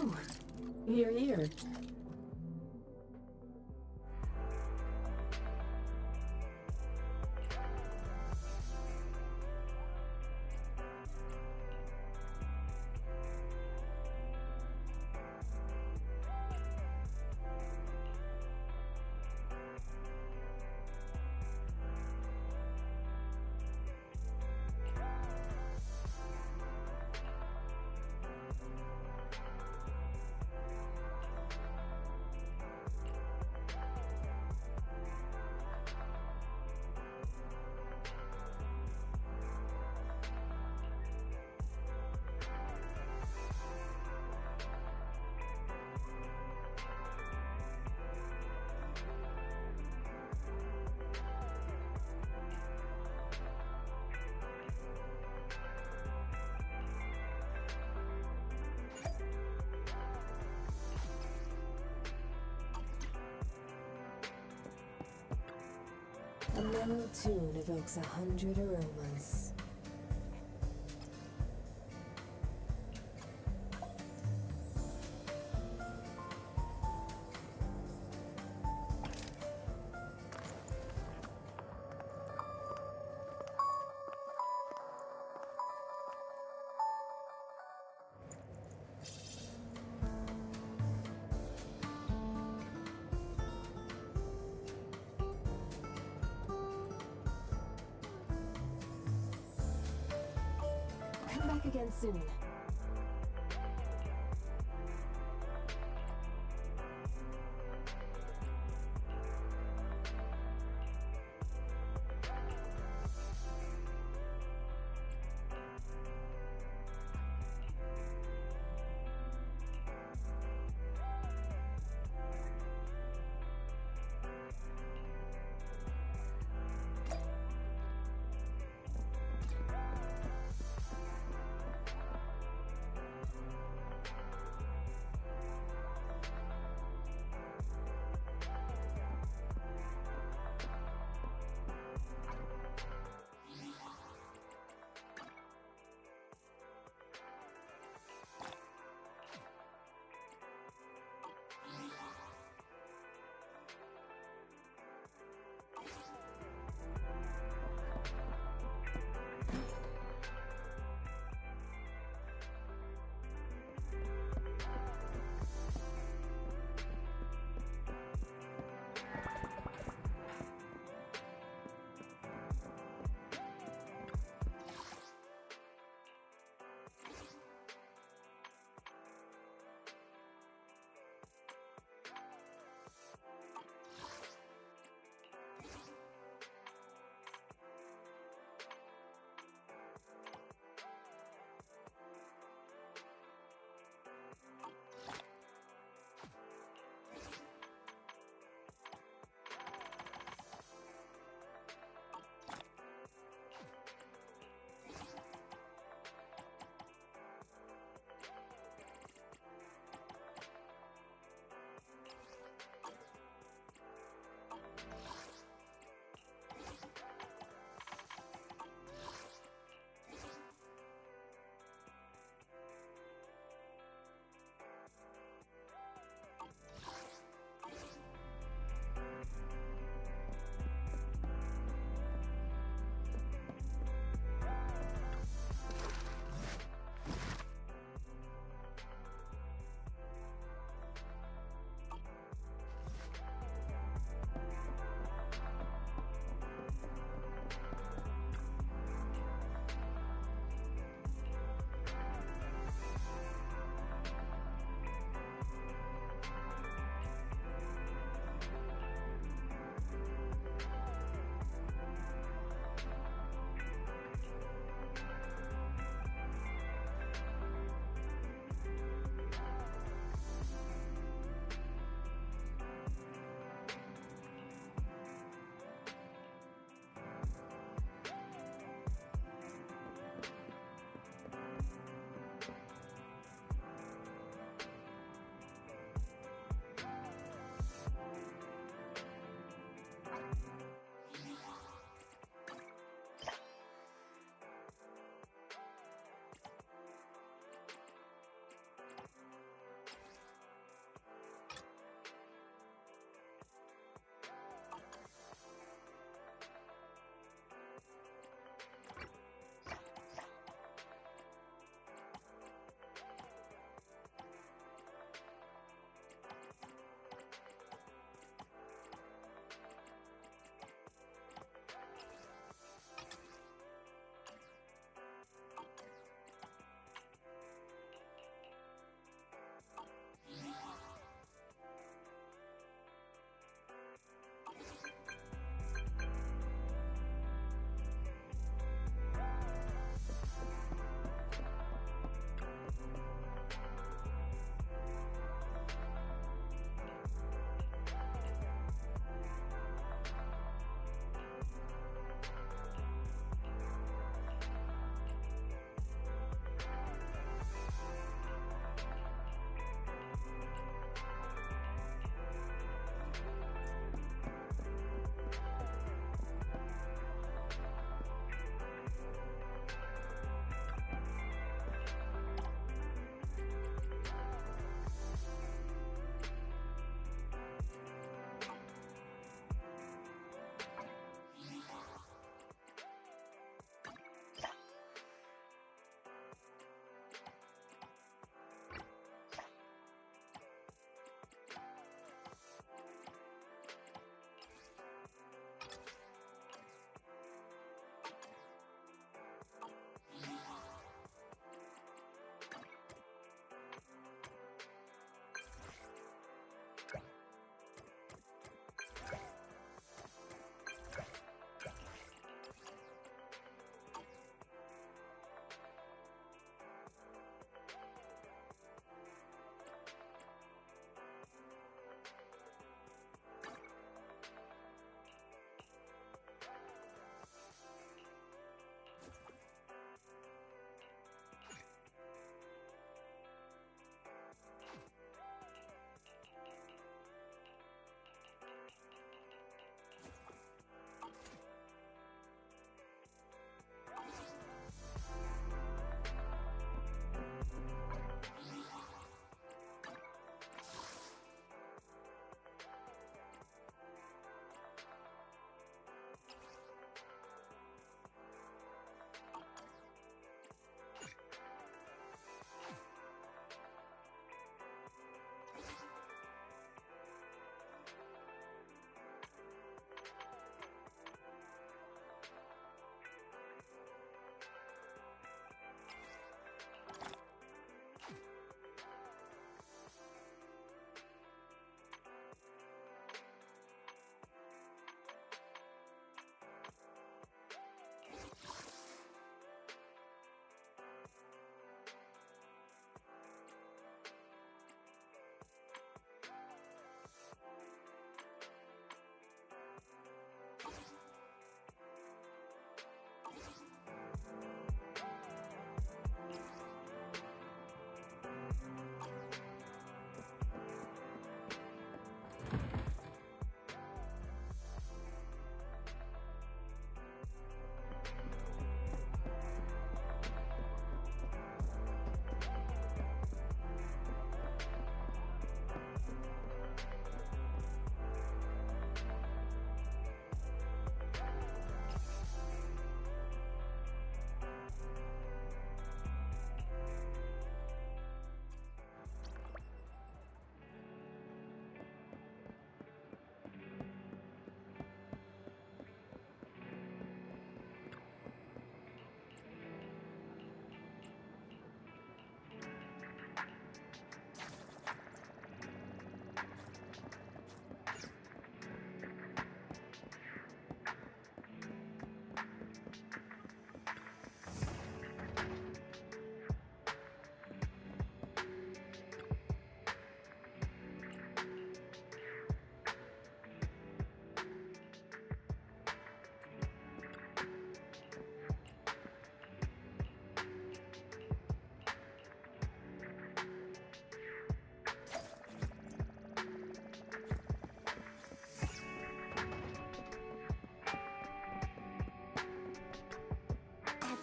Oh, you're here. A mellow tune evokes 100 aromas. Come back again soon.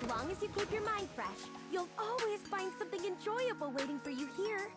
long as you keep your mind fresh, you'll always find something enjoyable waiting for you here.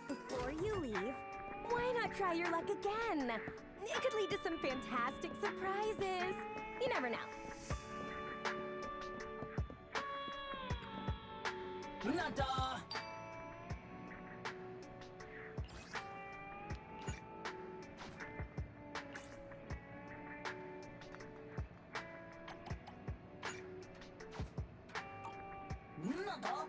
Before you leave, why not try your luck again? It could lead to some fantastic surprises. You never know. Nada! Nada!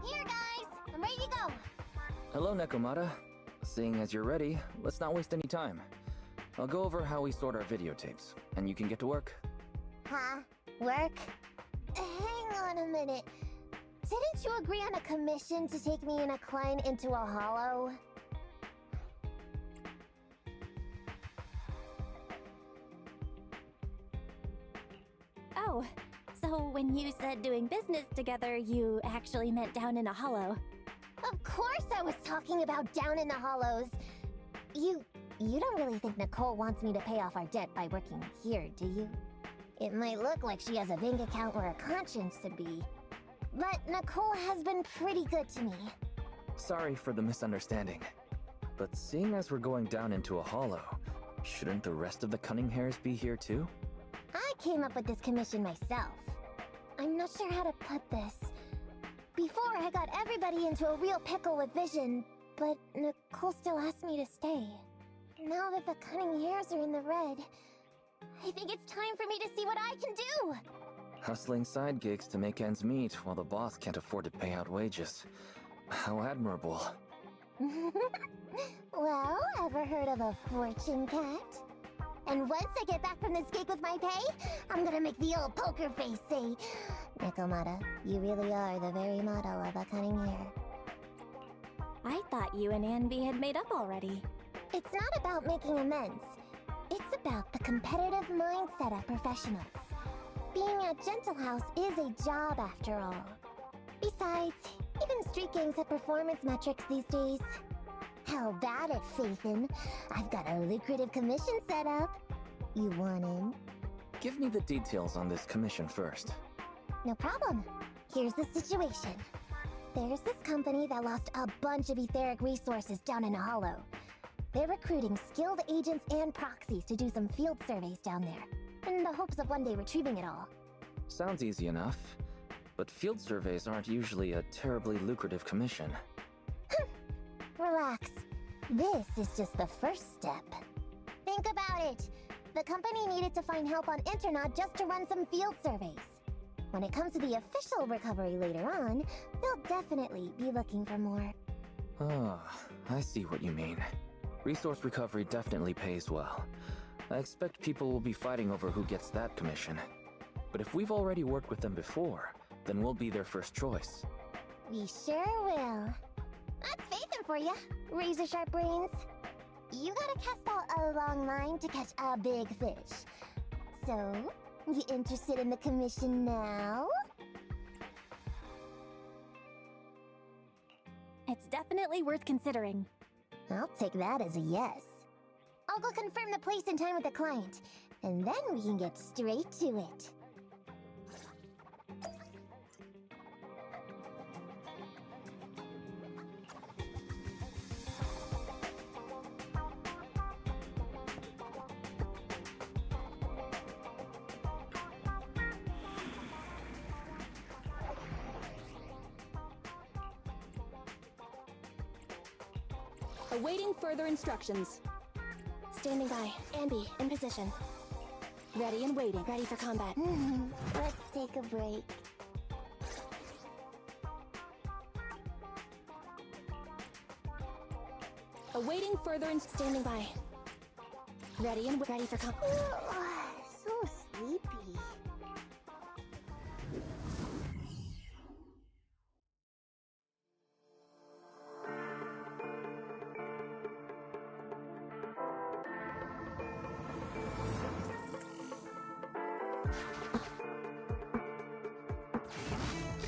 Here, guys! I'm ready to go! Hello, Nekomata. Seeing as you're ready, let's not waste any time. I'll go over how we sort our videotapes, and you can get to work. Huh? Work? Hang on a minute. Didn't you agree on a commission to take me and a client into a hollow? Oh, so when you said doing business together, you actually meant down in a hollow. Of course I was talking about down in the hollows. You don't really think Nicole wants me to pay off our debt by working here, do you? It might look like she has a bank account or a conscience to be, but Nicole has been pretty good to me. Sorry for the misunderstanding. But seeing as we're going down into a hollow, shouldn't the rest of the Cunning Hairs be here too? I came up with this commission myself. I'm not sure how to put this. Before, I got everybody into a real pickle with Vision, but Nicole still asked me to stay. Now that the Cunning Hairs are in the red, I think it's time for me to see what I can do! Hustling side gigs to make ends meet while the boss can't afford to pay out wages. How admirable. Well, ever heard of a fortune cat? And once I get back from this gig with my pay, I'm gonna make the old poker face say, Nekomata, you really are the very model of a cunning hair. I thought you and Anby had made up already. It's not about making amends. It's about the competitive mindset of professionals. Being at Gentle House is a job after all. Besides, even street gangs have performance metrics these days. How about it, Faithin? I've got a lucrative commission set up. You want in? Give me the details on this commission first. No problem. Here's the situation. There's this company that lost a bunch of etheric resources down in a hollow. They're recruiting skilled agents and proxies to do some field surveys down there, in the hopes of one day retrieving it all. Sounds easy enough, but field surveys aren't usually a terribly lucrative commission. Relax. This is just the first step. Think about it. The company needed to find help on Internaut just to run some field surveys. When it comes to the official recovery later on, they'll definitely be looking for more. Ah, I see what you mean. Resource recovery definitely pays well. I expect people will be fighting over who gets that commission. But if we've already worked with them before, then we'll be their first choice. We sure will. That's Faithin for you, razor sharp brains. You gotta cast out a long line to catch a big fish. So, you interested in the commission now? It's definitely worth considering. I'll take that as a yes. I'll go confirm the place and time with the client, and then we can get straight to it. Awaiting further instructions. Standing by. Anby, in position. Ready and waiting. Ready for combat. Let's take a break. Awaiting further Standing by. Ready and ready for combat. So sleepy.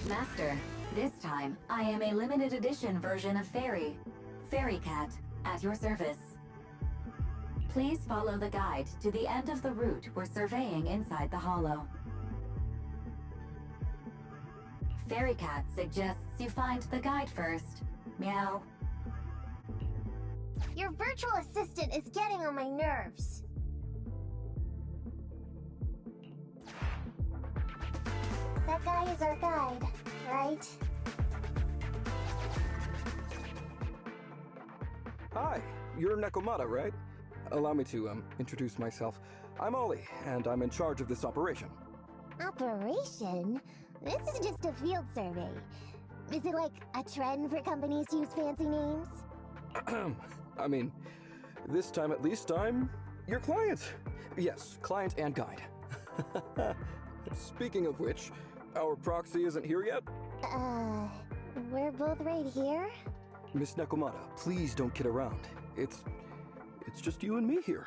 Master, this time I am a limited edition version of Fairy. Fairy Cat, at your service. Please follow the guide to the end of the route we're surveying inside the hollow. Fairy Cat suggests you find the guide first. Meow. Your virtual assistant is getting on my nerves. That guy is our guide, right? Hi, you're Nekomata, right? Allow me to, introduce myself. I'm Ollie, and I'm in charge of this operation. Operation? This is just a field survey. Is it like a trend for companies to use fancy names? I mean, this time at least I'm your client. Yes, client and guide. Speaking of which, our proxy isn't here yet? We're both right here? Miss Nekomata, please don't kid around. It's just you and me here.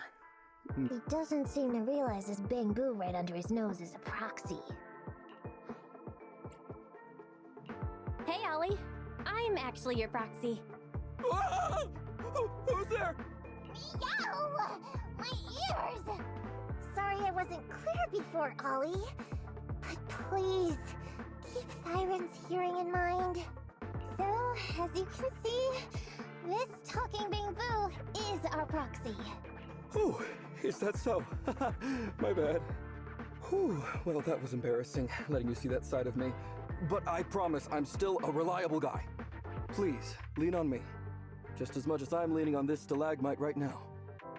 He doesn't seem to realize this bamboo right under his nose is a proxy. Hey, Ollie. I'm actually your proxy. Who's there? Meow! My ears! Sorry I wasn't clear before, Ollie. But please, keep Siren's hearing in mind. So, as you can see, this talking bamboo is our proxy. Oh, is that so? My bad. Whew, well, that was embarrassing, letting you see that side of me. But I promise I'm still a reliable guy. Please, lean on me. Just as much as I'm leaning on this stalagmite right now.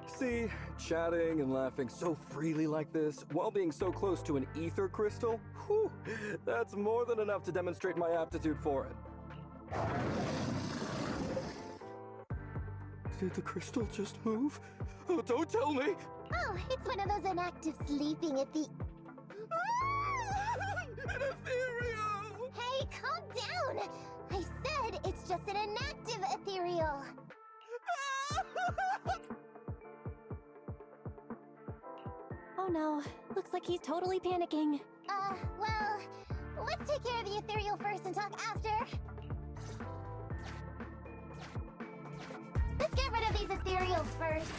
See, chatting and laughing so freely like this, while being so close to an ether crystal, whew, that's more than enough to demonstrate my aptitude for it. Did the crystal just move? Oh, don't tell me! Oh, it's one of those inactive sleeping at the... An ethereal! Hey, calm down! I said it's just an inactive ethereal! Oh no, looks like he's totally panicking. Well, let's take care of the ethereal first and talk after. Let's get rid of these ethereals first.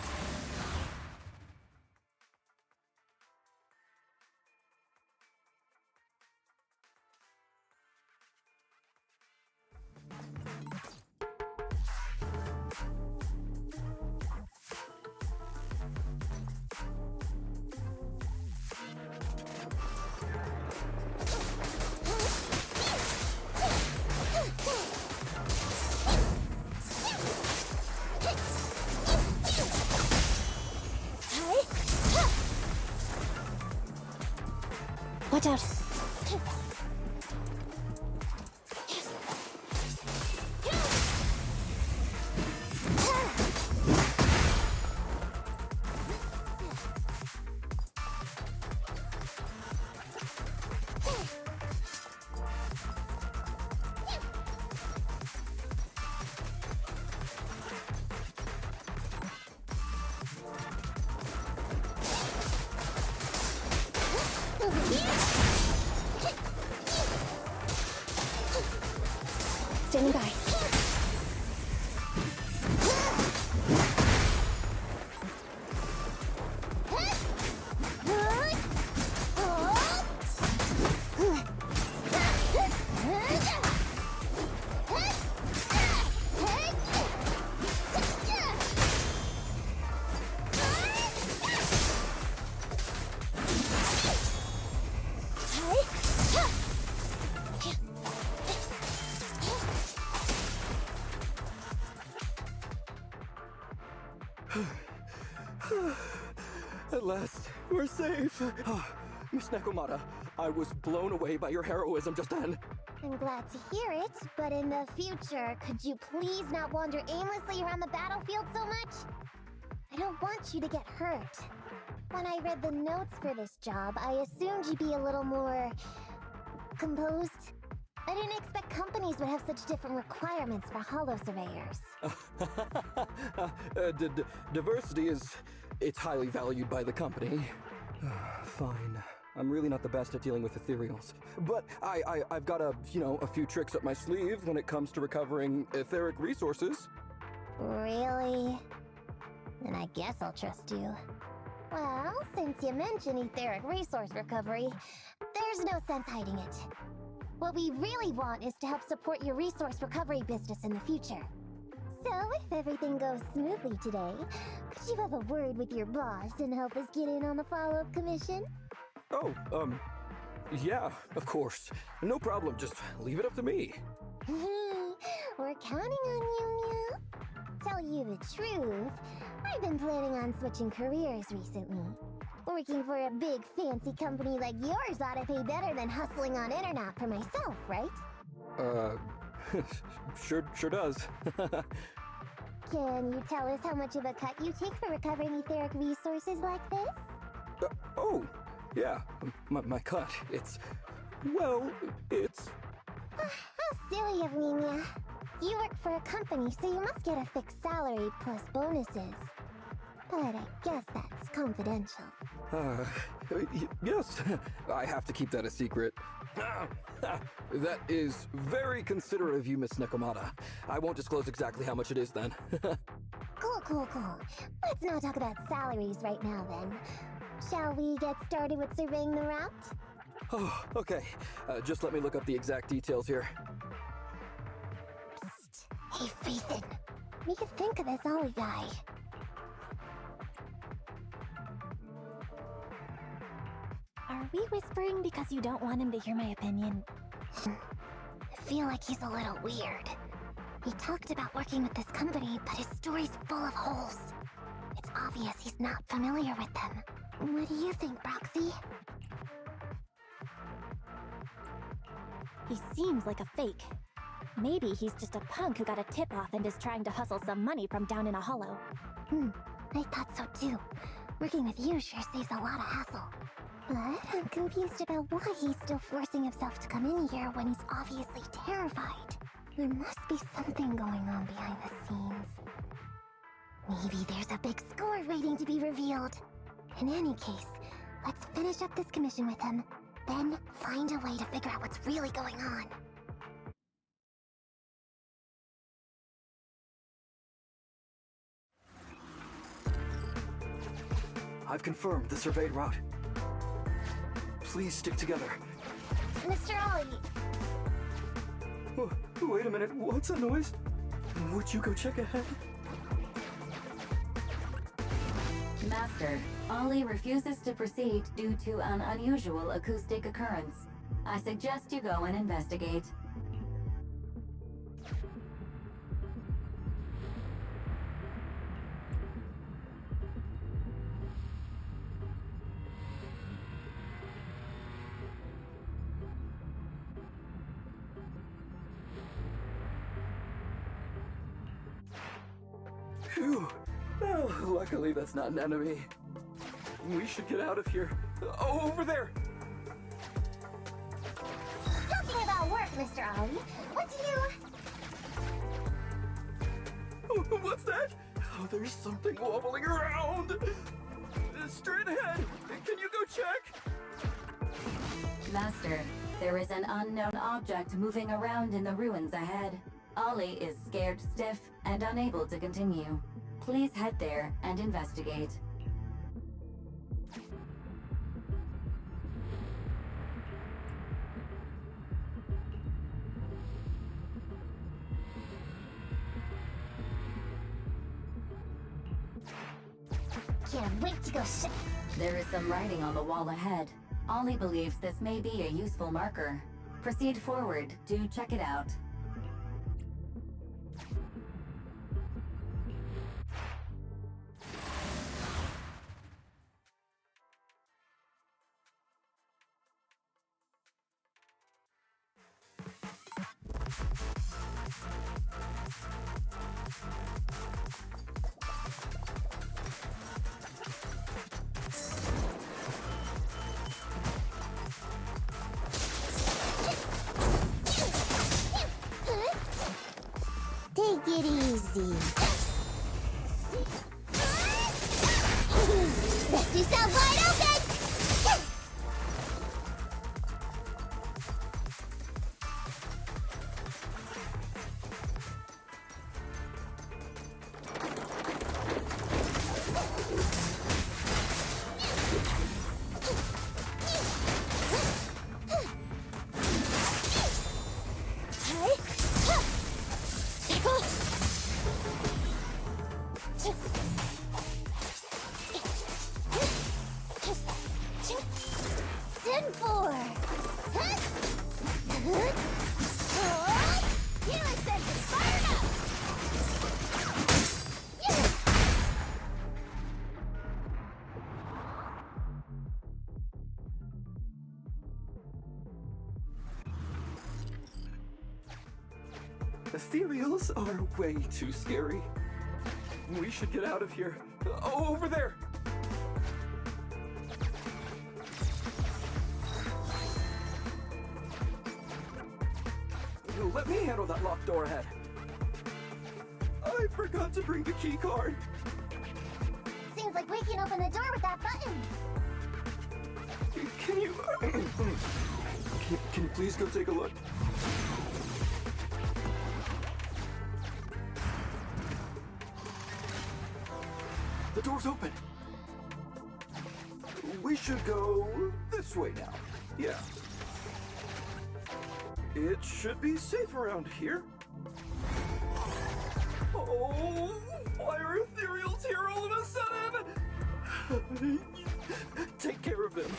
Watch out. Standing by. At last, we're safe. Miss Nekomata, I was blown away by your heroism just then. I'm glad to hear it, but in the future, could you please not wander aimlessly around the battlefield so much? I don't want you to get hurt. When I read the notes for this job, I assumed you'd be a little more... composed. I didn't expect companies would have such different requirements for holo surveyors. Diversity it's highly valued by the company. Fine. I'm really not the best at dealing with ethereals. But I've got a few tricks up my sleeve when it comes to recovering etheric resources. Really? Then I guess I'll trust you. Well, since you mentioned etheric resource recovery, there's no sense hiding it. What we really want is to help support your resource recovery business in the future. So, if everything goes smoothly today, could you have a word with your boss and help us get in on the follow-up commission? Oh, yeah, of course. No problem, just leave it up to me. We're counting on you, Meow. Tell you the truth, I've been planning on switching careers recently. Working for a big fancy company like yours ought to pay better than hustling on internet for myself, right? Sure does. Can you tell us how much of a cut you take for recovering etheric resources like this? Oh, yeah, my cut. It's... well, it's... How silly of me, Mia. You work for a company, so you must get a fixed salary plus bonuses. But I guess that's confidential. Yes, I have to keep that a secret. That is very considerate of you, Miss Nekomata. I won't disclose exactly how much it is then. Cool. Let's not talk about salaries right now then. Shall we get started with surveying the route? Oh, okay. Just let me look up the exact details here. Psst. Hey, Ethan. What do you think of this Ollie guy? Are we whispering because you don't want him to hear my opinion? I feel like he's a little weird. He talked about working with this company, but his story's full of holes. It's obvious he's not familiar with them. What do you think, Proxy? He seems like a fake. Maybe he's just a punk who got a tip-off and is trying to hustle some money from down in a hollow. I thought so too. Working with you sure saves a lot of hassle. But I'm confused about why he's still forcing himself to come in here when he's obviously terrified. There must be something going on behind the scenes. Maybe there's a big score waiting to be revealed. In any case, let's finish up this commission with him, then find a way to figure out what's really going on. I've confirmed the surveyed route. Please stick together. Mr. Ollie! Oh, wait a minute, what's that noise? Would you go check ahead? Master, Ollie refuses to proceed due to an unusual acoustic occurrence. I suggest you go and investigate. Phew. Oh, luckily that's not an enemy. We should get out of here. Oh, over there! Talking about work, Mr. Ollie, what do you... Oh, what's that? Oh, there's something wobbling around! Straight ahead! Can you go check? Master, there is an unknown object moving around in the ruins ahead. Ollie is scared stiff and unable to continue. Please head there and investigate. Can't wait to go There is some writing on the wall ahead. Ollie believes this may be a useful marker. Proceed forward to check it out. Take it easy. Left yourself wide open! Ethereals are way too scary. We should get out of here. Over there! Let me handle that locked door ahead. I forgot to bring the key card. Seems like we can open the door with that button. Can you... can you please go take a look? The door's open. We should go this way now. Yeah. It should be safe around here. Oh, fire ethereals here all of a sudden! Take care of him.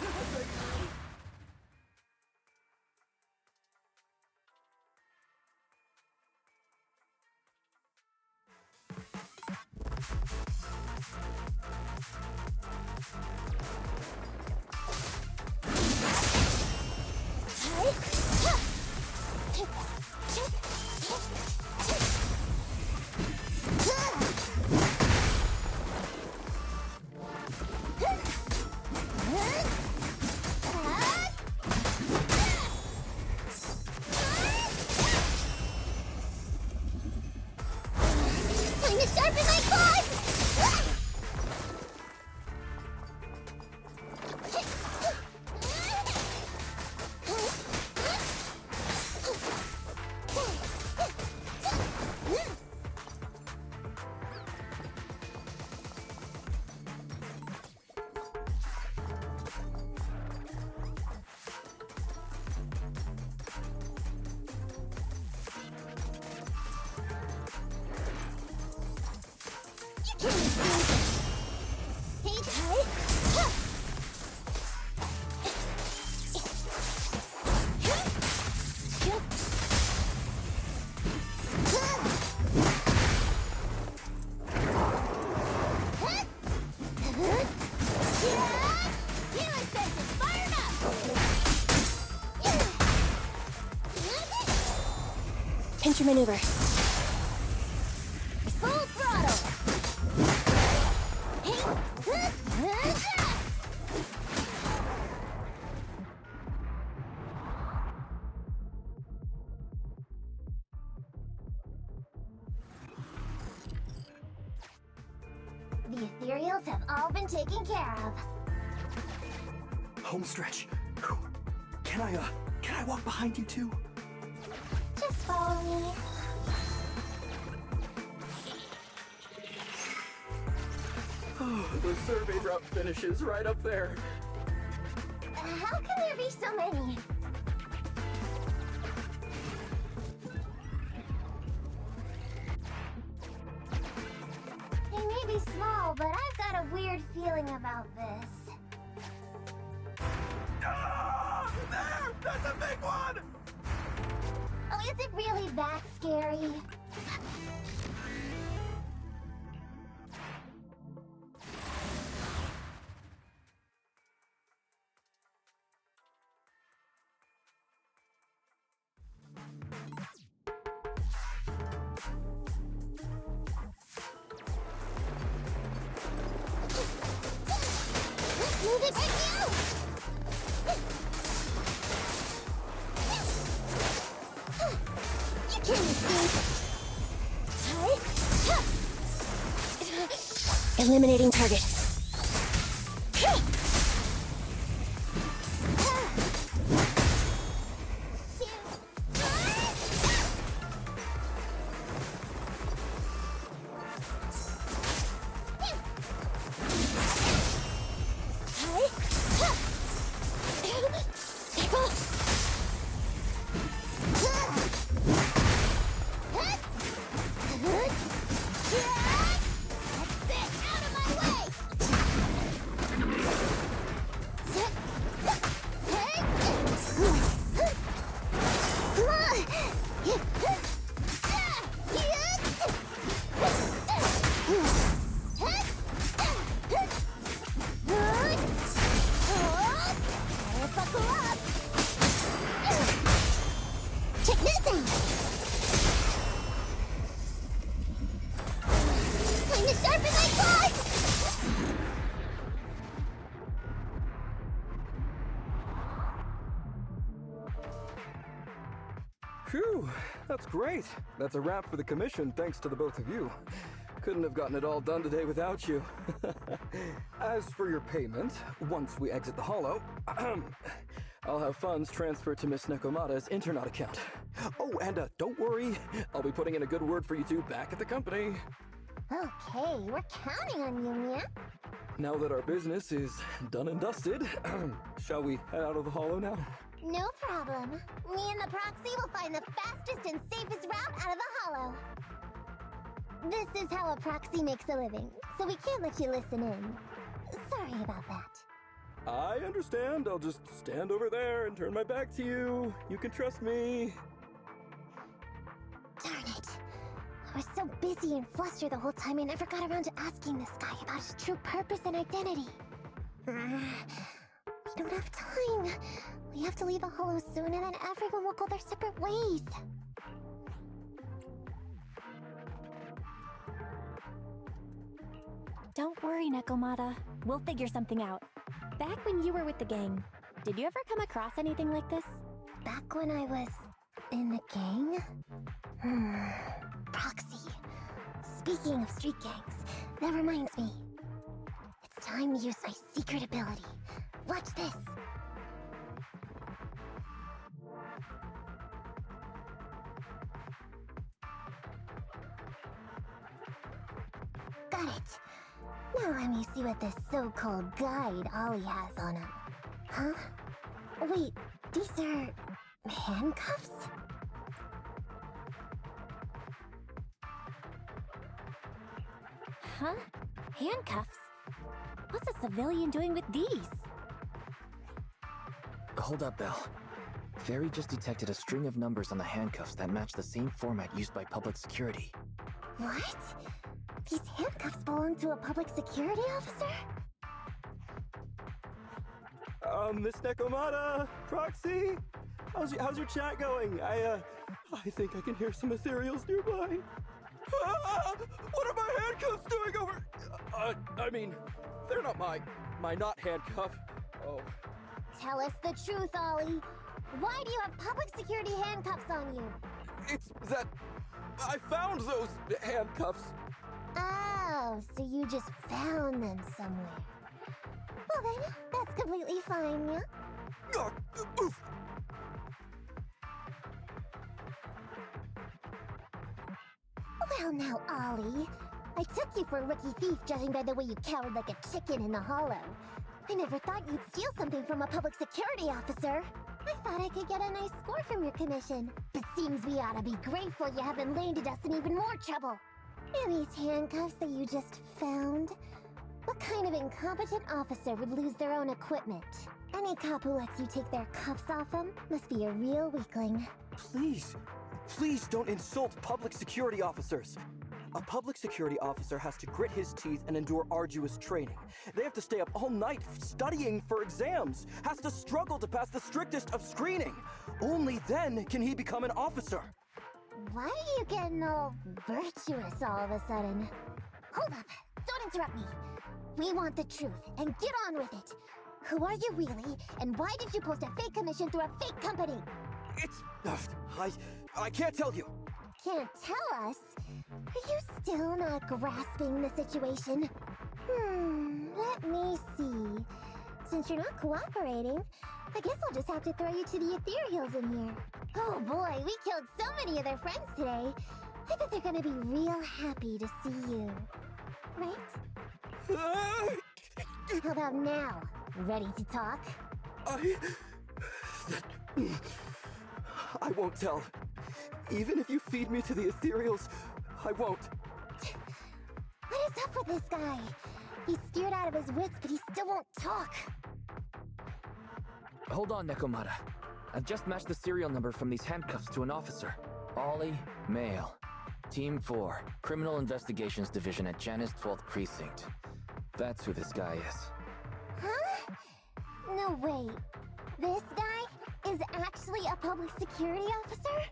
Time to sharpen my claws! Pinch your maneuver. Full throttle! The ethereals have all been taken care of. Home stretch. Can I walk behind you too? Just follow me. Oh, the survey route finishes right up there. How can there be so many? They may be small, but I've got a weird feeling about this. Ah! There! That's a big one! Oh, is it really that scary? Move it right now! You can't escape! Eliminating target. Out of my way! Phew, that's great. That's a wrap for the commission, thanks to the both of you. Couldn't have gotten it all done today without you. As for your payment, once we exit the Hollow, I'll have funds transferred to Miss Nekomata's Internet account. Oh, and don't worry, I'll be putting in a good word for you two back at the company. Okay, we're counting on you, Mia. Now that our business is done and dusted, shall we head out of the Hollow now? No problem. Me and the proxy will find the fastest and safest route out of the Hollow. This is how a proxy makes a living, so we can't let you listen in. Sorry about that. I understand. I'll just stand over there and turn my back to you. You can trust me. Darn it. I was so busy and flustered the whole time I never got around to asking this guy about his true purpose and identity. We don't have time. We have to leave the Hollow soon and then everyone will go their separate ways. Don't worry, Nekomata. We'll figure something out. Back when you were with the gang, did you ever come across anything like this? Back when I was in the gang? Proxy. Speaking of street gangs, that reminds me. It's time to use my secret ability. Watch this. Got it. Now let me see what this so-called guide Ollie has on him. Huh? Wait, these are handcuffs? Huh? Handcuffs? What's a civilian doing with these? Hold up, Belle. Fairy just detected a string of numbers on the handcuffs that match the same format used by public security. What? These handcuffs belong to a public security officer? Miss Nekomata, Proxy, how's your chat going? I think I can hear some ethereals nearby. What are my handcuffs doing over? I mean, they're not my not handcuff. Oh. Tell us the truth, Ollie. Why do you have public security handcuffs on you? It's that I found those handcuffs. Oh, so you just found them somewhere. Well then, that's completely fine, yeah? Well now, Ollie. I took you for a rookie thief judging by the way you cowered like a chicken in the Hollow. I never thought you'd steal something from a public security officer. I thought I could get a nice score from your commission. But seems we ought to be grateful you haven't landed us in even more trouble. And these handcuffs that you just found? What kind of incompetent officer would lose their own equipment? Any cop who lets you take their cuffs off them must be a real weakling. Please don't insult public security officers. A public security officer has to grit his teeth and endure arduous training. They have to stay up all night studying for exams, has to struggle to pass the strictest of screening. Only then can he become an officer. Why are you getting all virtuous all of a sudden? Hold up! Don't interrupt me! We want the truth, and get on with it! Who are you really, and why did you post a fake commission through a fake company? I can't tell you! Can't tell us? Are you still not grasping the situation? Let me see. Since you're not cooperating, I guess I'll just have to throw you to the ethereals in here. Oh boy, we killed so many of their friends today. I bet they're gonna be real happy to see you. Right? How about now? Ready to talk? I won't tell. Even if you feed me to the ethereals, I won't. What is up with this guy? He's scared out of his wits, but he still won't talk. Hold on, Nekomata. I've just matched the serial number from these handcuffs to an officer. Ollie, male. Team 4, Criminal Investigations Division at Janus 12th Precinct. That's who this guy is. Huh? No, wait. This guy is actually a public security officer?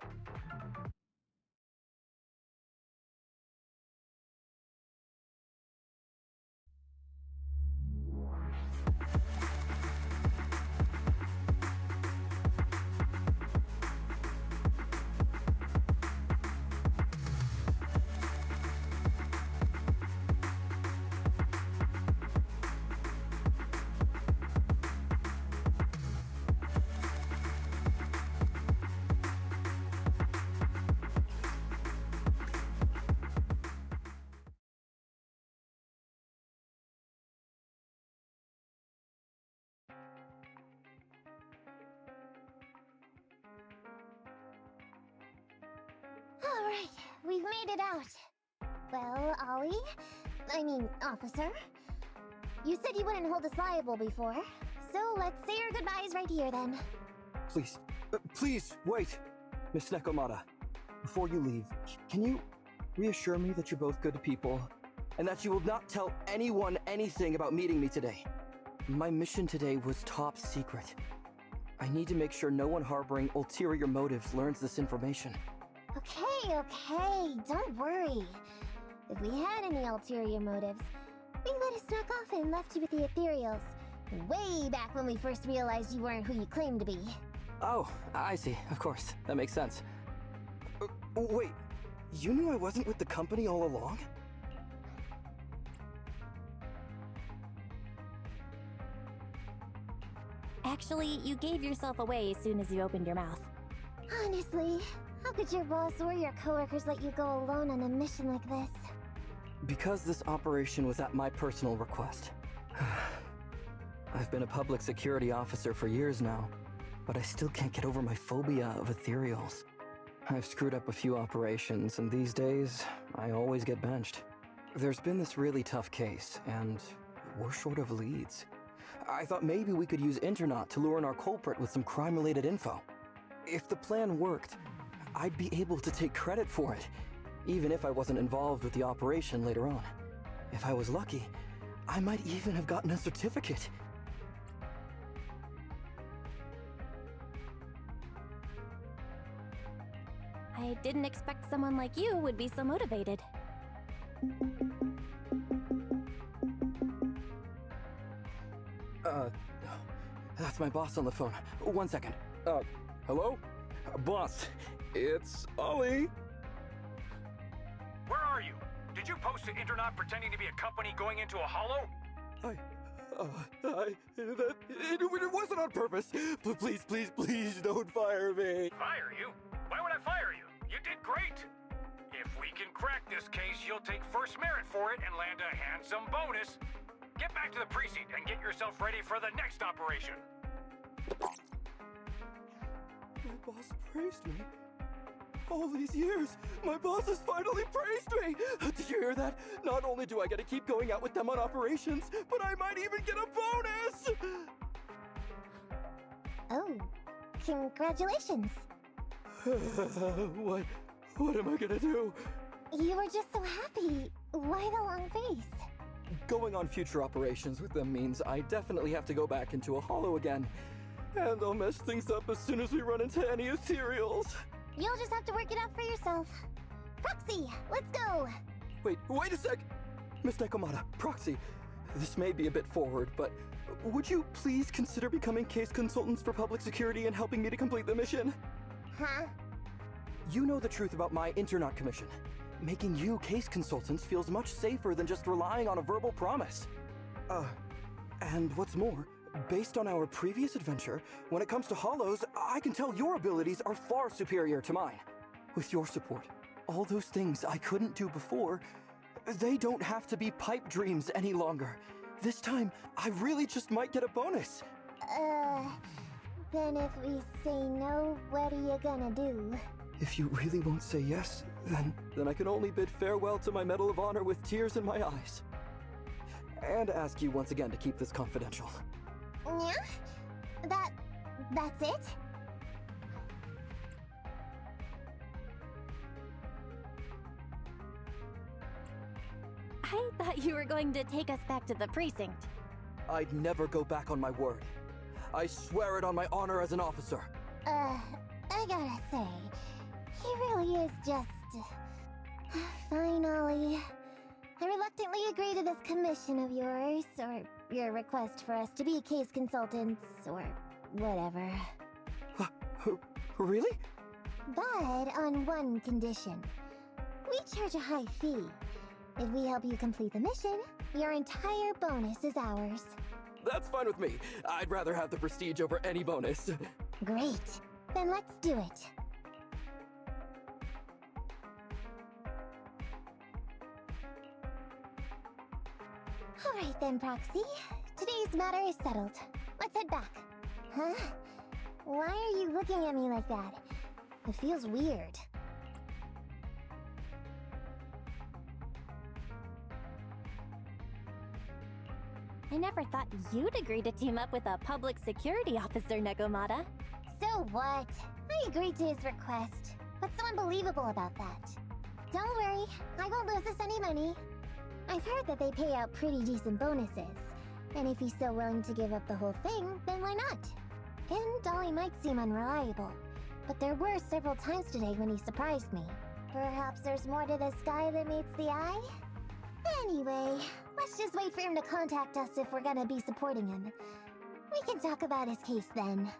we've made it out. Well, Ollie, officer, you said you wouldn't hold us liable before, so let's say our goodbyes right here then. Please, please, wait! Miss Nekomata, before you leave, can you reassure me that you're both good people, and that you will not tell anyone anything about meeting me today? My mission today was top secret. I need to make sure no one harboring ulterior motives learns this information. Okay, don't worry. If we had any ulterior motives, we would have snuck off and left you with the ethereals. Way back when we first realized you weren't who you claimed to be. Oh, I see. Of course. That makes sense. Wait, you knew I wasn't with the company all along? Actually, you gave yourself away as soon as you opened your mouth. Honestly, how could your boss or your coworkers let you go alone on a mission like this? Because this operation was at my personal request. I've been a public security officer for years now, but I still can't get over my phobia of ethereals. I've screwed up a few operations, and these days, I always get benched. There's been this really tough case, and we're short of leads. I thought maybe we could use Internaut to lure in our culprit with some crime-related info. If the plan worked, I'd be able to take credit for it, even if I wasn't involved with the operation later on. If I was lucky, I might even have gotten a certificate. I didn't expect someone like you would be so motivated. That's my boss on the phone. 1 second. Hello? Boss, it's Ollie. Where are you? Did you post to Internaut pretending to be a company going into a hollow? It wasn't on purpose. Please don't fire me. Fire you? Why would I fire you? You did great. If we can crack this case, you'll take first merit for it and land a handsome bonus. Get back to the precinct and get yourself ready for the next operation. My boss praised me. All these years, my boss has finally praised me! Did you hear that? Not only do I get to keep going out with them on operations, but I might even get a bonus! Oh, congratulations. What am I gonna do? You were just so happy. Why the long face? Going on future operations with them means I definitely have to go back into a hollow again. And I'll mess things up as soon as we run into any ethereals. You'll just have to work it out for yourself. Proxy, let's go! Wait a sec! Miss Nekomata, Proxy, this may be a bit forward, but would you please consider becoming case consultants for public security and helping me to complete the mission? Huh? You know the truth about my Internaut commission. Making you case consultants feels much safer than just relying on a verbal promise. And what's more, based on our previous adventure, when it comes to hollows, I can tell your abilities are far superior to mine. With your support, all those things I couldn't do before, they don't have to be pipe dreams any longer. This time, I really just might get a bonus. Then if we say no, what are you gonna do? If you really won't say yes, then I can only bid farewell to my Medal of Honor with tears in my eyes. And ask you once again to keep this confidential. Yeah? That's it? I thought you were going to take us back to the precinct. I'd never go back on my word. I swear it on my honor as an officer. I gotta say, he really is just... Fine, Ollie. I reluctantly agree to this commission of yours, or your request for us to be case consultants, or whatever. Really? But on one condition. We charge a high fee. If we help you complete the mission, your entire bonus is ours. That's fine with me. I'd rather have the prestige over any bonus. Great. Then let's do it. Alright then, Proxy. Today's matter is settled. Let's head back. Huh? Why are you looking at me like that? It feels weird. I never thought you'd agree to team up with a public security officer, Nekomata. So what? I agreed to his request. What's so unbelievable about that? Don't worry, I won't lose us any money. I've heard that they pay out pretty decent bonuses. And if he's so willing to give up the whole thing, then why not? And Dolly might seem unreliable, but there were several times today when he surprised me. Perhaps there's more to the sky than meets the eye? Anyway, let's just wait for him to contact us if we're gonna be supporting him. We can talk about his case then.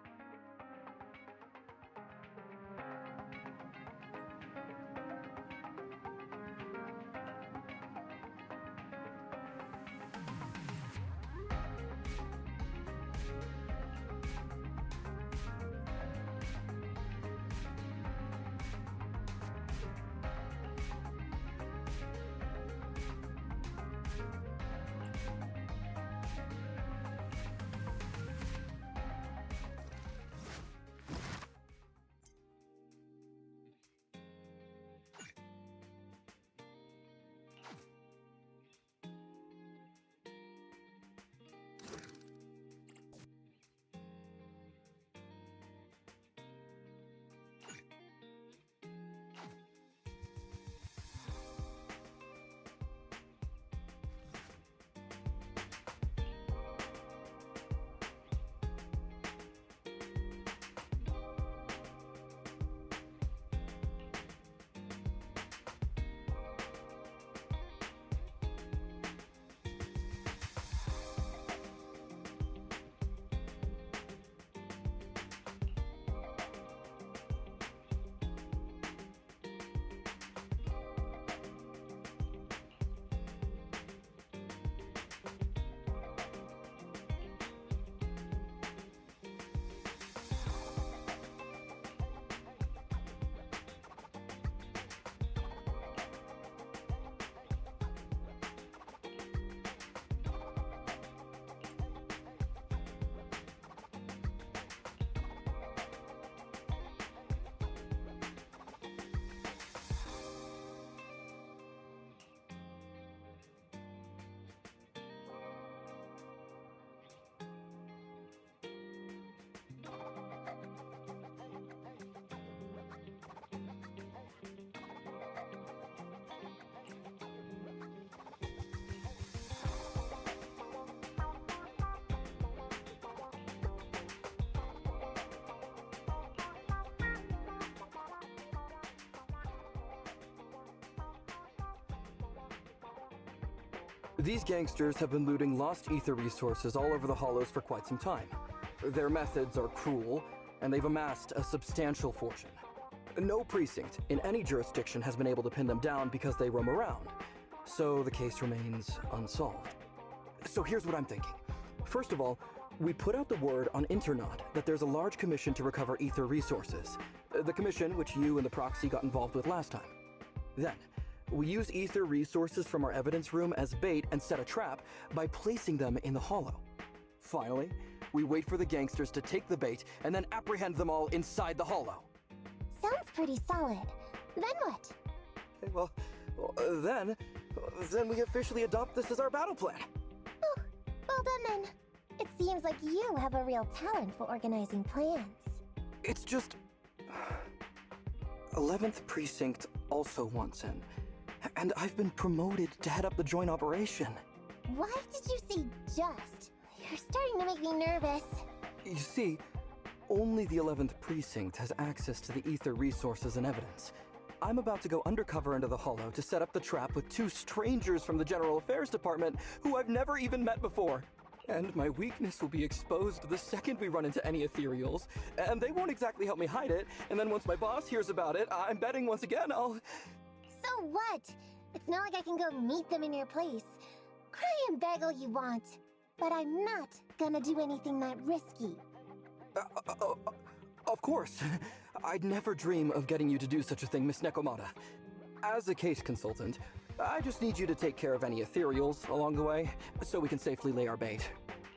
These gangsters have been looting lost ether resources all over the Hollows for quite some time. Their methods are cruel, and they've amassed a substantial fortune. No precinct in any jurisdiction has been able to pin them down because they roam around, so the case remains unsolved. So here's what I'm thinking. First of all, we put out the word on Internaut that there's a large commission to recover ether resources. The commission which you and the proxy got involved with last time. Then, we use ether resources from our evidence room as bait and set a trap by placing them in the Hollow. Finally, we wait for the gangsters to take the bait and then apprehend them all inside the Hollow. Sounds pretty solid. Then what? Okay, well, then we officially adopt this as our battle plan. Oh, well done then. It seems like you have a real talent for organizing plans. It's just... 11th Precinct also wants in. And I've been promoted to head up the joint operation. Why did you say just? You're starting to make me nervous. You see, only the 11th Precinct has access to the ether resources and evidence. I'm about to go undercover into the Hollow to set up the trap with two strangers from the General Affairs Department who I've never even met before. And my weakness will be exposed the second we run into any ethereals, and they won't exactly help me hide it, and then once my boss hears about it, I'm betting once again I'll... So what? It's not like I can go meet them in your place. Cry and beg all you want, but I'm not gonna do anything that risky. Of course. I'd never dream of getting you to do such a thing, Miss Nekomata. As a case consultant, I just need you to take care of any ethereals along the way, so we can safely lay our bait.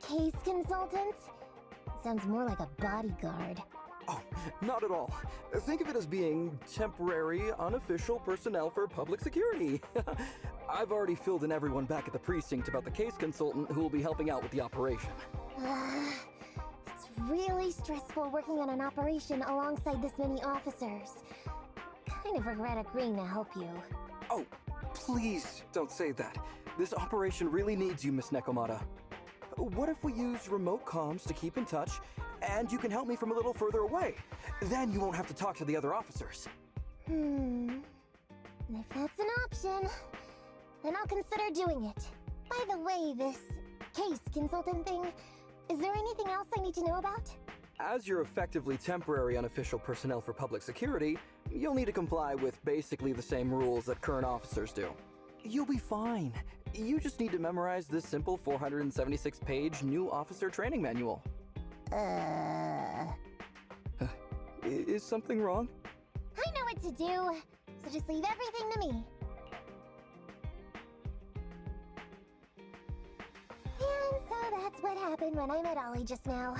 Case consultant? Sounds more like a bodyguard. Oh, not at all. Think of it as being temporary, unofficial personnel for public security. I've already filled in everyone back at the precinct about the case consultant who will be helping out with the operation. It's really stressful working on an operation alongside this many officers. Kind of regret agreeing to help you. Oh, please don't say that. This operation really needs you, Miss Nekomata. What if we use remote comms to keep in touch, and you can help me from a little further away? Then you won't have to talk to the other officers. If that's an option, then I'll consider doing it. By the way, this case consultant thing, is there anything else I need to know about? As you're effectively temporary unofficial personnel for public security, you'll need to comply with basically the same rules that current officers do. You'll be fine. You just need to memorize this simple 476-page new officer training manual. Is something wrong? I know what to do, so just leave everything to me. And so that's what happened when I met Ollie just now.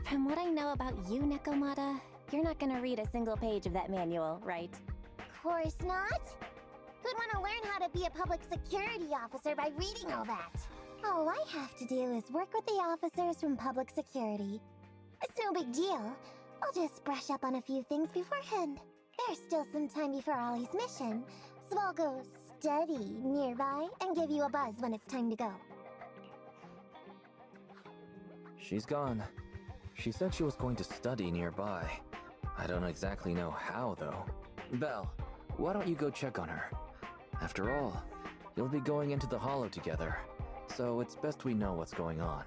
From what I know about you, Nekomata, you're not gonna read a single page of that manual, right? Of course not. Who'd want to learn how to be a public security officer by reading all that? All I have to do is work with the officers from public security. It's no big deal. I'll just brush up on a few things beforehand. There's still some time before Ollie's mission, so I'll go study nearby and give you a buzz when it's time to go. She's gone. She said she was going to study nearby. I don't exactly know how, though. Belle, why don't you go check on her? After all, you'll be going into the Hollow together, so it's best we know what's going on.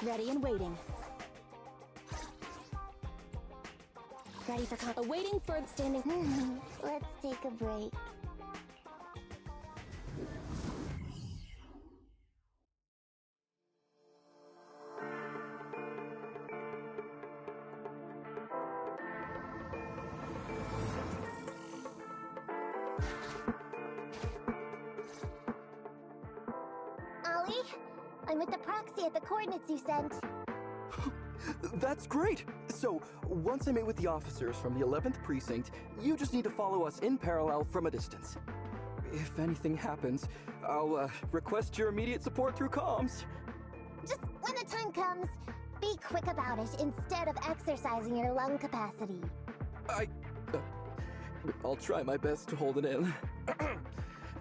Ready and waiting. Ready for awaiting for standing. Let's take a break. Ollie, I'm with the proxy at the coordinates you sent. That's great! So, once I meet with the officers from the 11th Precinct, you just need to follow us in parallel from a distance. If anything happens, I'll request your immediate support through comms. Just when the time comes, be quick about it instead of exercising your lung capacity. I'll try my best to hold it in.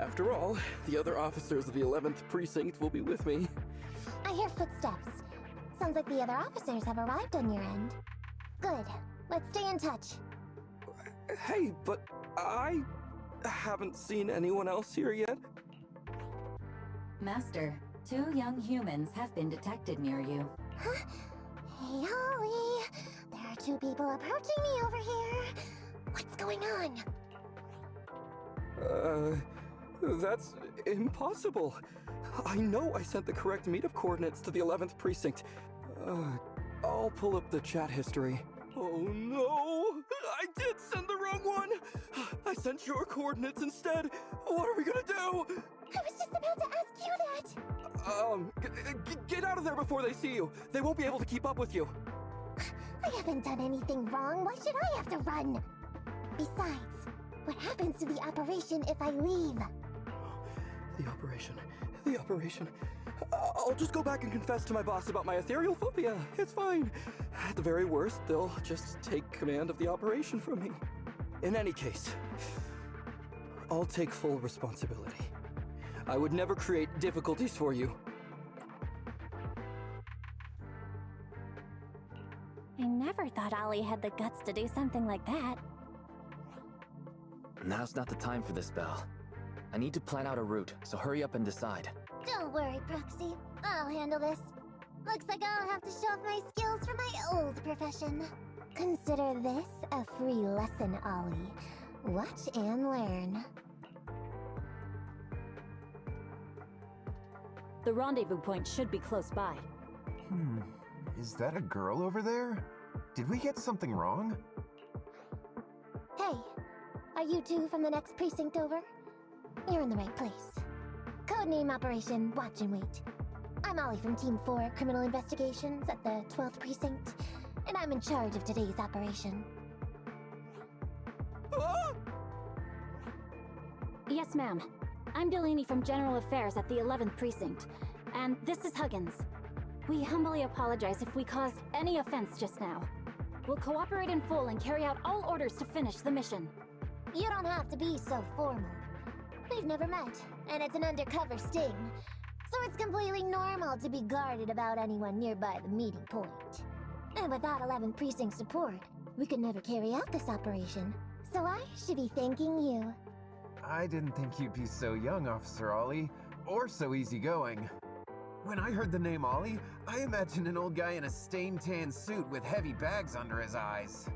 After all, the other officers of the 11th Precinct will be with me. I hear footsteps. Sounds like the other officers have arrived on your end. Good. Let's stay in touch. Hey, but I haven't seen anyone else here yet. Master, 2 young humans have been detected near you. Huh? Hey, Ollie. There are 2 people approaching me over here. What's going on? That's impossible. I know I sent the correct meetup coordinates to the 11th Precinct. I'll pull up the chat history. Oh no! I did send the wrong one! I sent your coordinates instead! What are we gonna do? I was just about to ask you that! Get out of there before they see you! They won't be able to keep up with you! I haven't done anything wrong. Why should I have to run? Besides, what happens to the operation if I leave? The operation. I'll just go back and confess to my boss about my ethereal phobia. It's fine. At the very worst, they'll just take command of the operation from me. In any case, I'll take full responsibility. I would never create difficulties for you. I never thought Ollie had the guts to do something like that. Now's not the time for this, Belle. I need to plan out a route, so hurry up and decide. Don't worry, Proxy. I'll handle this. Looks like I'll have to show off my skills from my old profession. Consider this a free lesson, Ollie. Watch and learn. The rendezvous point should be close by. Is that a girl over there? Did we get something wrong? Hey, are you 2 from the next precinct over? You're in the right place. Codename Operation Watch and Wait. I'm Ollie from Team 4 Criminal Investigations at the 12th Precinct, and I'm in charge of today's operation. Yes, ma'am. I'm Delaney from General Affairs at the 11th Precinct, and this is Huggins. We humbly apologize if we caused any offense just now. We'll cooperate in full and carry out all orders to finish the mission. You don't have to be so formal. We've never met, and it's an undercover sting, so it's completely normal to be guarded about anyone nearby the meeting point. And without 11th Precinct support, we could never carry out this operation, so I should be thanking you. I didn't think you'd be so young, Officer Ollie, or so easygoing. When I heard the name Ollie, I imagined an old guy in a stained tan suit with heavy bags under his eyes.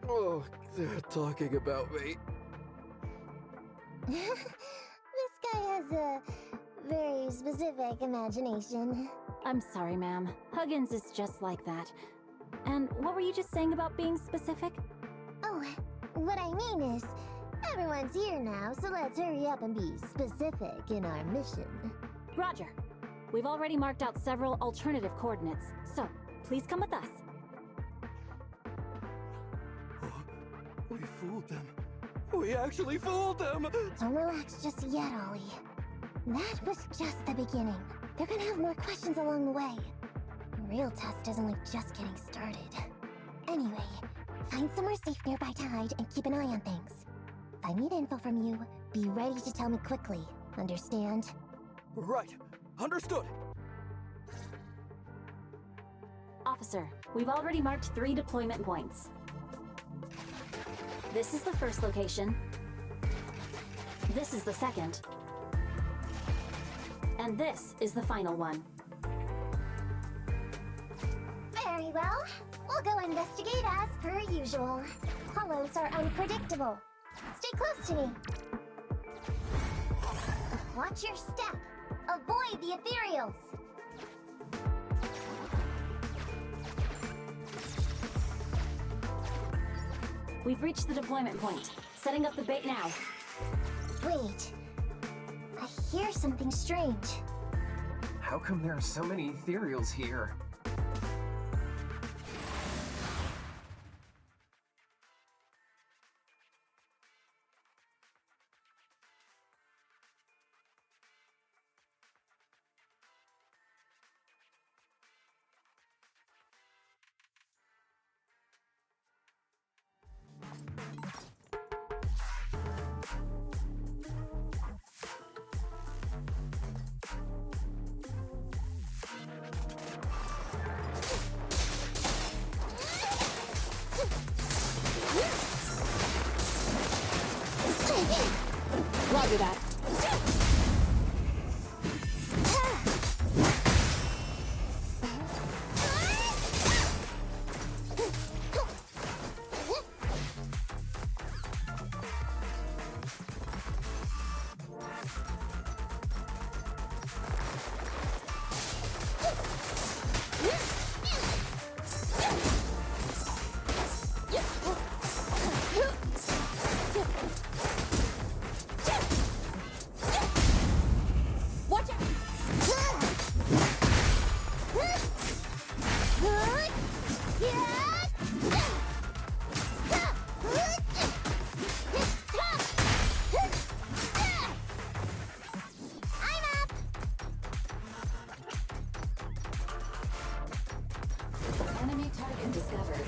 Oh, they're talking about me. This guy has a very specific imagination. I'm sorry, ma'am. Huggins is just like that. And what were you just saying about being specific? Oh, what I mean is, everyone's here now, so let's hurry up and be specific in our mission. Roger. We've already marked out several alternative coordinates, so please come with us. We fooled them. We actually fooled them! Don't relax just yet, Ollie. That was just the beginning. They're gonna have more questions along the way. The real test is only just getting started. Anyway, find somewhere safe nearby to hide and keep an eye on things. If I need info from you, be ready to tell me quickly. Understand? Right. Understood. Officer, we've already marked 3 deployment points. This is the first location. This is the second. And this is the final one. Very well. We'll go investigate as per usual. Hollows are unpredictable. Stay close to me. Watch your step. Avoid the ethereals. We've reached the deployment point. Setting up the bait now. Wait. I hear something strange. How come there are so many ethereals here? Roger that. Enemy target discovered.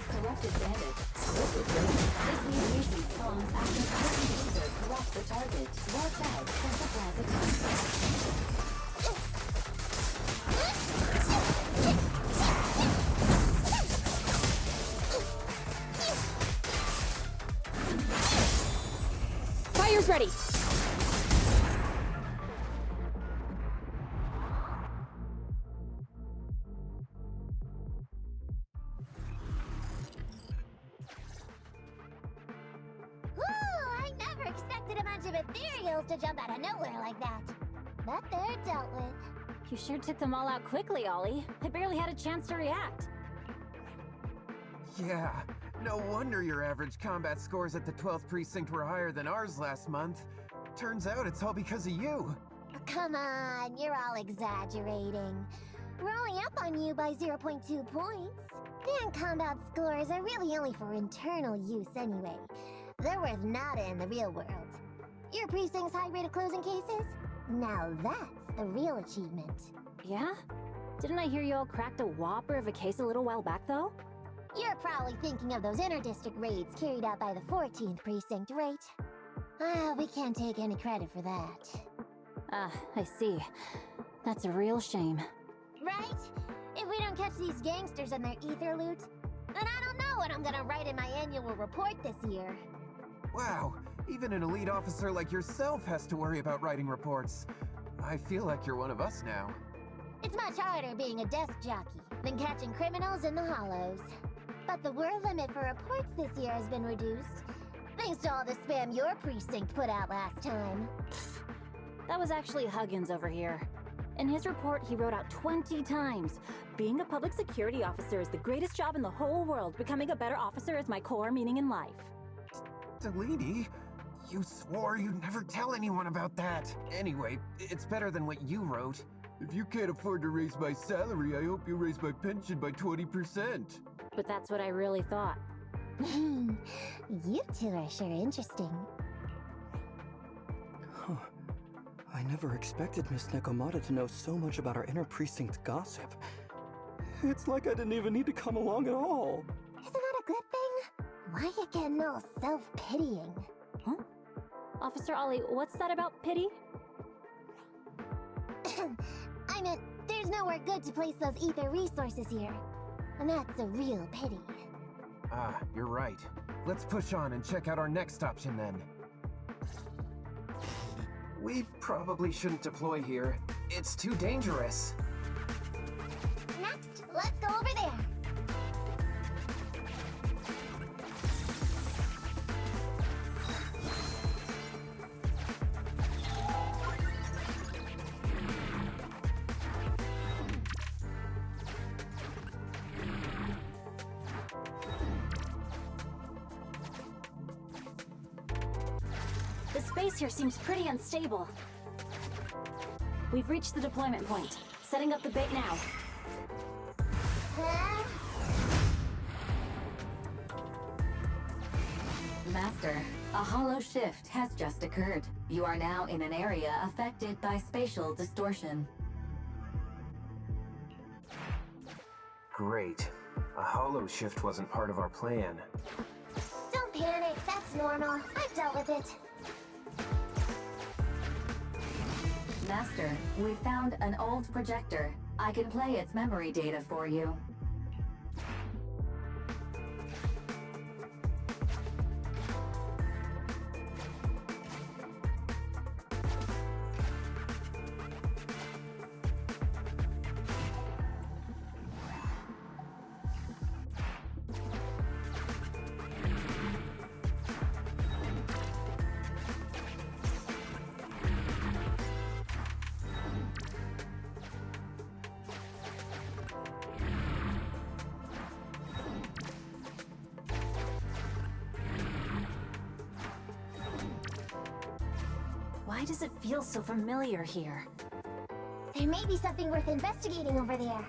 Corrupted bandit. This mutation spawns after the user corrupts the target. Watch out for surprise attacks. Fire's ready. I never expected a bunch of ethereals to jump out of nowhere like that. But they're dealt with. You sure took them all out quickly, Ollie. I barely had a chance to react. Yeah, no wonder your average combat scores at the 12th precinct were higher than ours last month. Turns out it's all because of you. Come on, you're all exaggerating. We're only up on you by 0.2 points. And combat scores are really only for internal use anyway. They're worth nada in the real world. Your precinct's high rate of closing cases? Now that's the real achievement. Yeah? Didn't I hear you all cracked a whopper of a case a little while back, though? You're probably thinking of those inter-district raids carried out by the 14th precinct, right? Ah, we can't take any credit for that. Ah, I see. That's a real shame. Right? If we don't catch these gangsters and their ether loot, then I don't know what I'm gonna write in my annual report this year. Wow, even an elite officer like yourself has to worry about writing reports. I feel like you're one of us now. It's much harder being a desk jockey than catching criminals in the hollows. But the word limit for reports this year has been reduced, thanks to all the spam your precinct put out last time. That was actually Huggins over here. In his report, he wrote out 20 times. Being a public security officer is the greatest job in the whole world. Becoming a better officer is my core meaning in life. Deledy, you swore you'd never tell anyone about that. Anyway, it's better than what you wrote. If you can't afford to raise my salary, I hope you raise my pension by 20%. But that's what I really thought. You two are sure interesting. Huh. I never expected Miss Nekomata to know so much about our inter-precinct gossip. It's like I didn't even need to come along at all. Isn't that a good thing? Why you getting all self-pitying? Huh? Officer Ollie, what's that about pity? I meant, there's nowhere good to place those ether resources here. And that's a real pity. Ah, you're right. Let's push on and check out our next option then. We probably shouldn't deploy here. It's too dangerous. Next, let's go over there. The space here seems pretty unstable. We've reached the deployment point. Setting up the bait now. Master, a hollow shift has just occurred. You are now in an area affected by spatial distortion. Great. A hollow shift wasn't part of our plan. Don't panic, that's normal. I've dealt with it. Master, we found an old projector. I can play its memory data for you. Why does it feel so familiar here? There may be something worth investigating over there.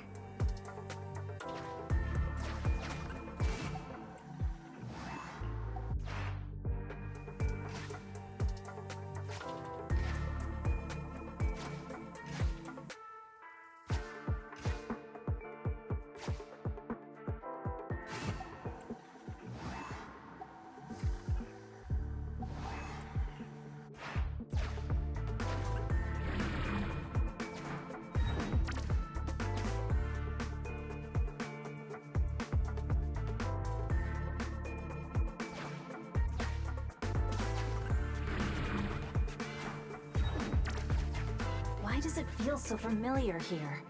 Why does it feel so familiar here?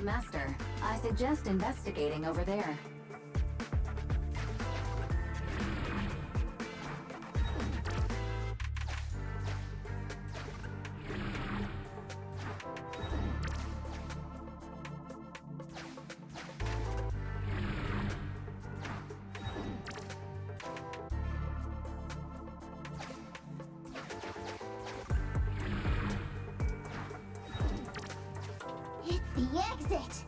Master, I suggest investigating over there. It's the exit!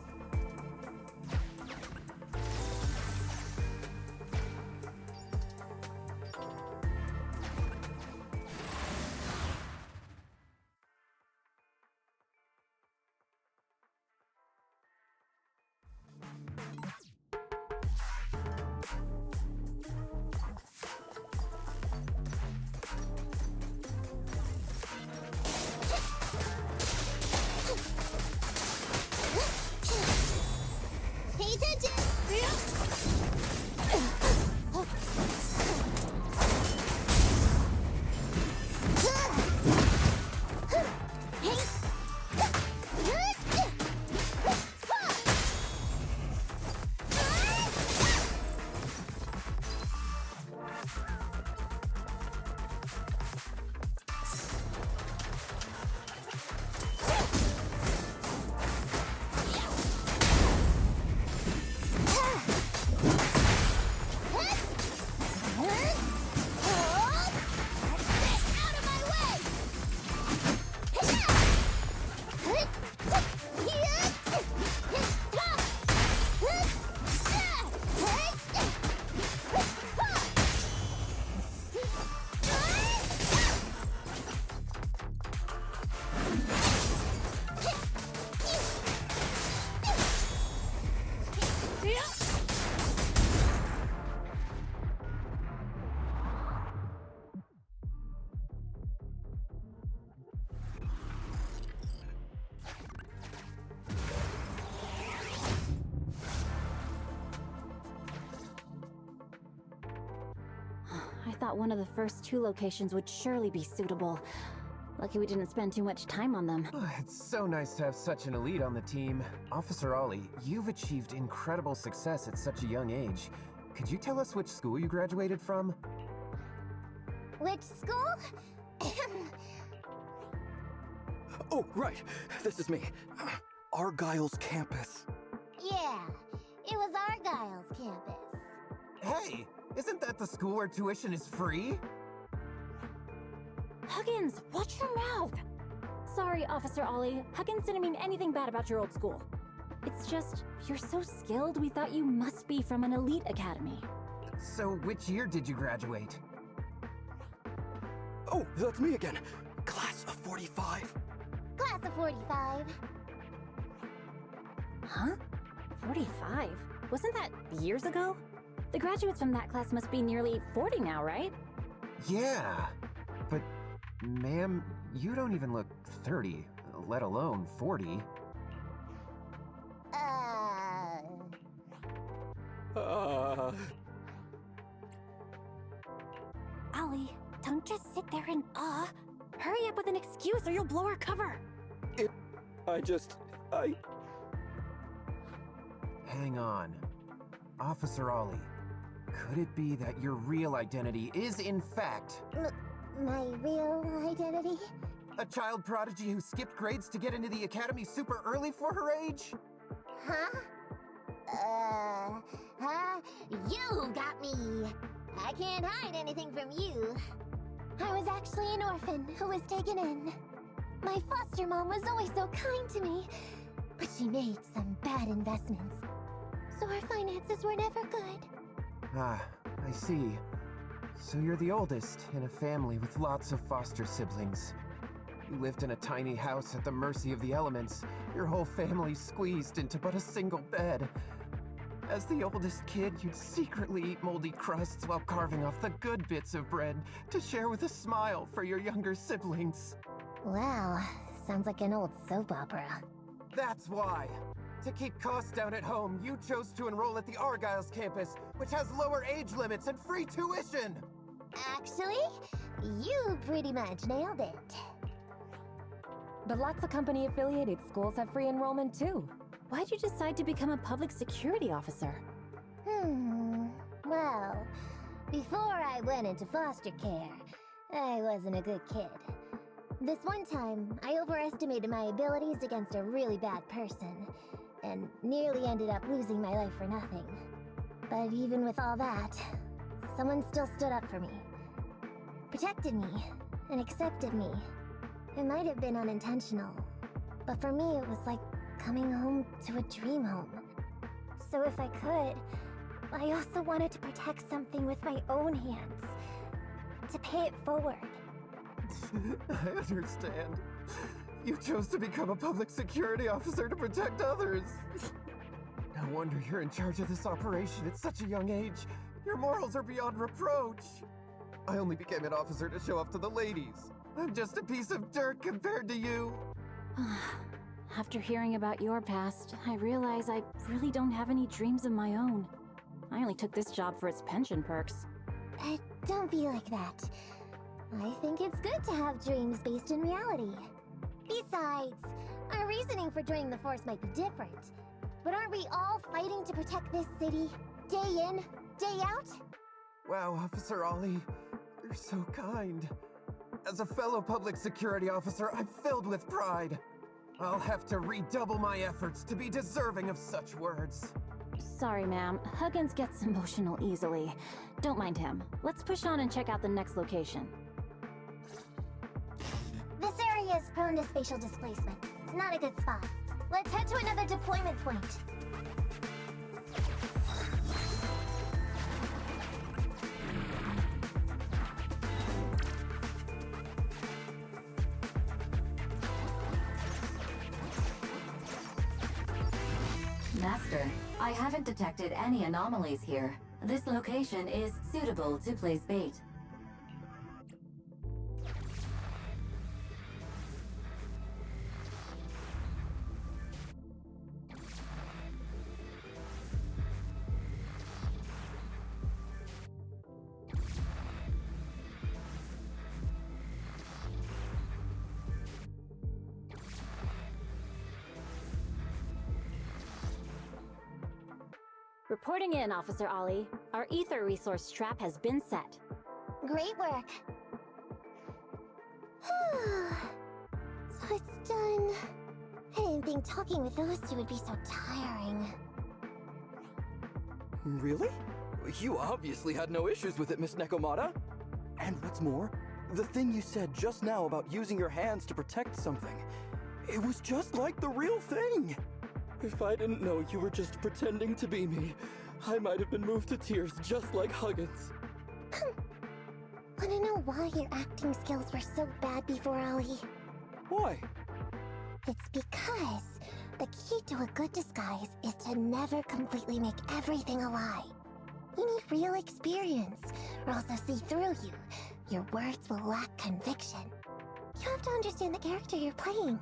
Pay attention! I thought one of the first two locations would surely be suitable. Lucky we didn't spend too much time on them. It's so nice to have such an elite on the team. Officer Ollie, you've achieved incredible success at such a young age. Could you tell us which school you graduated from? Which school? Oh, right. This is me. Argyle's campus. Yeah, it was Argyle's campus. Hey, isn't that the school where tuition is free? Huggins, watch your mouth! Sorry, Officer Ollie. Huggins didn't mean anything bad about your old school. It's just, you're so skilled, we thought you must be from an elite academy. So which year did you graduate? Oh, that's me again. Class of 45. Class of 45. Huh? 45? Wasn't that years ago? The graduates from that class must be nearly 40 now, right? Yeah, but ma'am, you don't even look 30, let alone 40. Ollie, don't just sit there in awe. Hurry up with an excuse or you'll blow our cover. Hang on. Officer Ollie, could it be that your real identity is in fact... My real identity? A child prodigy who skipped grades to get into the academy super early for her age? Huh? You got me! I can't hide anything from you. I was actually an orphan who was taken in. My foster mom was always so kind to me, but she made some bad investments. So our finances were never good. Ah, I see. So you're the oldest in a family with lots of foster siblings. You lived in a tiny house at the mercy of the elements, your whole family squeezed into but a single bed. As the oldest kid, you'd secretly eat moldy crusts while carving off the good bits of bread to share with a smile for your younger siblings. Wow, sounds like an old soap opera. That's why! To keep costs down at home, you chose to enroll at the Argyle's campus, which has lower age limits and free tuition! Actually, you pretty much nailed it. But lots of company-affiliated schools have free enrollment too. Why'd you decide to become a public security officer? Well, before I went into foster care, I wasn't a good kid. This one time, I overestimated my abilities against a really bad person, and nearly ended up losing my life for nothing. But even with all that, someone still stood up for me. Protected me, and accepted me. It might have been unintentional, but for me it was like coming home to a dream home. So if I could, I also wanted to protect something with my own hands. To pay it forward. I understand. You chose to become a public security officer to protect others. No wonder you're in charge of this operation at such a young age. Your morals are beyond reproach. I only became an officer to show off to the ladies. I'm just a piece of dirt compared to you. After hearing about your past, I realize I really don't have any dreams of my own. I only took this job for its pension perks. Don't be like that. I think it's good to have dreams based in reality. Besides, our reasoning for joining the Force might be different. But aren't we all fighting to protect this city, day in, day out? Wow, Officer Ollie, you're so kind. As a fellow public security officer, I'm filled with pride. I'll have to redouble my efforts to be deserving of such words. Sorry, ma'am. Huggins gets emotional easily. Don't mind him. Let's push on and check out the next location. This area is prone to spatial displacement. Not a good spot. Let's head to another deployment point. Master, I haven't detected any anomalies here. This location is suitable to place bait. Reporting in, Officer Ollie. Our ether resource trap has been set. Great work. So it's done. I didn't think talking with those two would be so tiring. Really? You obviously had no issues with it, Miss Nekomata. And what's more, the thing you said just now about using your hands to protect something, it was just like the real thing. If I didn't know you were just pretending to be me, I might have been moved to tears just like Huggins. Wanna know why your acting skills were so bad before, Ollie? Why? It's because the key to a good disguise is to never completely make everything a lie. You need real experience, or else they'll see through you. Your words will lack conviction. You have to understand the character you're playing.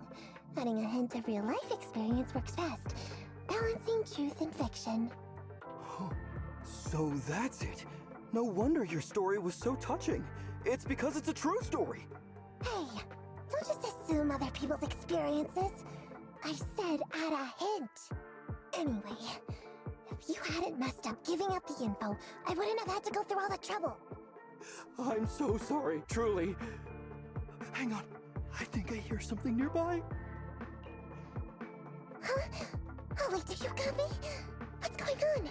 Adding a hint of real-life experience works best, balancing truth and fiction. So that's it. No wonder your story was so touching. It's because it's a true story. Hey, don't just assume other people's experiences. I said add a hint. Anyway, if you hadn't messed up giving up the info, I wouldn't have had to go through all the trouble. I'm so sorry, truly. Hang on. I think I hear something nearby. Huh? Ollie, do you copy? What's going on?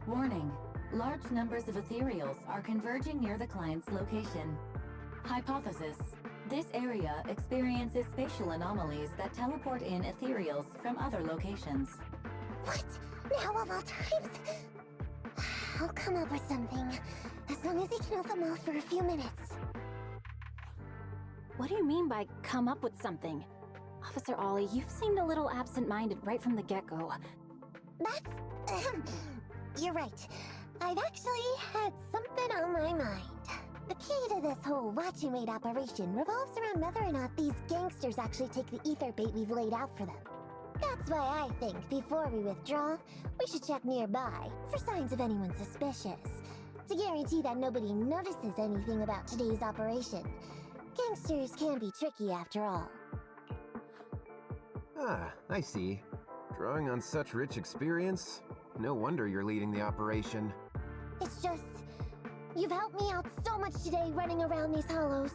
Warning. Large numbers of ethereals are converging near the client's location. Hypothesis. This area experiences spatial anomalies that teleport in ethereals from other locations. What? Now of all times? I'll come up with something, as long as he can hold them all for a few minutes. What do you mean by come up with something? Officer Ollie, you've seemed a little absent-minded right from the get-go. That's... You're right. I've actually had something on my mind. The key to this whole watch and wait operation revolves around whether or not these gangsters actually take the ether bait we've laid out for them. That's why I think before we withdraw, we should check nearby for signs of anyone suspicious, to guarantee that nobody notices anything about today's operation. Gangsters can be tricky after all. Ah, I see. Drawing on such rich experience? No wonder you're leading the operation. It's just... You've helped me out so much today running around these hollows.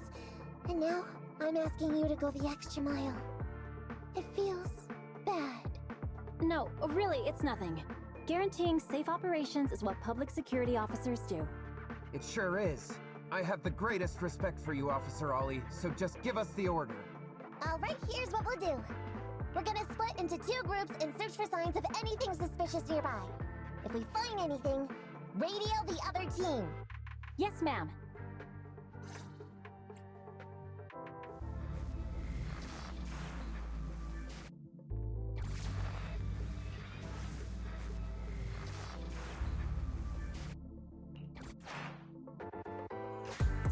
And now, I'm asking you to go the extra mile. It feels... bad. No, really, it's nothing. Guaranteeing safe operations is what public security officers do. It sure is. I have the greatest respect for you, Officer Ollie, so just give us the order. Alright, here's what we'll do. We're gonna split into 2 groups and search for signs of anything suspicious nearby. If we find anything, radio the other team. Yes, ma'am.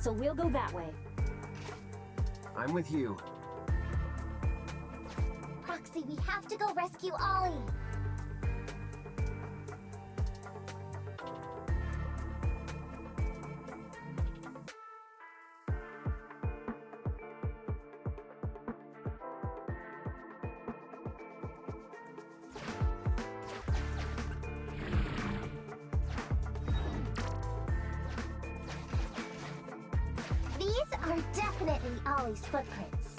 So we'll go that way. I'm with you. Proxy, we have to go rescue Ollie. These are definitely Ollie's footprints.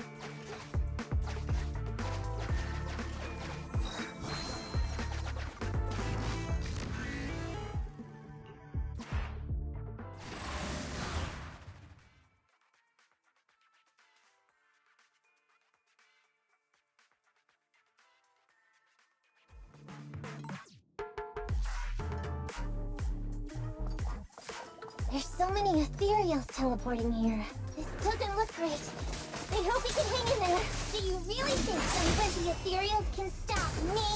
There's so many ethereals teleporting here. This doesn't look great. I hope we can hang in there. Do you really think some the ethereals can stop me?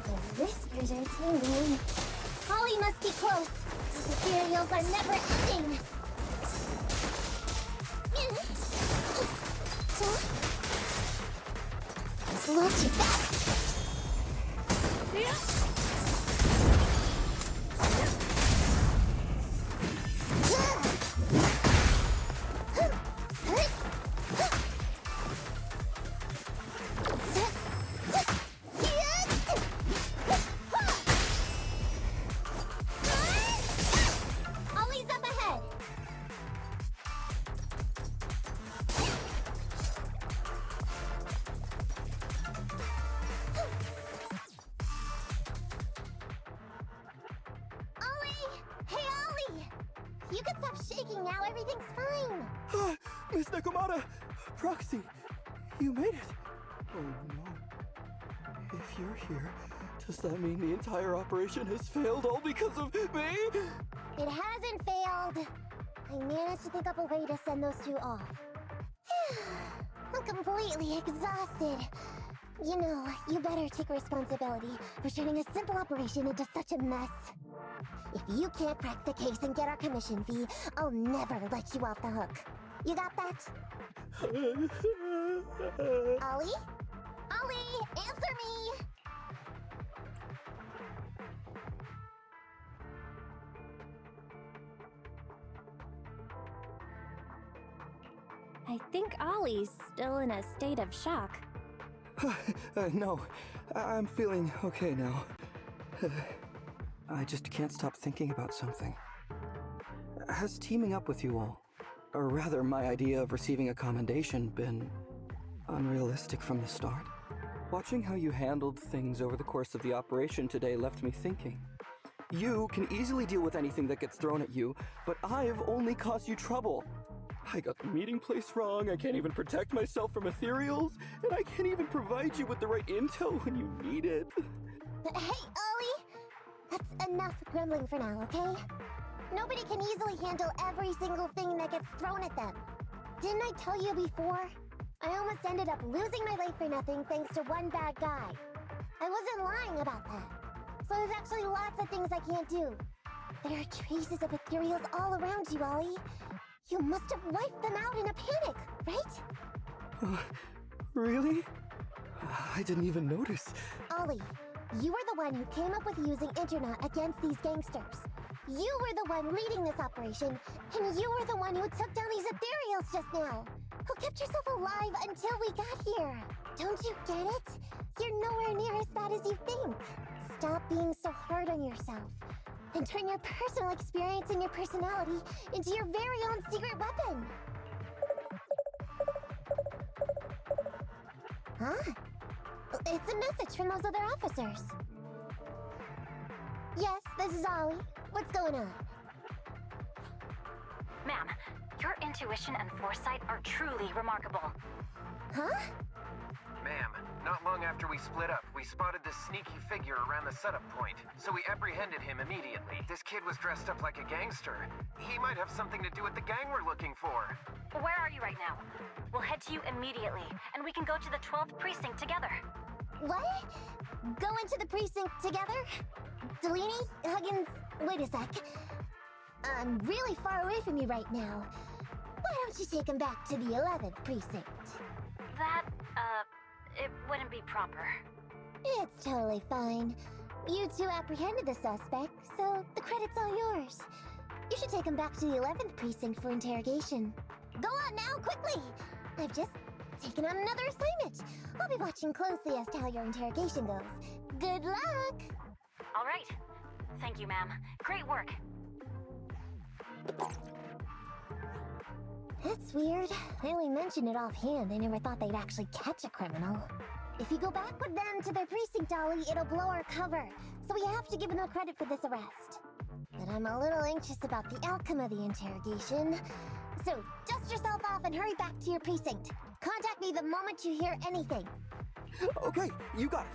The whispers are tingling. Holly must be close. These ethereals are never ending. little too fast. Ollie's up ahead. Hey, Ollie! You can stop shaking now, everything's fine! Miss Nekomata! Proxy! You made it! Oh no. If you're here, does that mean the entire operation has failed all because of me? It hasn't failed. I managed to think up a way to send those two off. I'm completely exhausted. You know, you better take responsibility for turning a simple operation into such a mess. If you can't crack the case and get our commission fee, I'll never let you off the hook. You got that? Ollie? Ollie, answer me! I think Ollie's still in a state of shock. No, I'm feeling okay now. I just can't stop thinking about something. Has teaming up with you all, or rather my idea of receiving a commendation, been unrealistic from the start? Watching how you handled things over the course of the operation today left me thinking. You can easily deal with anything that gets thrown at you, but I've only caused you trouble. I got the meeting place wrong, I can't even protect myself from ethereals, and I can't even provide you with the right intel when you need it. Hey, Ollie! That's enough grumbling for now, okay? Nobody can easily handle every single thing that gets thrown at them. Didn't I tell you before? I almost ended up losing my life for nothing thanks to one bad guy. I wasn't lying about that. So there's actually lots of things I can't do. There are traces of ethereals all around you, Ollie. You must have wiped them out in a panic, right? Really? I didn't even notice. Ollie, you were the one who came up with using Internet against these gangsters. You were the one leading this operation, and you were the one who took down these ethereals just now. Who kept yourself alive until we got here. Don't you get it? You're nowhere near as bad as you think. Stop being so hard on yourself. And turn your personal experience and your personality into your very own secret weapon. Huh? It's a message from those other officers. Yes, this is Ollie. What's going on? Ma'am, your intuition and foresight are truly remarkable. Huh? Ma'am, not long after we split up, we spotted this sneaky figure around the setup point, so we apprehended him immediately. This kid was dressed up like a gangster. He might have something to do with the gang we're looking for. Where are you right now? We'll head to you immediately, and we can go to the 12th precinct together. What? Go into the precinct together? Delaney? Huggins? Wait a sec. I'm really far away from you right now. Why don't you take him back to the 11th precinct? That, it wouldn't be proper. It's totally fine. You two apprehended the suspect, so the credit's all yours. You should take him back to the 11th precinct for interrogation. Go on now, quickly! I've just taken on another assignment. I'll be watching closely as to how your interrogation goes. Good luck! All right. Thank you, ma'am. Great work. That's weird. I only mentioned it offhand. I never thought they'd actually catch a criminal. If you go back with them to their precinct, Ollie, it'll blow our cover. So we have to give them the credit for this arrest. But I'm a little anxious about the outcome of the interrogation. So dust yourself off and hurry back to your precinct. Contact me the moment you hear anything. Okay, you got it.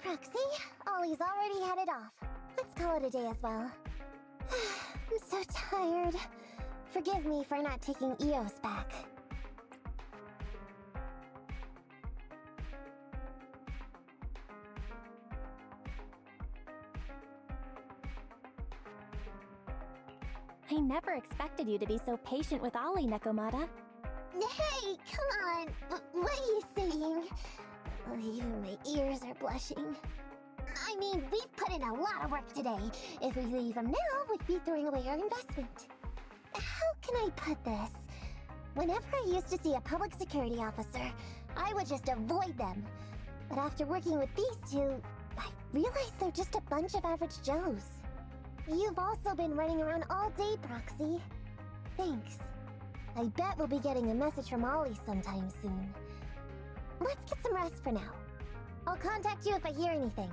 Proxy, Ollie's already headed off. Let's call it a day as well. I'm so tired. Forgive me for not taking Eos back. I never expected you to be so patient with Ollie, Nekomata. Hey, come on! What are you saying? Oh, even my ears are blushing. I mean, we've put in a lot of work today. If we leave them now, we'd be throwing away our investment. How can I put this? Whenever I used to see a public security officer, I would just avoid them. But after working with these two, I realized they're just a bunch of average Joes. You've also been running around all day, Proxy. Thanks. I bet we'll be getting a message from Ollie sometime soon. Let's get some rest for now. I'll contact you if I hear anything.